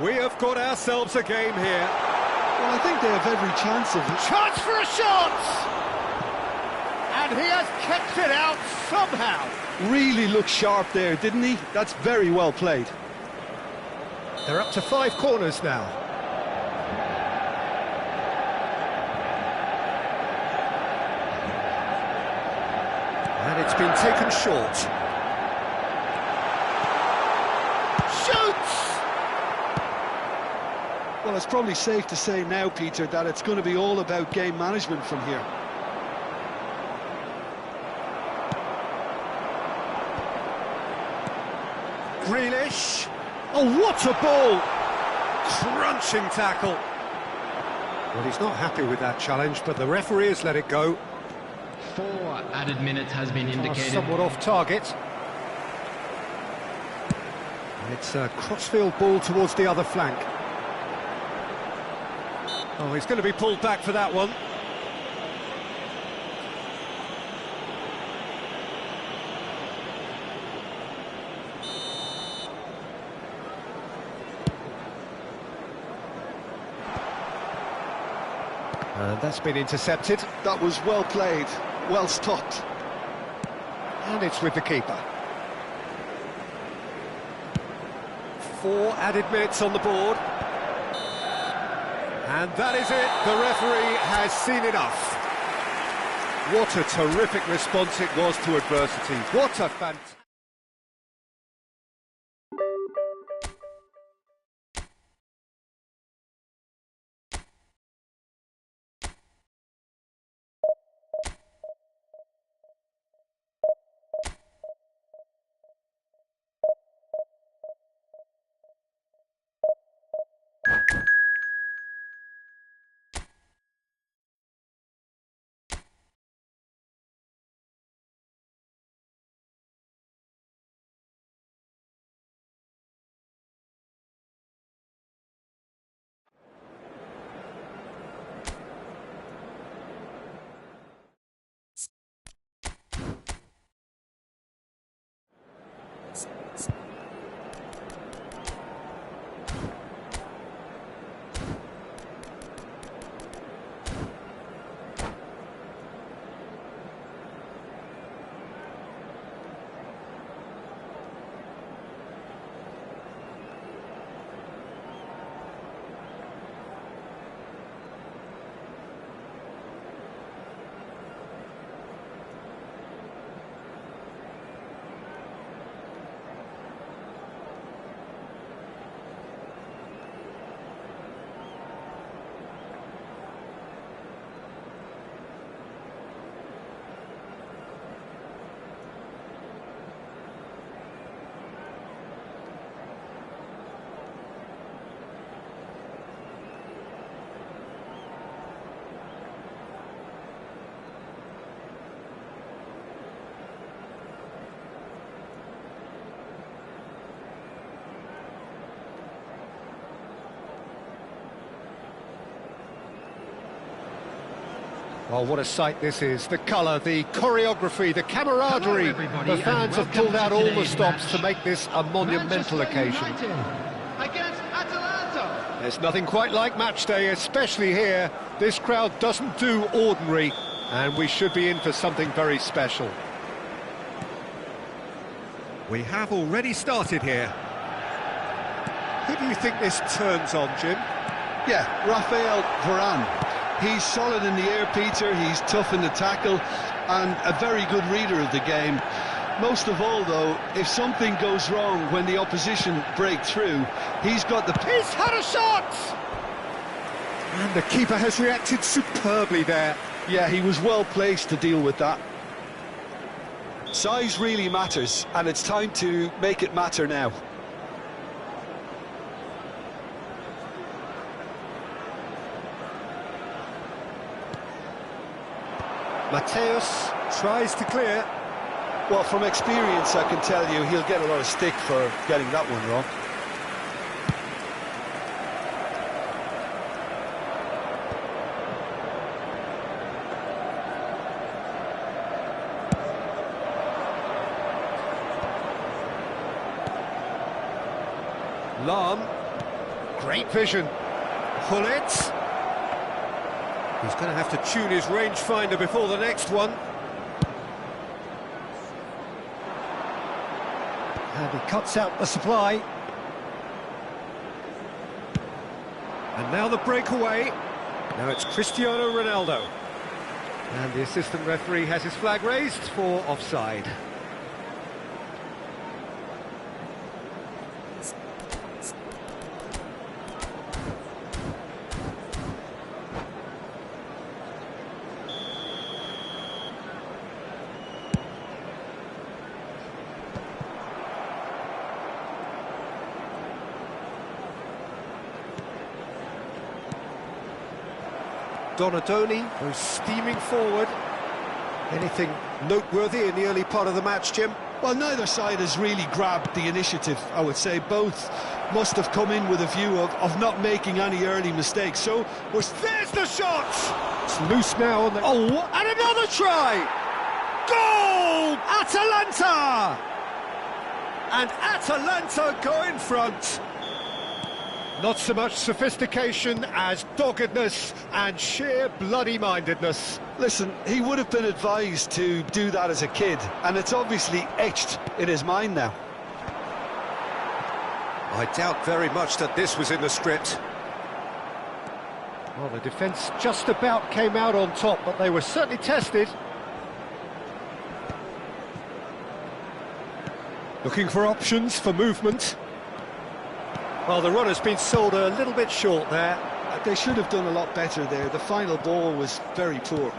We have got ourselves a game here. Well, I think they have every chance of it. Chance for a shot! And he has kept it out somehow. Really looked sharp there, didn't he? That's very well played. They're up to 5 corners now. And it's been taken short. Shoots! Well, it's probably safe to say now, Peter, that it's going to be all about game management from here. Grealish. Oh, what a ball! Crunching tackle. Well, he's not happy with that challenge, but the referee has let it go. 4 added minutes has been indicated. Somewhat off target. And it's a crossfield ball towards the other flank. Oh, he's going to be pulled back for that one. And that's been intercepted. That was well played, well stopped. And it's with the keeper. 4 added minutes on the board. And that is it. The referee has seen enough. What a terrific response it was to adversity. What a fantastic... Well, what a sight this is. The colour, the choreography, the camaraderie. Hello, the fans have pulled out all the stops to make this a monumental occasion. Against Atalanta. There's nothing quite like match day, especially here. This crowd doesn't do ordinary, and we should be in for something very special. We have already started here. Who do you think this turns on, Jim? Yeah, Raphael Varane. He's solid in the air, Peter, he's tough in the tackle, and a very good reader of the game. Most of all, though, if something goes wrong when the opposition break through, he's got the... He's had a shot! And the keeper has reacted superbly there. Yeah, he was well placed to deal with that. Size really matters, and it's time to make it matter now. Mateus tries to clear. Well, from experience, I can tell you he'll get a lot of stick for getting that one wrong. Lam. Great vision. Hullet. He's going to have to tune his rangefinder before the next one. And he cuts out the supply. And now the breakaway. Now it's Cristiano Ronaldo. And the assistant referee has his flag raised for offside. Donadoni goes steaming forward. Anything noteworthy in the early part of the match, Jim? Well, neither side has really grabbed the initiative, I would say. Both must have come in with a view of not making any early mistakes. So, there's the shot! It's loose now on the... Oh, and another try! Goal! Atalanta! And Atalanta go in front. Not so much sophistication as doggedness and sheer bloody-mindedness. listen, he would have been advised to do that as a kid, and it's obviously etched in his mind now. I doubt very much that this was in the script. Well, the defence just about came out on top, but they were certainly tested. Looking for options for movement. Well, the runner's been sold a little bit short there. They should have done a lot better there. The final ball was very poor.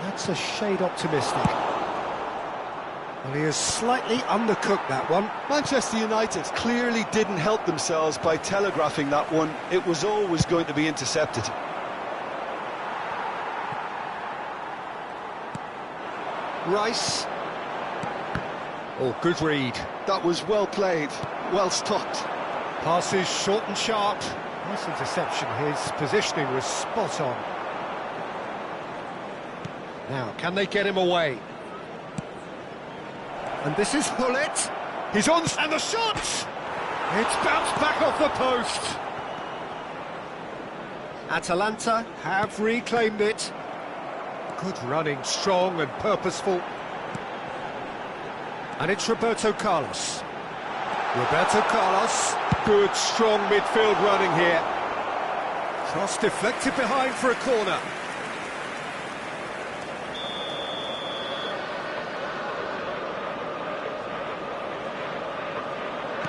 That's a shade optimistic. Well, he has slightly undercooked that one. Manchester United clearly didn't help themselves by telegraphing that one. It was always going to be intercepted. Rice. Oh, good read. That was well played, well stopped. Passes short and sharp. Nice interception. His positioning was spot on. Now, can they get him away? And this is Hullet. He's on, and the shot! It's bounced back off the post. Atalanta have reclaimed it. Good running, strong and purposeful. And it's Roberto Carlos. Roberto Carlos, good strong midfield running here. Cross deflected behind for a corner.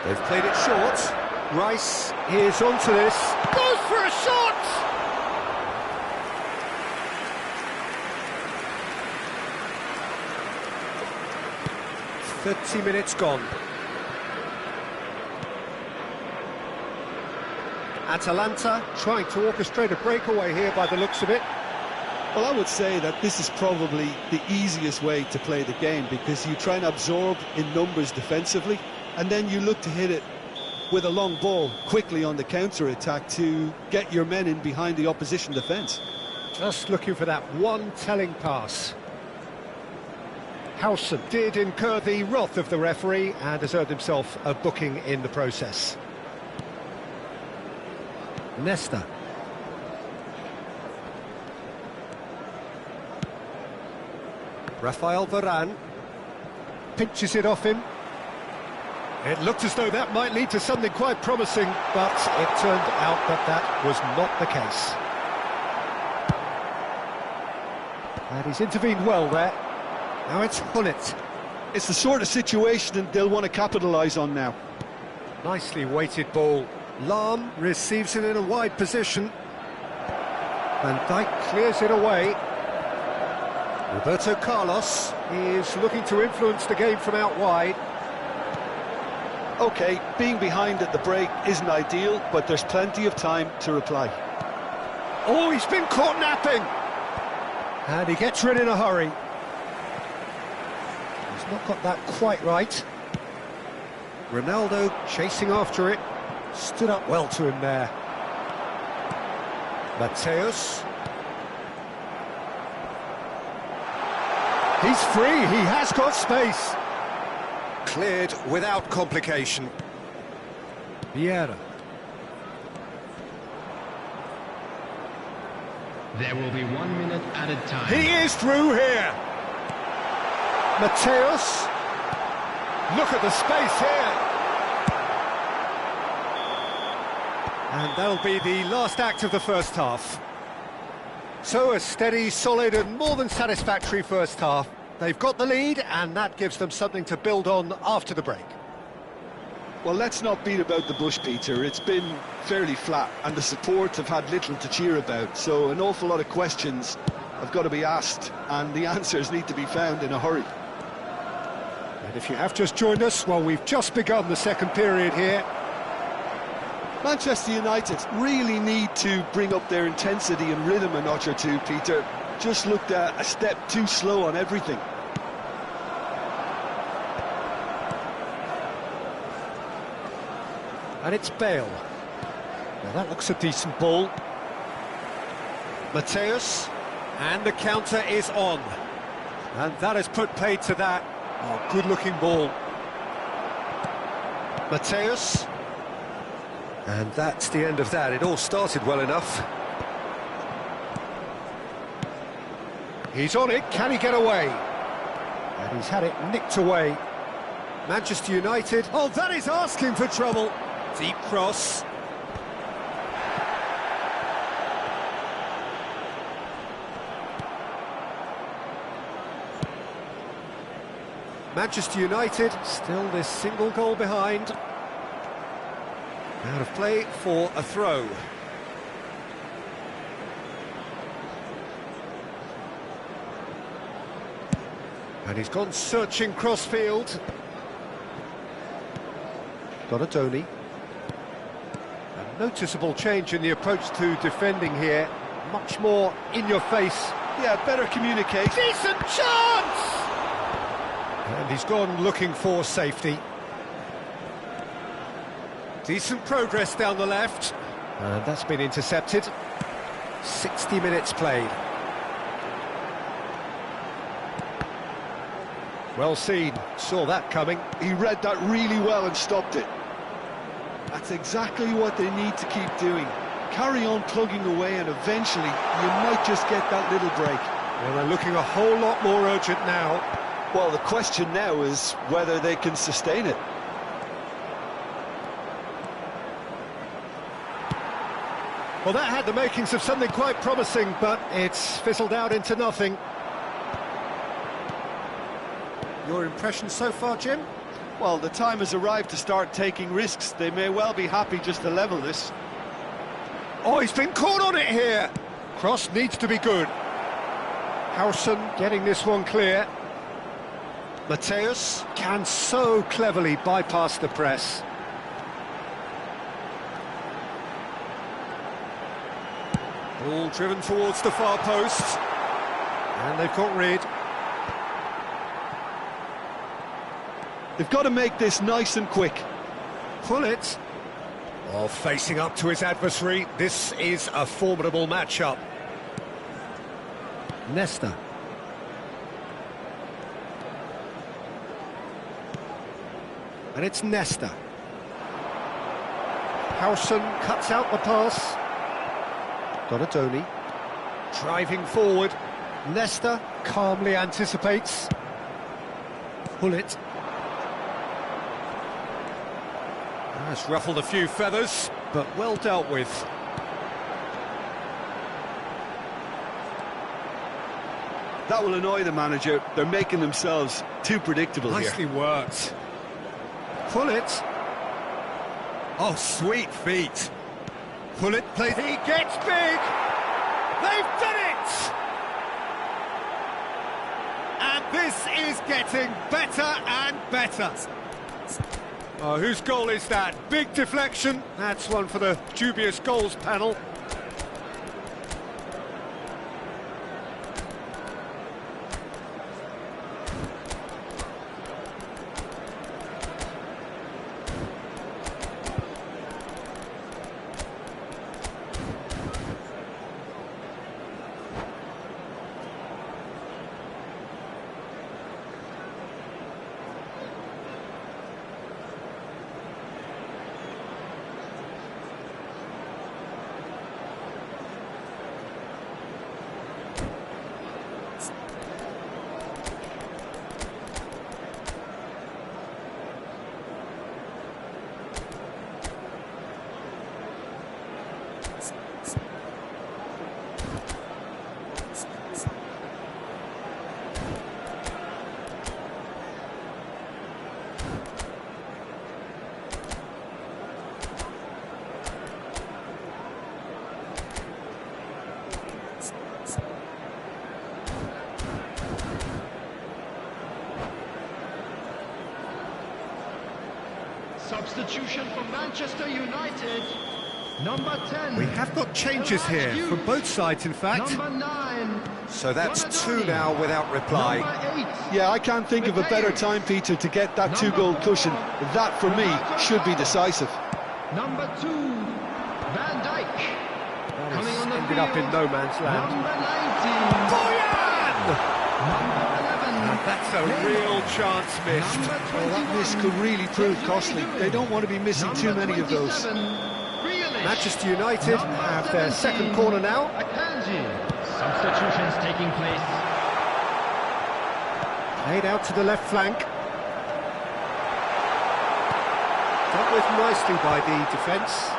They've played it short. Rice is onto this. Goes for a shot! "30 minutes gone. Atalanta trying to orchestrate a breakaway here by the looks of it. Well, I would say that this is probably the easiest way to play the game, because you try and absorb in numbers defensively, and then you look to hit it with a long ball quickly on the counter-attack to get your men in behind the opposition defence. Just looking for that one telling pass. Howson did incur the wrath of the referee and has earned himself a booking in the process. Nesta. Rafael Varane pinches it off him. It looked as though that might lead to something quite promising, but it turned out that that was not the case. And he's intervened well there. Now it's Hullet. It's the sort of situation they'll want to capitalise on now. Nicely weighted ball. Lam receives it in a wide position. Van Dijk clears it away. Roberto Carlos is looking to influence the game from out wide. OK, being behind at the break isn't ideal, but there's plenty of time to reply. Oh, he's been caught napping! And he gets rid in a hurry. He's not got that quite right. Ronaldo chasing after it. Stood up well to him there. Mateus. He's free, he has got space. Cleared without complication. Vieira. There will be 1 minute added time. He is through here. Mateus. Look at the space here. And that'll be the last act of the first half. So a steady, solid and more than satisfactory first half. They've got the lead and that gives them something to build on after the break. Well, let's not beat about the bush, Peter. It's been fairly flat and the support have had little to cheer about. So an awful lot of questions have got to be asked and the answers need to be found in a hurry. And if you have just joined us, well, we've just begun the second period here. Manchester United really need to bring up their intensity and rhythm a notch or two, Peter. Just looked a step too slow on everything. And it's Bale. Now that looks a decent ball. Mateus. And the counter is on. And that has put paid to that. Oh, good-looking ball. Mateus. And that's the end of that. It all started well enough. He's on it. Can he get away? And he's had it nicked away. Manchester United. Oh, that is asking for trouble. Deep cross. Manchester United still this single goal behind. Out of play for a throw. And he's gone searching crossfield. Donatoni. A noticeable change in the approach to defending here. Much more in your face. Yeah, better communicate. Decent chance! And he's gone looking for safety. Decent progress down the left. And that's been intercepted. 60 minutes played. Well seen, saw that coming. He read that really well and stopped it. That's exactly what they need to keep doing. Carry on plugging away and eventually you might just get that little break. Well, they're looking a whole lot more urgent now. Well, the question now is whether they can sustain it. Well, that had the makings of something quite promising, but it's fizzled out into nothing. Your impression so far, Jim? Well, the time has arrived to start taking risks. They may well be happy just to level this. Oh, he's been caught on it here. Cross needs to be good. Howson getting this one clear. Mateus can so cleverly bypass the press. Ball driven towards the far post. And they've got rid. They've got to make this nice and quick. Pull it. Oh, facing up to his adversary. This is a formidable matchup. Nesta. And it's Nesta. Howson cuts out the pass. Donatoni. Driving forward. Nesta calmly anticipates. Pull it. That's ruffled a few feathers, but well dealt with. That will annoy the manager. They're making themselves too predictable here. Nicely worked. Pull it. Oh, sweet feet. Pull it, play. He gets big. They've done it. And this is getting better and better. Oh, whose goal is that? Big deflection. That's one for the dubious goals panel. substitution for Manchester United. Number 10. We have got changes here from both sides, in fact. Number 9. So that's two now without reply. Number 8. Yeah, I can't think of a better time, Peter, to get that two-goal cushion. That, for me, should be decisive. Number 2. Van Dijk. Coming on the Ended field. up in no man's land. Number 19. Boyan! Number 11. That's a real chance missed. Number Well, that 21. miss could really prove costly. They don't want to be missing too many of those. Manchester United have their second corner now. Akanji. Substitutions taking place. Played out to the left flank. Dealt with nicely by the defence.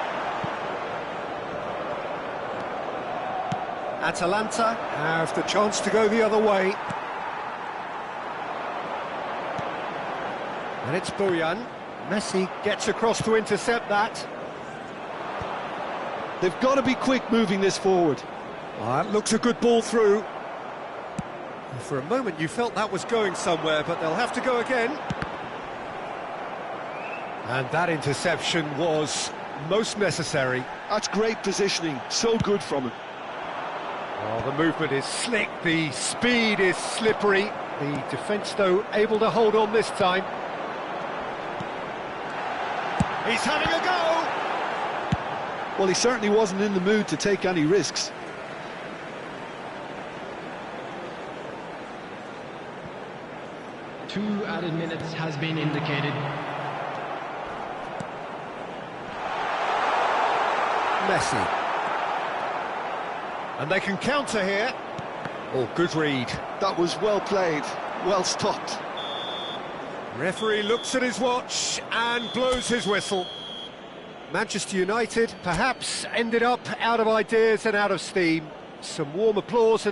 Atalanta have the chance to go the other way. And it's Boyan. Messi gets across to intercept that. They've got to be quick moving this forward. That looks a good ball through. For a moment you felt that was going somewhere, but they'll have to go again. And that interception was most necessary. That's great positioning, so good from him. Oh, the movement is slick, the speed is slippery. The defence, though, able to hold on this time. He's having a go! Well, he certainly wasn't in the mood to take any risks. Two added minutes has been indicated. Messi. And they can counter here. Oh, good read. That was well played, well stopped. Referee looks at his watch and blows his whistle. Manchester United perhaps ended up out of ideas and out of steam. Some warm applause and a